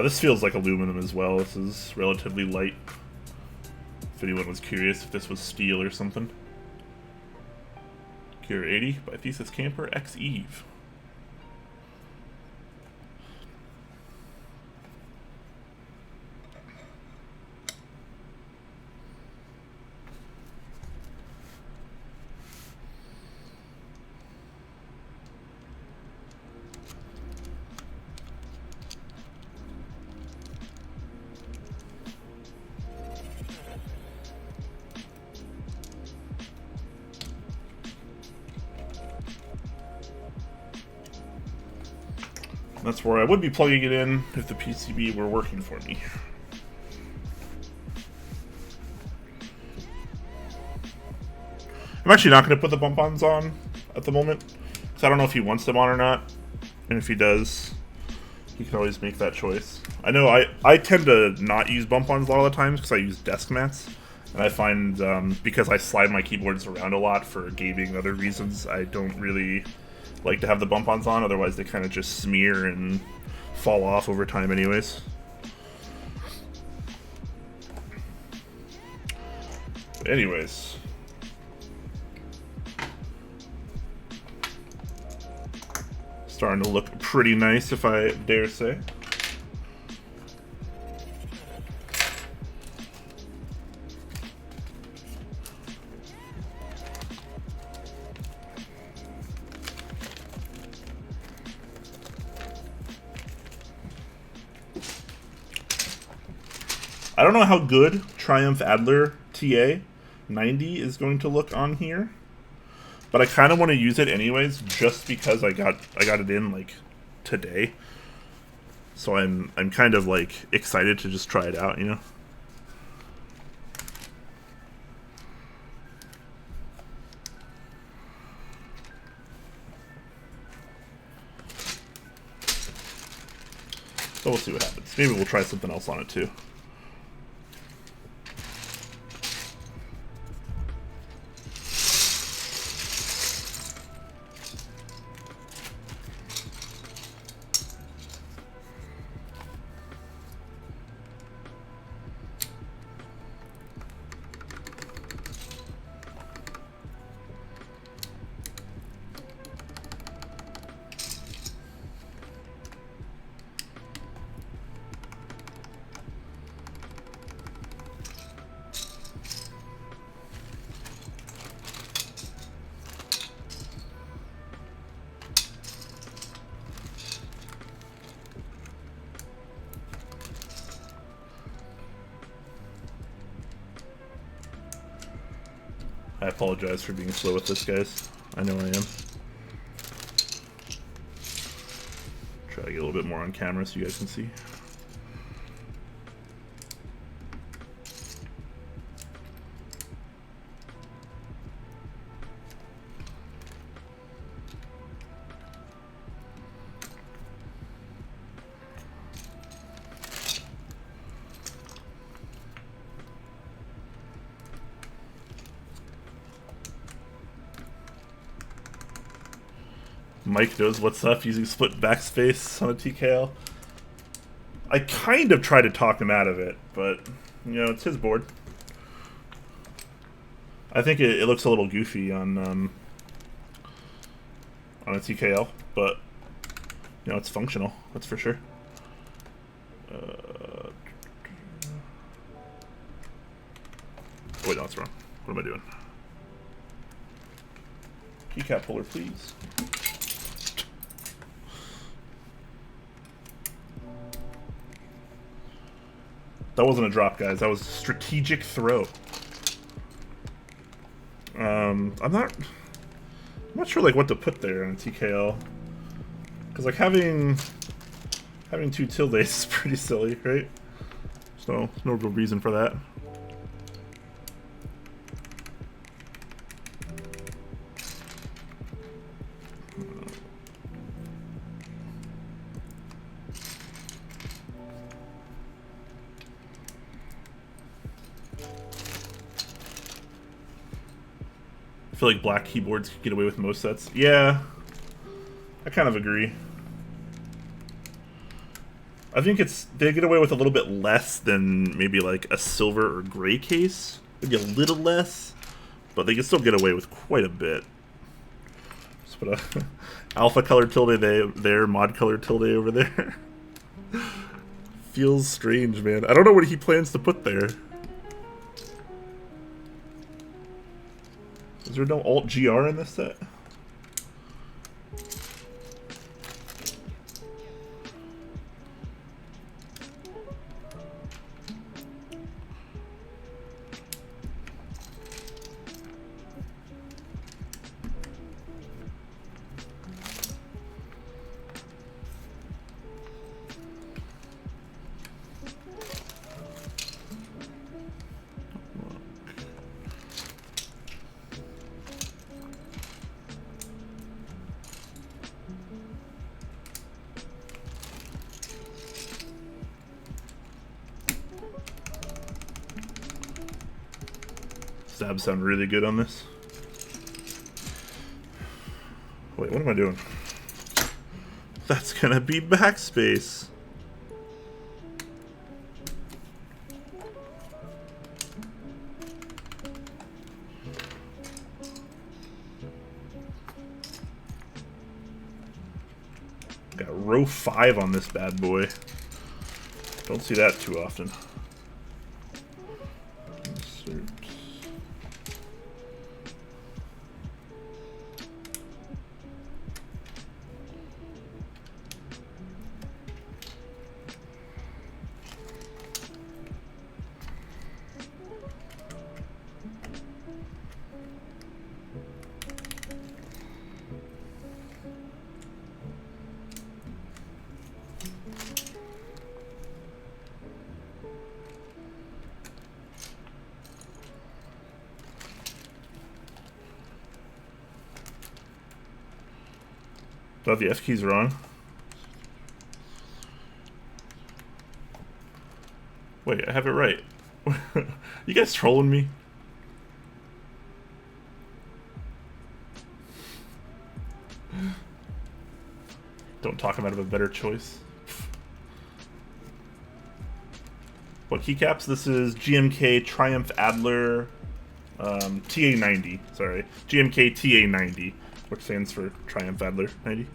This feels like aluminum as well. This is relatively light. If anyone was curious if this was steel or something. Kira80 by Thesis Camper X Eve. That's where I would be plugging it in if the PCB were working for me. I'm actually not going to put the bump-ons on at the moment, because I don't know if he wants them on or not. And if he does, he can always make that choice. I know I tend to not use bump-ons a lot of the times because I use desk mats. And I find, because I slide my keyboards around a lot for gaming and other reasons, I don't really like to have the bump-ons on, otherwise they kind of just smear and fall off over time anyways. But anyways. Starting to look pretty nice, if I dare say. I don't know how good Triumph Adler TA90 is going to look on here, but I kind of want to use it anyways, just because I got it in like today. So I'm kind of like excited to just try it out, you know. So we'll see what happens. Maybe we'll try something else on it too. I apologize for being slow with this, guys. I know I am. bit more on camera so you guys can see. Mike knows what's up using split backspace on a TKL. I kind of try to talk him out of it, but, you know, it's his board. I think it looks a little goofy on a TKL, but, you know, it's functional, that's for sure. Wait, no, that's wrong. What am I doing? Keycap puller, please. That wasn't a drop, guys. That was a strategic throw. I'm not sure like what to put there on a TKL, because like having two tildes is pretty silly, right? So no real reason for that. I feel like black keyboards could get away with most sets. Yeah, I kind of agree. I think they get away with a little bit less than maybe like a silver or gray case. Maybe a little less, but they can still get away with quite a bit. Just put a alpha color tilde there, mod color tilde over there. Feels strange, man. I don't know what he plans to put there. Is there no Alt GR in this set? Stabs sound really good on this. Wait, what am I doing? That's gonna be backspace. Got row 5 on this bad boy. Don't see that too often. Insert. Do I have the F keys wrong? Wait, I have it right. You guys trolling me? Don't talk him out of a better choice. What keycaps? This is GMK Triumph Adler TA90. Sorry, GMK TA90, which stands for Triumph Adler 90.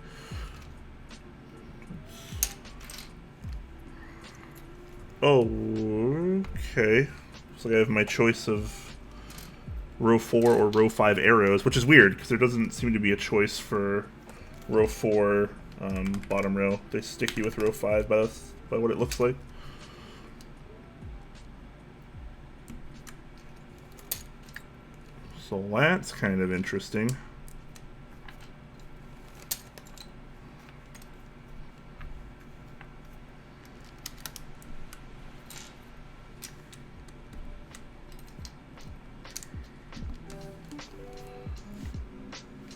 Oh, okay. So I have my choice of row 4 or row 5 arrows, which is weird because there doesn't seem to be a choice for row 4 bottom row. They stick you with row 5 by what it looks like. So that's kind of interesting.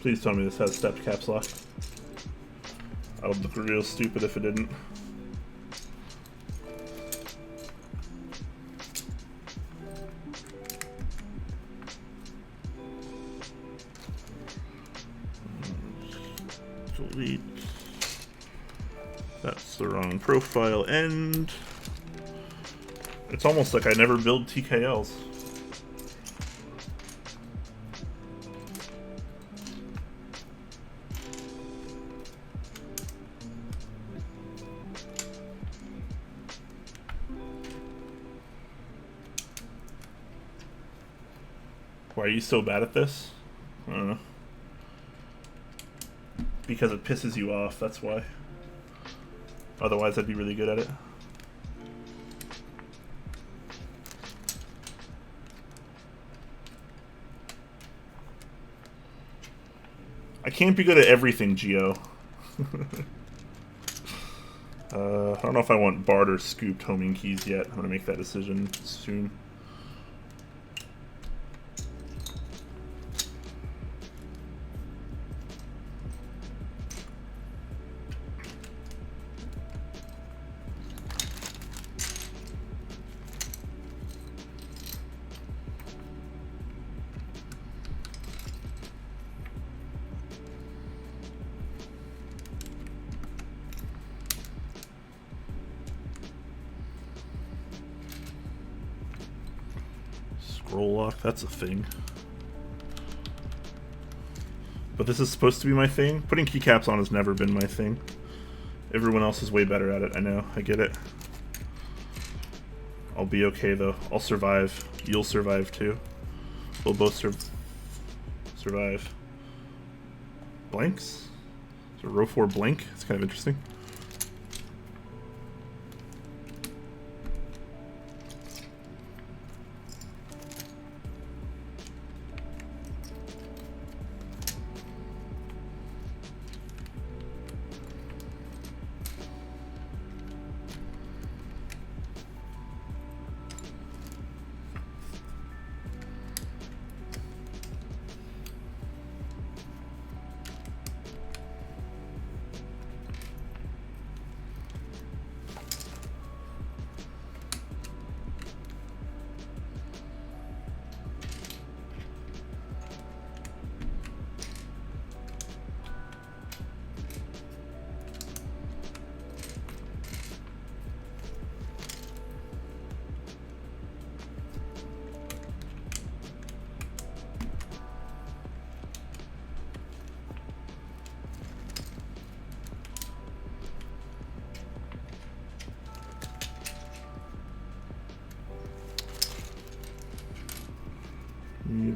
Please tell me this has stepped caps lock. I would look real stupid if it didn't. Delete. That's the wrong profile end. It's almost like I never build TKLs. Why are you so bad at this? I don't know. Because it pisses you off, that's why. Otherwise I'd be really good at it. I can't be good at everything, Geo. I don't know if I want barred or scooped homing keys yet. I'm gonna make that decision soon. Scroll lock, that's a thing. But this is supposed to be my thing? Putting keycaps on has never been my thing. Everyone else is way better at it, I know, I get it. I'll be okay though, I'll survive. You'll survive too. We'll both survive. Blanks? Is it row 4 blank? It's kind of interesting.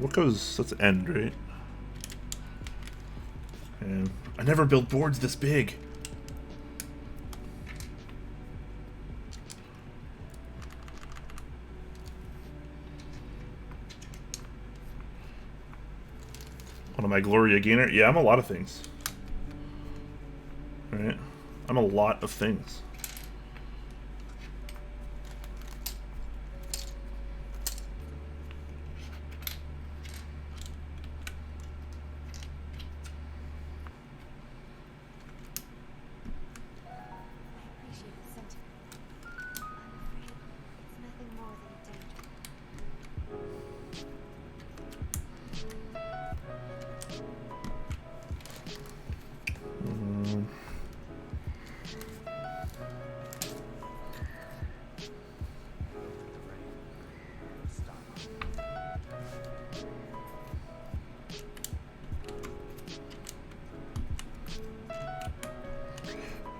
What goes, that's end, right? And I never built boards this big. What am I, Gloria Gaynor? Yeah, I'm a lot of things. Right? I'm a lot of things.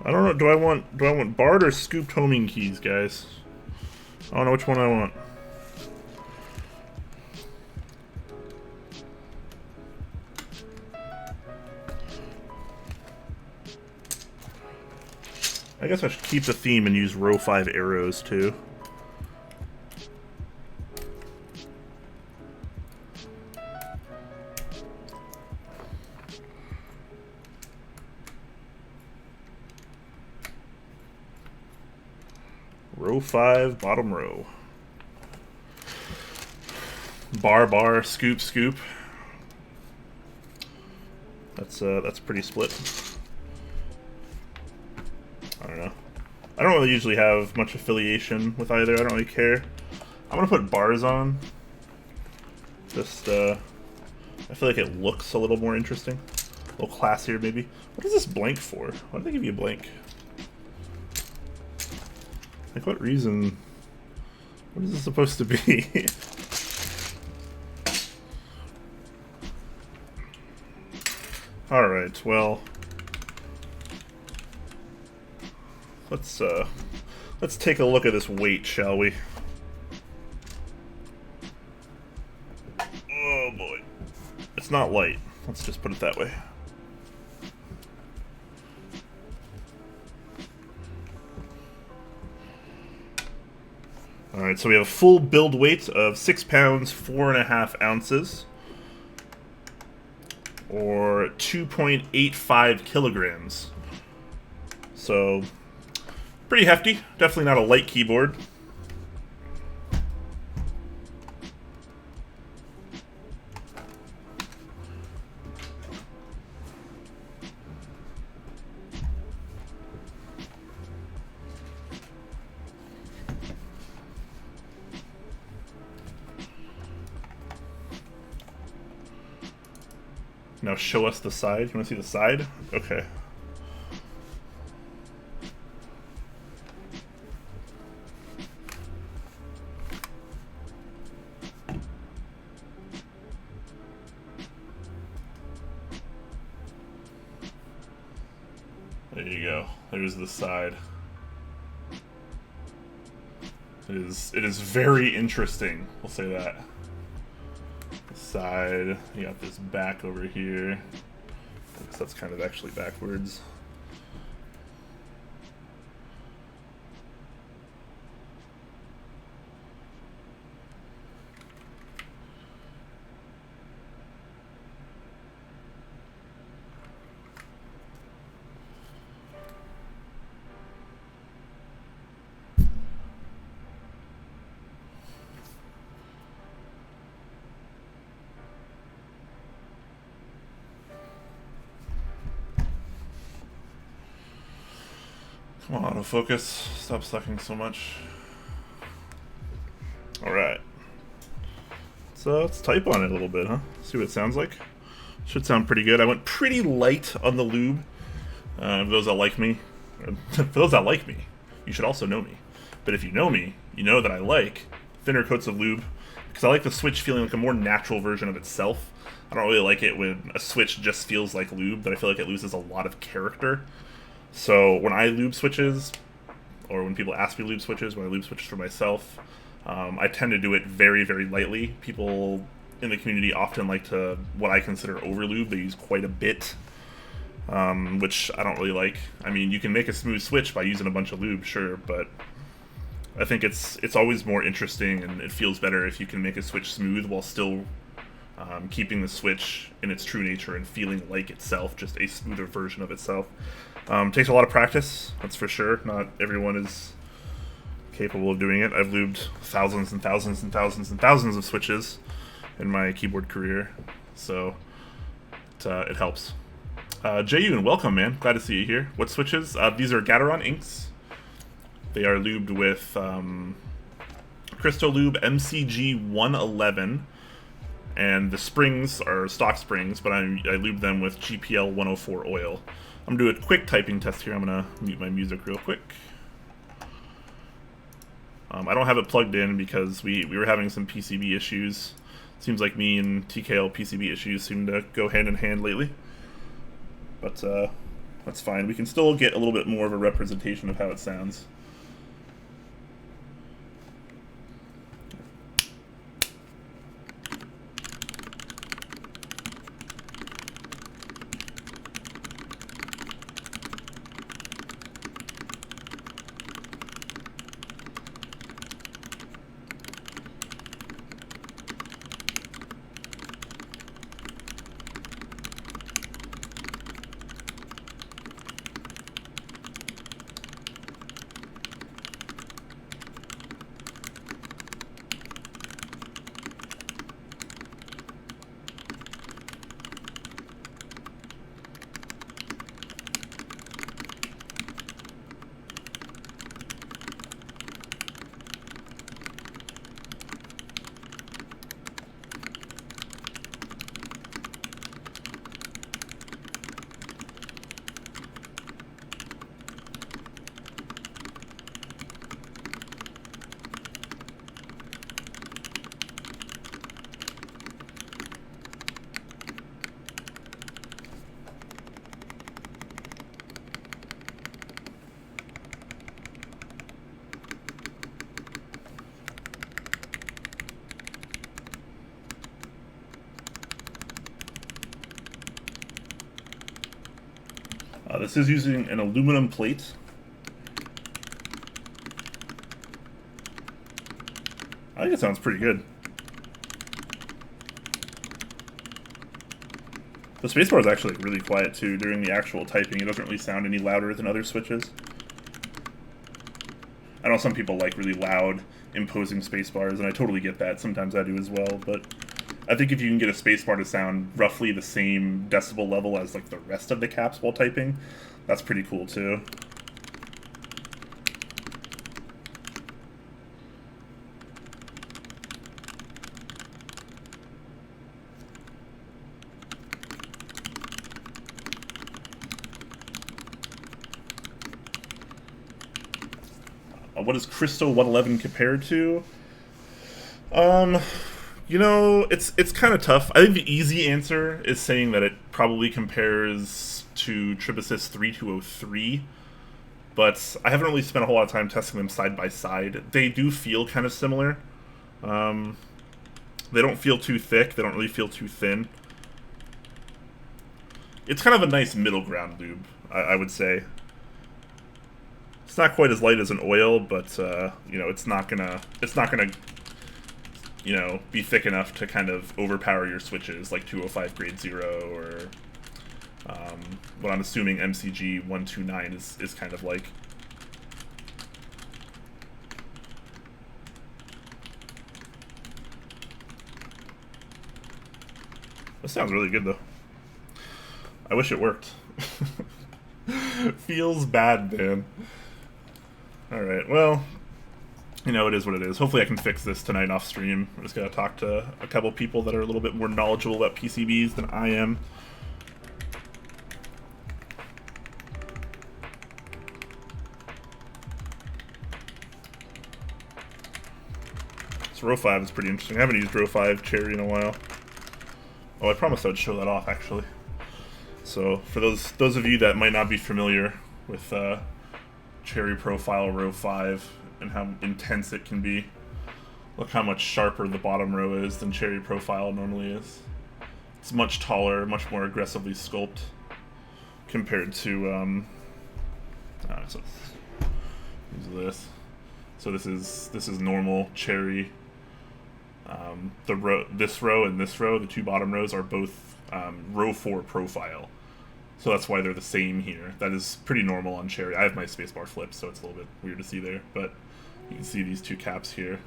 I don't know, do I want barred or scooped homing keys, guys? I don't know which one I want. I guess I should keep the theme and use row 5 arrows too. Row 5, bottom row. Bar, bar, scoop, scoop. That's pretty split. I don't know. I don't really usually have much affiliation with either. I don't really care. I'm gonna put bars on. Just I feel like it looks a little more interesting, a little classier maybe. What is this blank for? Why did they give you a blank? Like, what reason? What is this supposed to be? Alright, well, let's take a look at this weight, shall we? Oh boy. It's not light. Let's just put it that way. Alright, so we have a full build weight of 6 pounds, 4.5 ounces. Or 2.85 kilograms. So, pretty hefty. Definitely not a light keyboard. Now show us the side. You want to see the side? Okay. There you go. There's the side. It is very interesting. We'll say that. Side, you got this back over here. I guess that's kind of actually backwards. Come on, autofocus. Stop sucking so much. Alright. So let's type on it a little bit, huh? See what it sounds like. Should sound pretty good. I went pretty light on the lube. For those that like me, for those that like me, you should also know me. But if you know me, you know that I like thinner coats of lube because I like the Switch feeling like a more natural version of itself. I don't really like it when a Switch just feels like lube, but I feel like it loses a lot of character. So when I lube switches, or when people ask me lube switches, when I lube switches for myself, I tend to do it very, very lightly. People in the community often like to, what I consider overlube. They use quite a bit, which I don't really like. I mean, you can make a smooth switch by using a bunch of lube, sure, but I think it's always more interesting and it feels better if you can make a switch smooth while still keeping the switch in its true nature and feeling like itself, just a smoother version of itself. Takes a lot of practice, that's for sure. Not everyone is capable of doing it. I've lubed thousands and thousands and thousands and thousands of switches in my keyboard career, so it helps. Jayun, welcome, man. Glad to see you here. What switches? These are Gateron inks. They are lubed with Crystal Lube MCG 111, and the springs are stock springs, but I lube them with GPL 104 oil. I'm going to do a quick typing test here. I'm going to mute my music real quick. I don't have it plugged in because we were having some PCB issues. Seems like me and TKL PCB issues seem to go hand in hand lately. But that's fine. We can still get a little bit more of a representation of how it sounds. This is using an aluminum plate. I think it sounds pretty good. The spacebar is actually really quiet too during the actual typing. It doesn't really sound any louder than other switches. I know some people like really loud, imposing spacebars, and I totally get that. Sometimes I do as well, but I think if you can get a spacebar to sound roughly the same decibel level as like the rest of the caps while typing, that's pretty cool too. What is Crystal 111 compared to? You know, it's kind of tough. I think the easy answer is saying that it probably compares to Tribassys 3203, but I haven't really spent a whole lot of time testing them side by side. They do feel kind of similar. They don't feel too thick. They don't really feel too thin. It's kind of a nice middle ground lube, I would say. It's not quite as light as an oil, but you know, it's not gonna, you know, be thick enough to kind of overpower your switches like 205 grade 0 or what I'm assuming MCG 129 is kind of like. This sounds really good though. I wish it worked. Feels bad, man. Alright, well, you know, it is what it is. Hopefully I can fix this tonight off stream. I'm just going to talk to a couple people that are a little bit more knowledgeable about PCBs than I am. So Row 5 is pretty interesting. I haven't used Row 5 Cherry in a while. Oh, I promised I'd show that off, actually. So, for those of you that might not be familiar with Cherry Profile Row 5 and how intense it can be. Look how much sharper the bottom row is than Cherry Profile normally is. It's much taller, much more aggressively sculpted compared to so this. So this is normal Cherry. This row and this row, the two bottom rows, are both Row 4 Profile. So that's why they're the same here. That is pretty normal on Cherry. I have my spacebar flipped, so it's a little bit weird to see there. But you can see these two caps here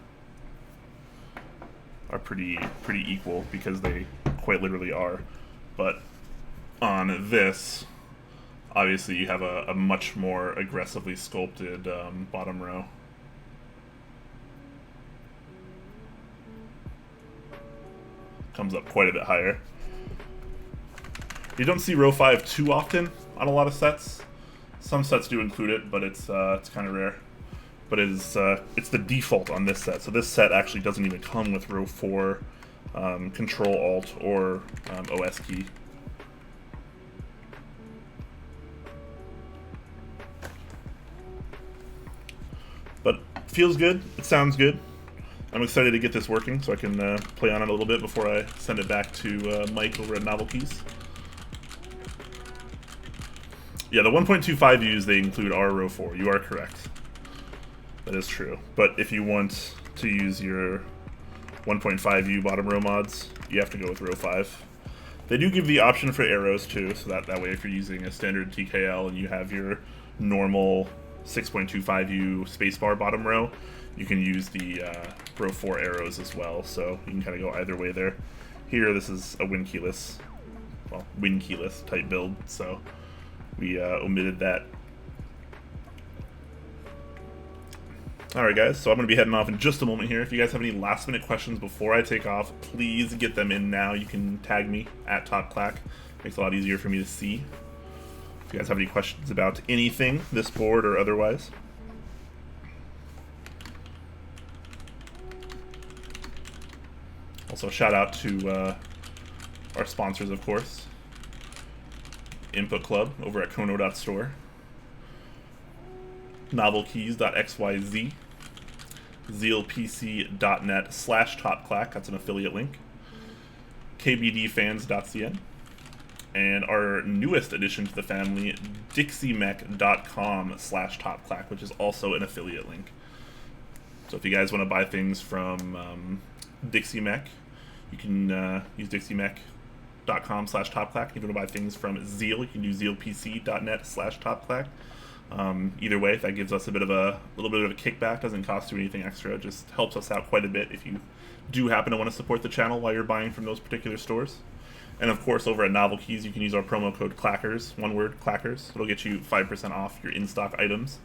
are pretty equal because they quite literally are. But on this, obviously you have a much more aggressively sculpted bottom row. Comes up quite a bit higher. You don't see Row 5 too often on a lot of sets. Some sets do include it, but it's kind of rare. But it's the default on this set. So this set actually doesn't even come with Row 4 Control Alt or OS key. But feels good. It sounds good. I'm excited to get this working so I can play on it a little bit before I send it back to Mike over at Novelkeys. Yeah, the 1.25 U's they include are Row 4. You are correct. That is true. But if you want to use your 1.5 U bottom row mods, you have to go with Row 5. They do give the option for arrows too, so that way if you're using a standard TKL and you have your normal 6.25 U spacebar bottom row, you can use the Row 4 arrows as well, so you can kind of go either way there. Here, this is a win keyless type build, so we omitted that. Alright guys, so I'm going to be heading off in just a moment here. If you guys have any last minute questions before I take off, please get them in now. You can tag me at Clack. Makes it a lot easier for me to see. If you guys have any questions about anything, this board or otherwise. Also, shout out to our sponsors, of course. Input Club over at Kono.store. Novelkeys.xyz. zealpc.net/TopClack, that's an affiliate link. kbdfans.cn. and our newest addition to the family, dixiemech.com/topclack, which is also an affiliate link. So if you guys want to buy things from Dixiemech, you can use dixiemech.com/topclack. If you want to buy things from Zeal, you can do zealpc.net/topclack. Either way, that gives us a little bit of a kickback. Doesn't cost you anything extra. It just helps us out quite a bit if you do happen to want to support the channel while you're buying from those particular stores. And of course, over at Novelkeys, you can use our promo code Clackers, one word, Clackers. It'll get you 5% off your in-stock items.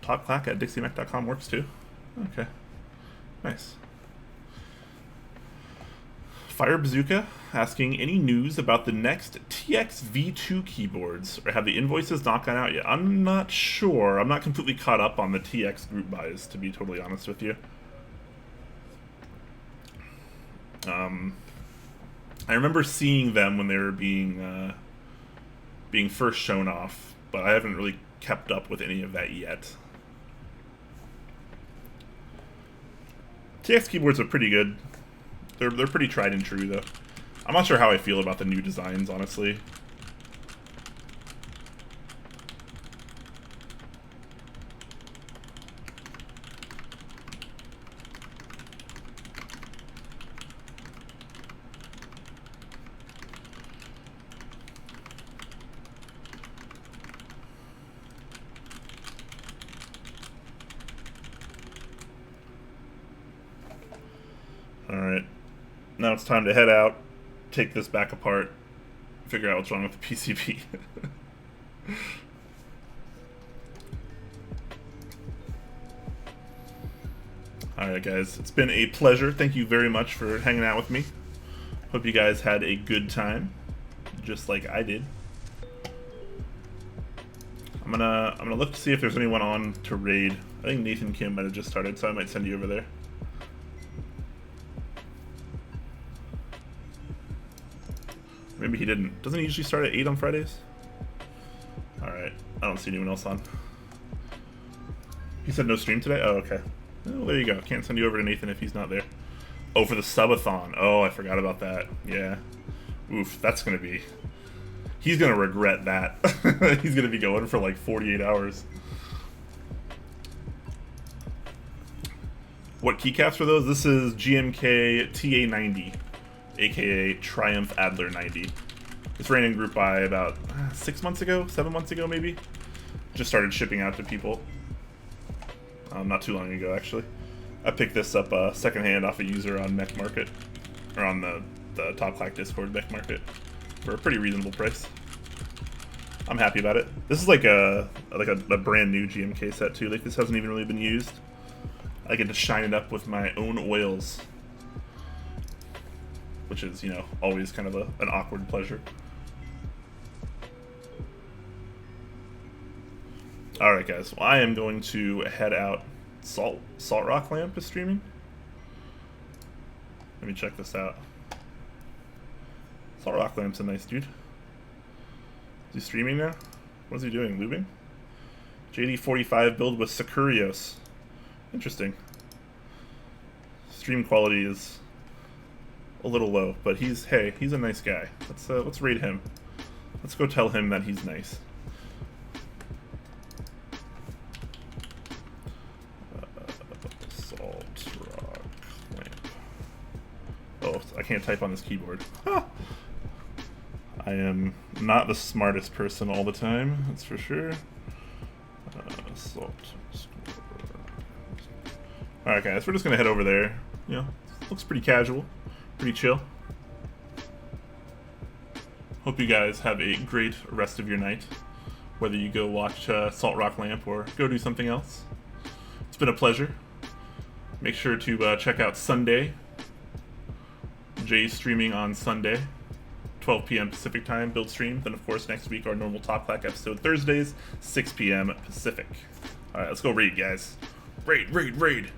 Topclack at dixiemech.com works too. Okay, nice. Fire Bazooka asking, any news about the next TX V2 keyboards, or have the invoices not gone out yet? I'm not sure. I'm not completely caught up on the TX group buys, to be totally honest with you. I remember seeing them when they were being first shown off, but I haven't really kept up with any of that yet. TX keyboards are pretty good. They're pretty tried and true, though. I'm not sure how I feel about the new designs, honestly. Alright. Now it's time to head out, take this back apart, figure out what's wrong with the PCB. Alright guys, it's been a pleasure. Thank you very much for hanging out with me. Hope you guys had a good time, just like I did. I'm gonna look to see if there's anyone on to raid. I think Nathan Kim might have just started, so I might send you over there. Maybe he didn't. Doesn't he usually start at 8 on Fridays? Alright. I don't see anyone else on. He said no stream today? Oh, okay. Well, there you go. Can't send you over to Nathan if he's not there. Oh, for the subathon. Oh, I forgot about that. Yeah. Oof, that's gonna be... He's gonna regret that. He's gonna be going for like 48 hours. What keycaps were those? This is GMK TA90. AKA Triumph Adler 90. This ran in group buy about 6 months ago, 7 months ago maybe. Just started shipping out to people. Not too long ago, actually. I picked this up secondhand off a user on Mech Market, or on the Topclack Discord Mech Market, for a pretty reasonable price. I'm happy about it. This is like a brand new GMK set too. Like, this hasn't even really been used. I get to shine it up with my own oils, which is, you know, always kind of an awkward pleasure. Alright guys, well, I am going to head out. Salt Rock Lamp is streaming. Let me check this out. Salt Rock Lamp's a nice dude. Is he streaming now? What is he doing? Lubing? JD45 build with Sakurios. Interesting. Stream quality is a little low, but he's a nice guy. Let's rate him. Let's go tell him that he's nice. Salt Rock Lamp. Oh, I can't type on this keyboard. Ah! I am not the smartest person all the time, that's for sure. Salt. Alright guys, we're just gonna head over there. You know, looks pretty casual. Pretty chill. Hope you guys have a great rest of your night, whether you go watch Salt Rock Lamp or go do something else. It's been a pleasure. Make sure to check out Sunday. Jay's streaming on Sunday, 12 p.m. Pacific time, build stream. Then of course next week our normal Topclack episode Thursdays, 6 p.m. Pacific. Alright, let's go raid, guys. Raid, raid, raid!